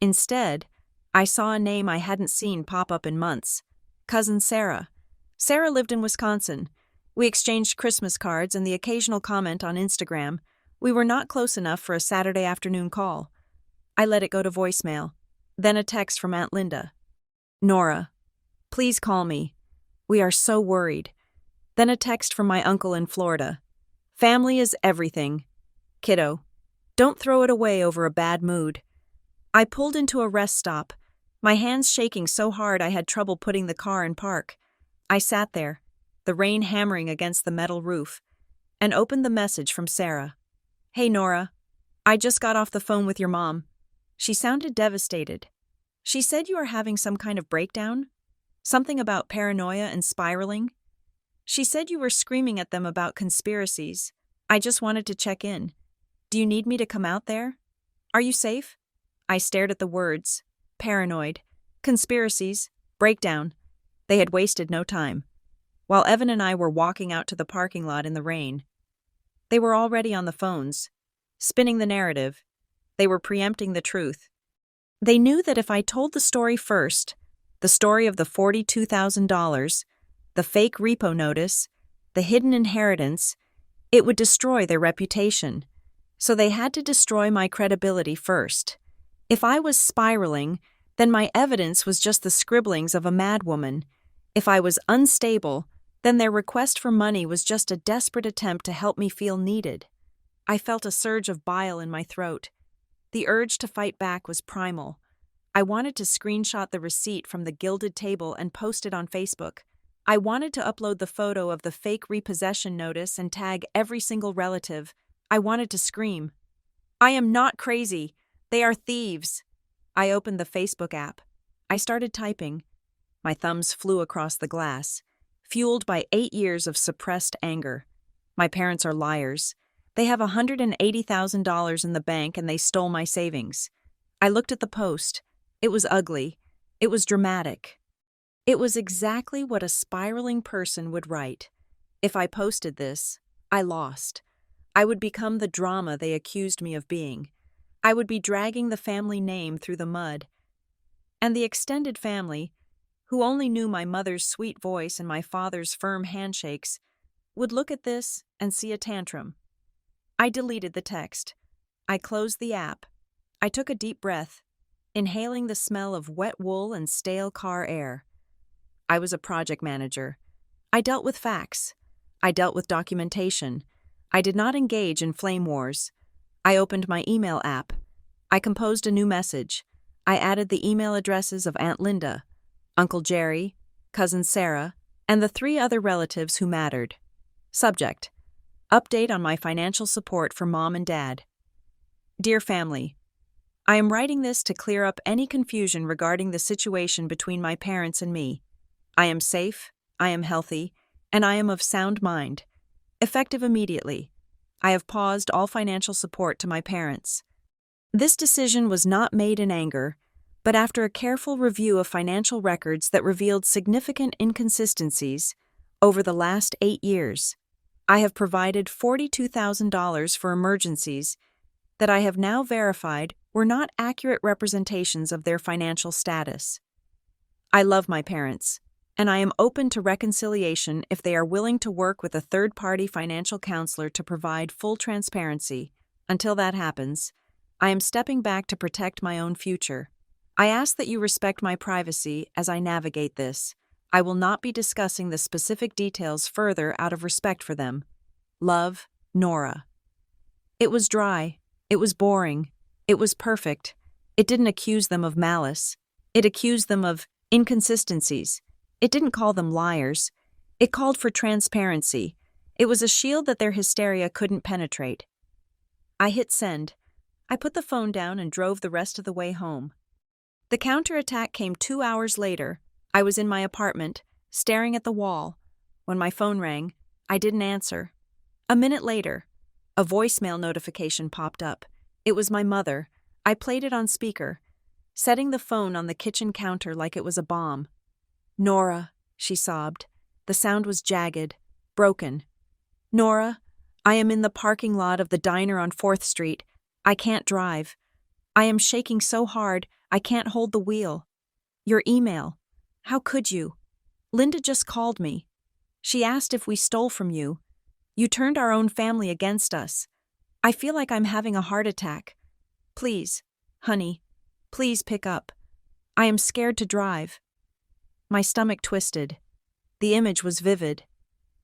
Instead, I saw a name I hadn't seen pop up in months: Cousin Sarah. Sarah lived in Wisconsin. We exchanged Christmas cards and the occasional comment on Instagram. We were not close enough for a Saturday afternoon call. I let it go to voicemail. Then a text from Aunt Linda. "Nora, please call me. We are so worried." Then a text from my uncle in Florida. "Family is everything. Kiddo, don't throw it away over a bad mood." I pulled into a rest stop, my hands shaking so hard I had trouble putting the car in park. I sat there, the rain hammering against the metal roof, and opened the message from Sarah. "Hey Nora, I just got off the phone with your mom. She sounded devastated. She said you are having some kind of breakdown? Something about paranoia and spiraling? She said you were screaming at them about conspiracies. I just wanted to check in. Do you need me to come out there? Are you safe?" I stared at the words. Paranoid, conspiracies, breakdown. They had wasted no time. While Evan and I were walking out to the parking lot in the rain, they were already on the phones, spinning the narrative. They were preempting the truth. They knew that if I told the story first, the story of the $42,000, the fake repo notice, the hidden inheritance, it would destroy their reputation. So they had to destroy my credibility first. If I was spiraling, then my evidence was just the scribblings of a madwoman. If I was unstable, then their request for money was just a desperate attempt to help me feel needed. I felt a surge of bile in my throat. The urge to fight back was primal. I wanted to screenshot the receipt from the gilded table and post it on Facebook. I wanted to upload the photo of the fake repossession notice and tag every single relative. I wanted to scream, "I am not crazy. They are thieves." I opened the Facebook app. I started typing. My thumbs flew across the glass, fueled by 8 years of suppressed anger. My parents are liars. They have $180,000 in the bank and they stole my savings. I looked at the post. It was ugly. It was dramatic. It was exactly what a spiraling person would write. If I posted this, I lost. I would become the drama they accused me of being. I would be dragging the family name through the mud. And the extended family, who only knew my mother's sweet voice and my father's firm handshakes, would look at this and see a tantrum. I deleted the text. I closed the app. I took a deep breath, inhaling the smell of wet wool and stale car air. I was a project manager. I dealt with facts. I dealt with documentation. I did not engage in flame wars. I opened my email app. I composed a new message. I added the email addresses of Aunt Linda, Uncle Jerry, Cousin Sarah, and the 3 other relatives who mattered. Subject: Update on my financial support for Mom and Dad. Dear family, I am writing this to clear up any confusion regarding the situation between my parents and me. I am safe, I am healthy, and I am of sound mind. Effective immediately. I have paused all financial support to my parents. This decision was not made in anger, but after a careful review of financial records that revealed significant inconsistencies over the last 8 years. I have provided $42,000 for emergencies that I have now verified were not accurate representations of their financial status. I love my parents, and I am open to reconciliation if they are willing to work with a third-party financial counselor to provide full transparency. Until that happens, I am stepping back to protect my own future. I ask that you respect my privacy as I navigate this. I will not be discussing the specific details further out of respect for them. Love, Nora. It was dry. It was boring. It was perfect. It didn't accuse them of malice. It accused them of inconsistencies. It didn't call them liars. It called for transparency. It was a shield that their hysteria couldn't penetrate. I hit send. I put the phone down and drove the rest of the way home. The counterattack came 2 hours later. I was in my apartment, staring at the wall. When my phone rang, I didn't answer. A minute later, a voicemail notification popped up. It was my mother. I played it on speaker, setting the phone on the kitchen counter like it was a bomb. "Nora," she sobbed. The sound was jagged, broken. "Nora, I am in the parking lot of the diner on 4th Street. I can't drive. I am shaking so hard, I can't hold the wheel. Your email. How could you? Linda just called me. She asked if we stole from you. You turned our own family against us. I feel like I'm having a heart attack. Please, honey, please pick up. I am scared to drive." My stomach twisted. The image was vivid.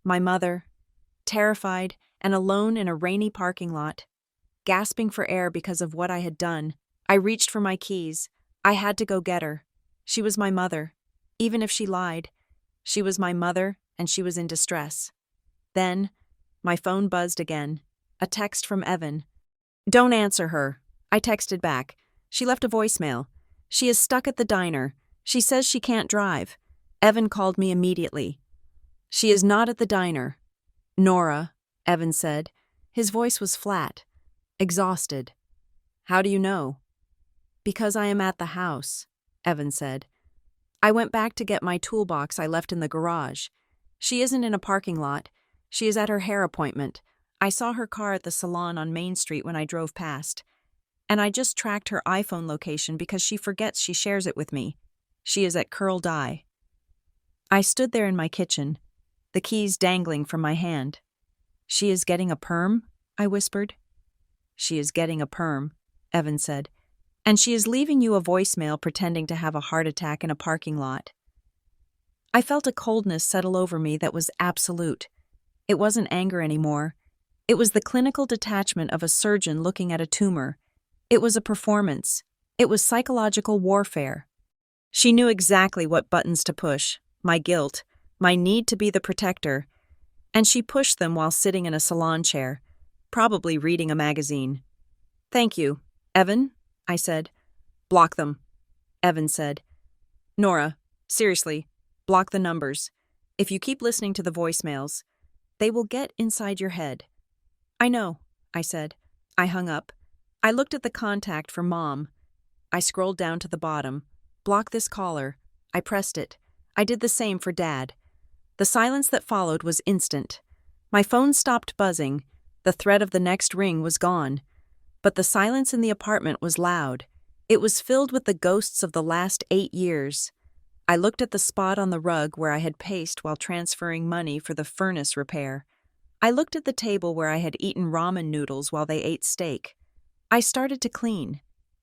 My mother, terrified and alone in a rainy parking lot, gasping for air because of what I had done. I reached for my keys. I had to go get her. She was my mother. Even if she lied, she was my mother and she was in distress. Then, my phone buzzed again. A text from Evan. "Don't answer her." I texted back. She left a voicemail. "She is stuck at the diner. She says she can't drive." Evan called me immediately. "She is not at the diner." "Nora," Evan said. His voice was flat, exhausted. "How do you know?" "Because I am at the house," Evan said. "I went back to get my toolbox I left in the garage. She isn't in a parking lot. She is at her hair appointment. I saw her car at the salon on Main Street when I drove past. And I just tracked her iPhone location because she forgets she shares it with me. She is at Curl Dye." I stood there in my kitchen, the keys dangling from my hand. "She is getting a perm?" I whispered. "She is getting a perm," Evan said. "And she is leaving you a voicemail pretending to have a heart attack in a parking lot." I felt a coldness settle over me that was absolute. It wasn't anger anymore. It was the clinical detachment of a surgeon looking at a tumor. It was a performance. It was psychological warfare. She knew exactly what buttons to push, my guilt, my need to be the protector, and she pushed them while sitting in a salon chair, probably reading a magazine. "Thank you, Evan," I said. "Block them," Evan said. "Nora, seriously, block the numbers. If you keep listening to the voicemails, they will get inside your head." "I know," I said. I hung up. I looked at the contact for Mom. I scrolled down to the bottom. "Block this caller." I pressed it. I did the same for Dad. The silence that followed was instant. My phone stopped buzzing. The threat of the next ring was gone. But the silence in the apartment was loud. It was filled with the ghosts of the last 8 years. I looked at the spot on the rug where I had paced while transferring money for the furnace repair. I looked at the table where I had eaten ramen noodles while they ate steak. I started to clean.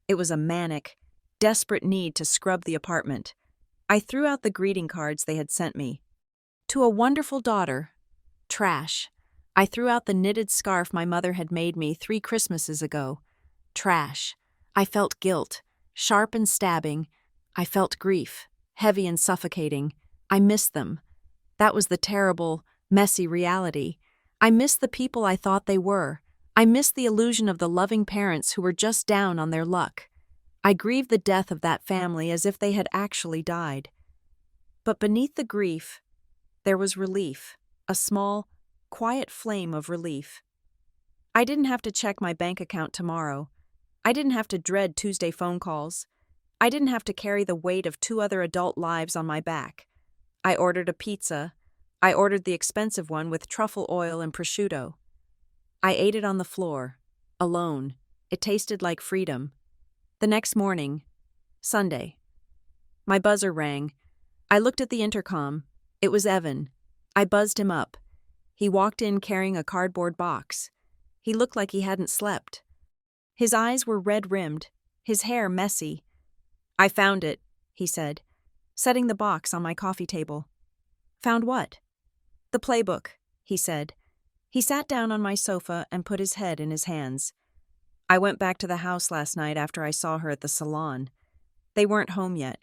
It was a manic, desperate need to scrub the apartment. I threw out the greeting cards they had sent me. "To a wonderful daughter." Trash. I threw out the knitted scarf my mother had made me 3 Christmases ago. Trash. I felt guilt, sharp and stabbing. I felt grief, heavy and suffocating. I missed them. That was the terrible, messy reality. I missed the people I thought they were. I missed the illusion of the loving parents who were just down on their luck. I grieved the death of that family as if they had actually died. But beneath the grief, there was relief, a small, quiet flame of relief. I didn't have to check my bank account tomorrow. I didn't have to dread Tuesday phone calls. I didn't have to carry the weight of 2 other adult lives on my back. I ordered a pizza. I ordered the expensive one with truffle oil and prosciutto. I ate it on the floor, alone. It tasted like freedom. The next morning, Sunday, my buzzer rang. I looked at the intercom. It was Evan. I buzzed him up. He walked in carrying a cardboard box. He looked like he hadn't slept. His eyes were red-rimmed, his hair messy. "I found it," he said, setting the box on my coffee table. "Found what?" "The playbook," he said. He sat down on my sofa and put his head in his hands. "I went back to the house last night after I saw her at the salon. They weren't home yet.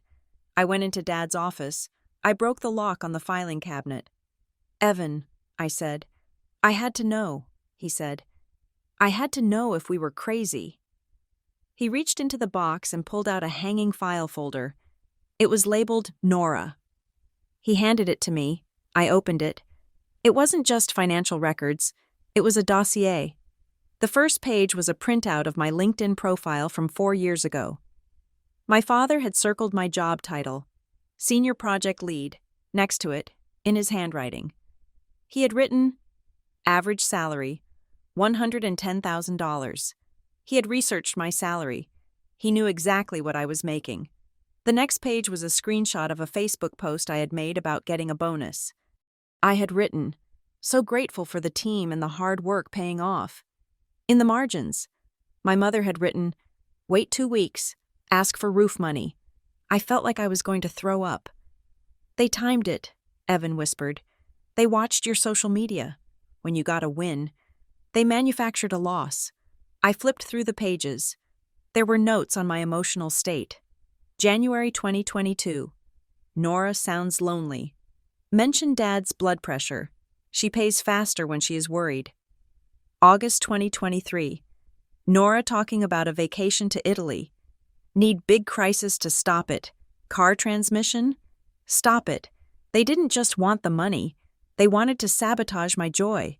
I went into Dad's office. I broke the lock on the filing cabinet. Evan, I said. I had to know, he said. I had to know if we were crazy. He reached into the box and pulled out a hanging file folder. It was labeled Nora. He handed it to me. I opened it. It wasn't just financial records. It was a dossier. The first page was a printout of my LinkedIn profile from 4 years ago. My father had circled my job title, Senior Project Lead, next to it, in his handwriting. He had written, average salary, $110,000. He had researched my salary. He knew exactly what I was making. The next page was a screenshot of a Facebook post I had made about getting a bonus. I had written, so grateful for the team and the hard work paying off. In the margins, my mother had written, wait 2 weeks, ask for roof money. I felt like I was going to throw up. They timed it, Evan whispered. They watched your social media. When you got a win, they manufactured a loss. I flipped through the pages. There were notes on my emotional state. January 2022. Nora sounds lonely. Mention Dad's blood pressure. She pays faster when she is worried. August 2023. Nora talking about a vacation to Italy. Need big crisis to stop it. Car transmission? Stop it. They didn't just want the money. They wanted to sabotage my joy.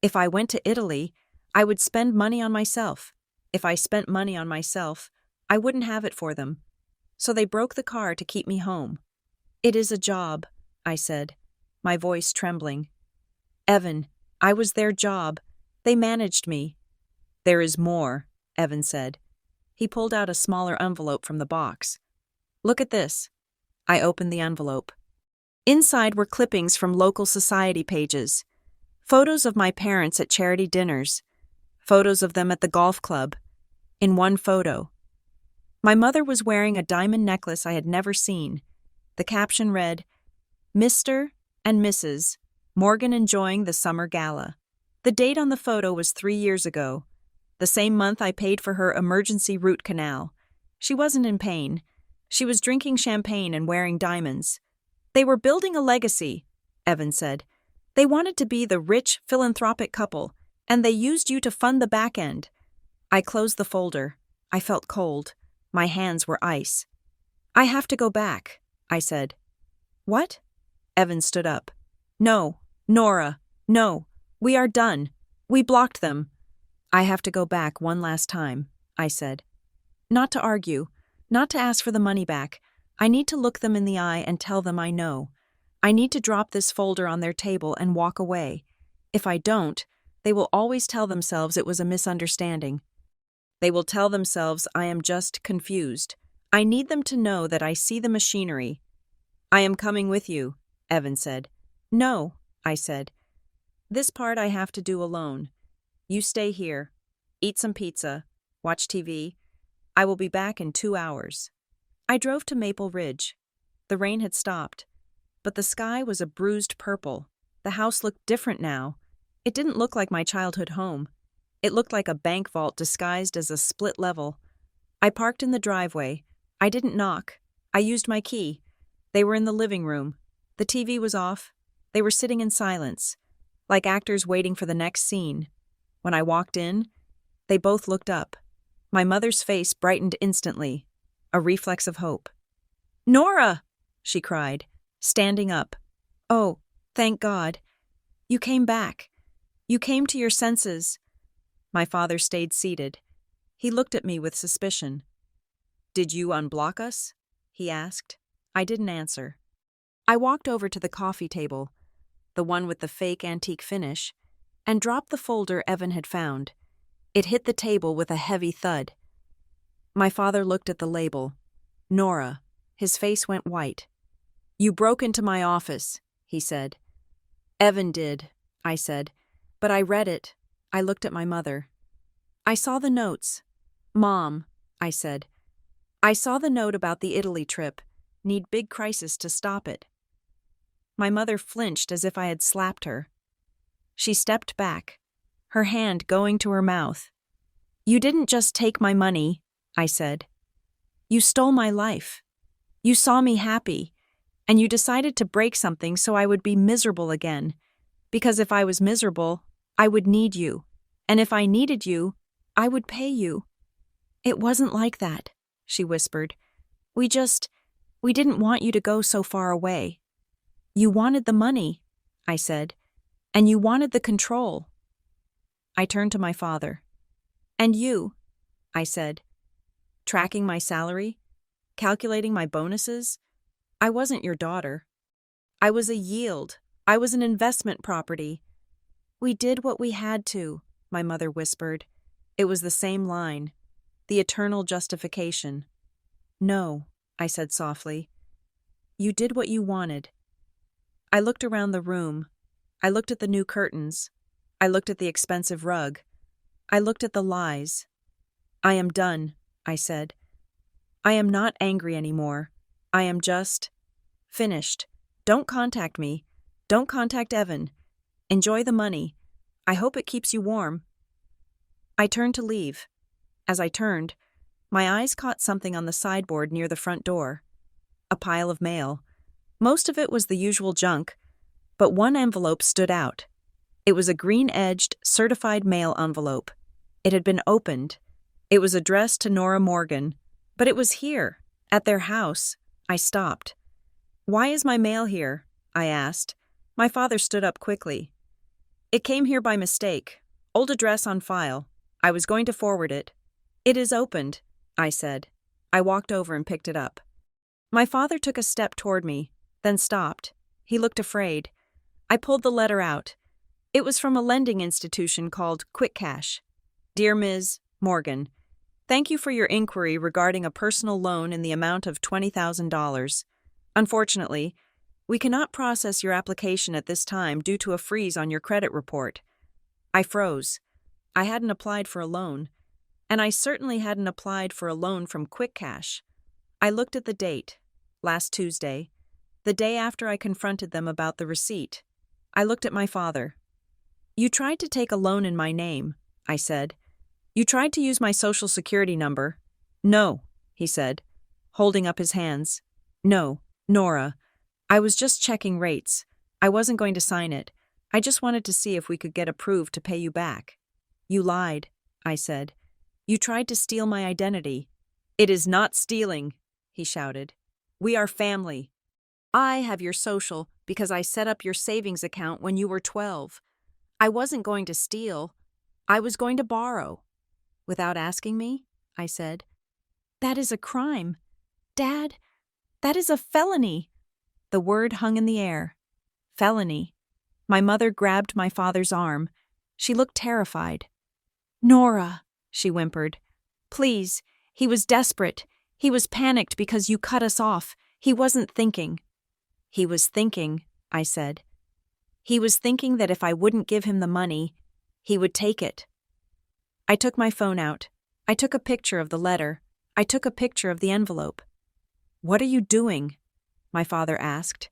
If I went to Italy, I would spend money on myself. If I spent money on myself, I wouldn't have it for them. So they broke the car to keep me home. It is a job, I said, my voice trembling. Evan, I was their job. They managed me. There is more, Evan said. He pulled out a smaller envelope from the box. Look at this. I opened the envelope. Inside were clippings from local society pages. Photos of my parents at charity dinners. Photos of them at the golf club. In one photo, my mother was wearing a diamond necklace I had never seen. The caption read, Mr. and Mrs. Morgan enjoying the summer gala. The date on the photo was 3 years ago, the same month I paid for her emergency root canal. She wasn't in pain. She was drinking champagne and wearing diamonds. They were building a legacy, Evan said. They wanted to be the rich, philanthropic couple, and they used you to fund the back end. I closed the folder. I felt cold. My hands were ice. I have to go back, I said. What? Evan stood up. No, Nora, no. We are done. We blocked them. I have to go back one last time, I said. Not to argue, not to ask for the money back. I need to look them in the eye and tell them I know. I need to drop this folder on their table and walk away. If I don't, they will always tell themselves it was a misunderstanding. They will tell themselves I am just confused. I need them to know that I see the machinery. I am coming with you, Evan said. No, I said. This part I have to do alone. You stay here. Eat some pizza. Watch TV. I will be back in 2 hours. I drove to Maple Ridge. The rain had stopped, but the sky was a bruised purple. The house looked different now. It didn't look like my childhood home. It looked like a bank vault disguised as a split level. I parked in the driveway. I didn't knock. I used my key. They were in the living room. The TV was off. They were sitting in silence, like actors waiting for the next scene. When I walked in, they both looked up. My mother's face brightened instantly, a reflex of hope. Nora! She cried, standing up. Oh, thank God. You came back. You came to your senses. My father stayed seated. He looked at me with suspicion. Did you unblock us? He asked. I didn't answer. I walked over to the coffee table, the one with the fake antique finish, and dropped the folder Evan had found. It hit the table with a heavy thud. My father looked at the label. Nora. His face went white. You broke into my office, he said. Evan did, I said. But I read it. I looked at my mother. I saw the notes. Mom, I said. I saw the note about the Italy trip. Need big crisis to stop it. My mother flinched as if I had slapped her. She stepped back, her hand going to her mouth. You didn't just take my money, I said. You stole my life. You saw me happy, and you decided to break something so I would be miserable again. Because if I was miserable, I would need you. And if I needed you, I would pay you. It wasn't like that, she whispered. We didn't want you to go so far away. You wanted the money, I said, and you wanted the control. I turned to my father. And you, I said, tracking my salary, calculating my bonuses. I wasn't your daughter. I was a yield. I was an investment property. We did what we had to, my mother whispered. It was the same line, the eternal justification. No, I said softly. You did what you wanted. I looked around the room. I looked at the new curtains. I looked at the expensive rug. I looked at the lies. I am done, I said. I am not angry anymore. I am just finished. Don't contact me. Don't contact Evan. Enjoy the money. I hope it keeps you warm. I turned to leave. As I turned, my eyes caught something on the sideboard near the front door. A pile of mail. Most of it was the usual junk, but one envelope stood out. It was a green-edged, certified mail envelope. It had been opened. It was addressed to Nora Morgan, but it was here, at their house. I stopped. Why is my mail here? I asked. My father stood up quickly. It came here by mistake. Old address on file. I was going to forward it. It is opened, I said. I walked over and picked it up. My father took a step toward me, then stopped. He looked afraid. I pulled the letter out. It was from a lending institution called Quick Cash. Dear Ms. Morgan, thank you for your inquiry regarding a personal loan in the amount of $20,000. Unfortunately, we cannot process your application at this time due to a freeze on your credit report. I froze. I hadn't applied for a loan, and I certainly hadn't applied for a loan from Quick Cash. I looked at the date, last Tuesday, the day after I confronted them about the receipt. I looked at my father. You tried to take a loan in my name, I said. You tried to use my social security number. No, he said, holding up his hands. No, Nora. I was just checking rates. I wasn't going to sign it. I just wanted to see if we could get approved to pay you back. You lied, I said. You tried to steal my identity. It is not stealing, he shouted. We are family. I have your social because I set up your savings account when you were 12. I wasn't going to steal. I was going to borrow. Without asking me, I said. That is a crime. Dad, that is a felony. The word hung in the air. Felony. My mother grabbed my father's arm. She looked terrified. Nora, she whimpered. Please, he was desperate. He was panicked because you cut us off. He wasn't thinking. He was thinking, I said. He was thinking that if I wouldn't give him the money, he would take it. I took my phone out. I took a picture of the letter. I took a picture of the envelope. What are you doing? My father asked,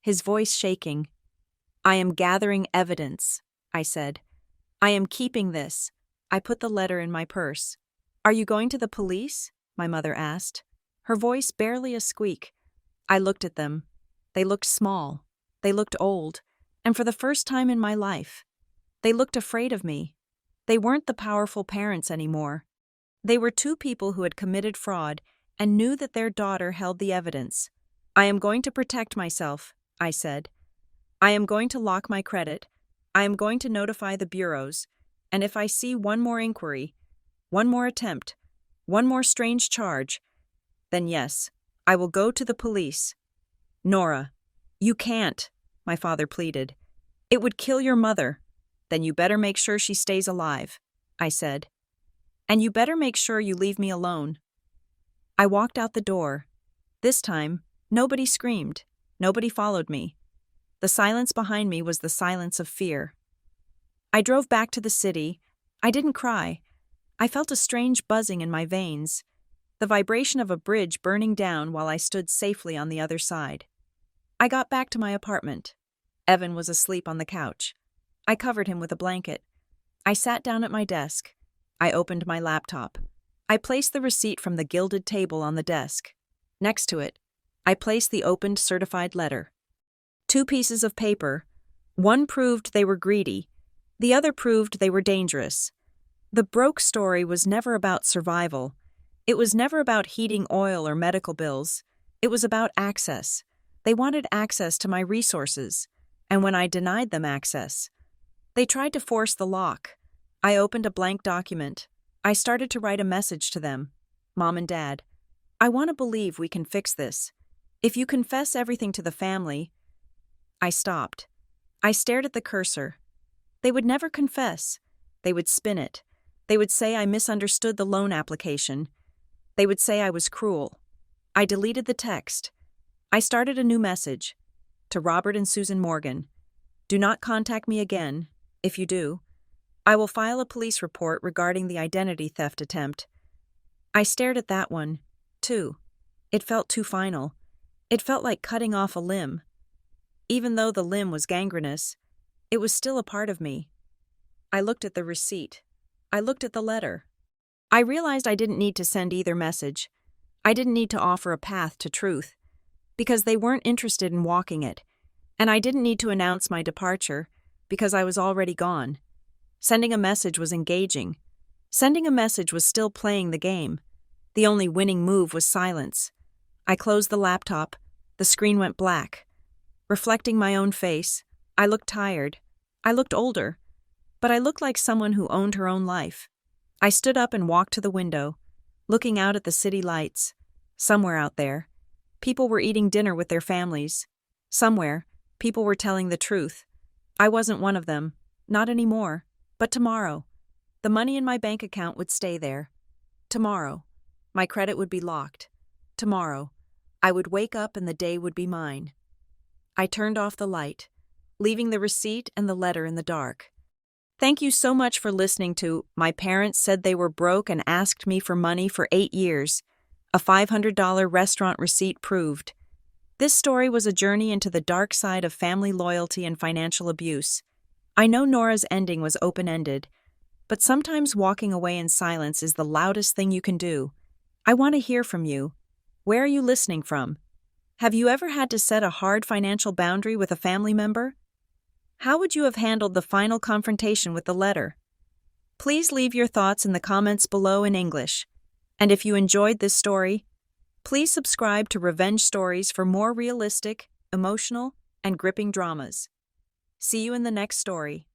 his voice shaking. I am gathering evidence, I said. I am keeping this. I put the letter in my purse. Are you going to the police? My mother asked, her voice barely a squeak. I looked at them. They looked small. They looked old. And for the first time in my life, they looked afraid of me. They weren't the powerful parents anymore. They were two people who had committed fraud and knew that their daughter held the evidence. I am going to protect myself, I said. I am going to lock my credit. I am going to notify the bureaus. And if I see one more inquiry, one more attempt, one more strange charge, then yes, I will go to the police. Nora, you can't, my father pleaded. It would kill your mother. Then you better make sure she stays alive, I said. And you better make sure you leave me alone. I walked out the door. This time, nobody screamed. Nobody followed me. The silence behind me was the silence of fear. I drove back to the city. I didn't cry. I felt a strange buzzing in my veins, the vibration of a bridge burning down while I stood safely on the other side. I got back to my apartment. Evan was asleep on the couch. I covered him with a blanket. I sat down at my desk. I opened my laptop. I placed the receipt from the gilded table on the desk. Next to it, I placed the opened certified letter. 2 pieces of paper, One proved they were greedy. The other proved they were dangerous. The broke story was never about survival. It was never about heating oil or medical bills. It was about access. They wanted access to my resources. And when I denied them access, they tried to force the lock. I opened a blank document. I started to write a message to them. Mom and Dad, I want to believe we can fix this. If you confess everything to the family. I stopped. I stared at the cursor. They would never confess. They would spin it. They would say I misunderstood the loan application. They would say I was cruel. I deleted the text. I started a new message. To Robert and Susan Morgan. Do not contact me again. If you do, I will file a police report regarding the identity theft attempt. I stared at that one, too. It felt too final. It felt like cutting off a limb. Even though the limb was gangrenous, it was still a part of me. I looked at the receipt. I looked at the letter. I realized I didn't need to send either message. I didn't need to offer a path to truth, because they weren't interested in walking it, and I didn't need to announce my departure, because I was already gone. Sending a message was engaging. Sending a message was still playing the game. The only winning move was silence. I closed the laptop. The screen went black. Reflecting my own face, I looked tired. I looked older. But I looked like someone who owned her own life. I stood up and walked to the window, looking out at the city lights. Somewhere out there, people were eating dinner with their families. Somewhere, people were telling the truth. I wasn't one of them, not anymore, but tomorrow. The money in my bank account would stay there. Tomorrow, my credit would be locked. Tomorrow, I would wake up and the day would be mine. I turned off the light, leaving the receipt and the letter in the dark. Thank you so much for listening to My Parents Said They Were Broke and Asked Me for Money for 8 years. A $500 restaurant receipt proved. This story was a journey into the dark side of family loyalty and financial abuse. I know Nora's ending was open-ended, but sometimes walking away in silence is the loudest thing you can do. I want to hear from you. Where are you listening from? Have you ever had to set a hard financial boundary with a family member? How would you have handled the final confrontation with the letter? Please leave your thoughts in the comments below in English. And if you enjoyed this story, please subscribe to Revenge Stories for more realistic, emotional, and gripping dramas. See you in the next story.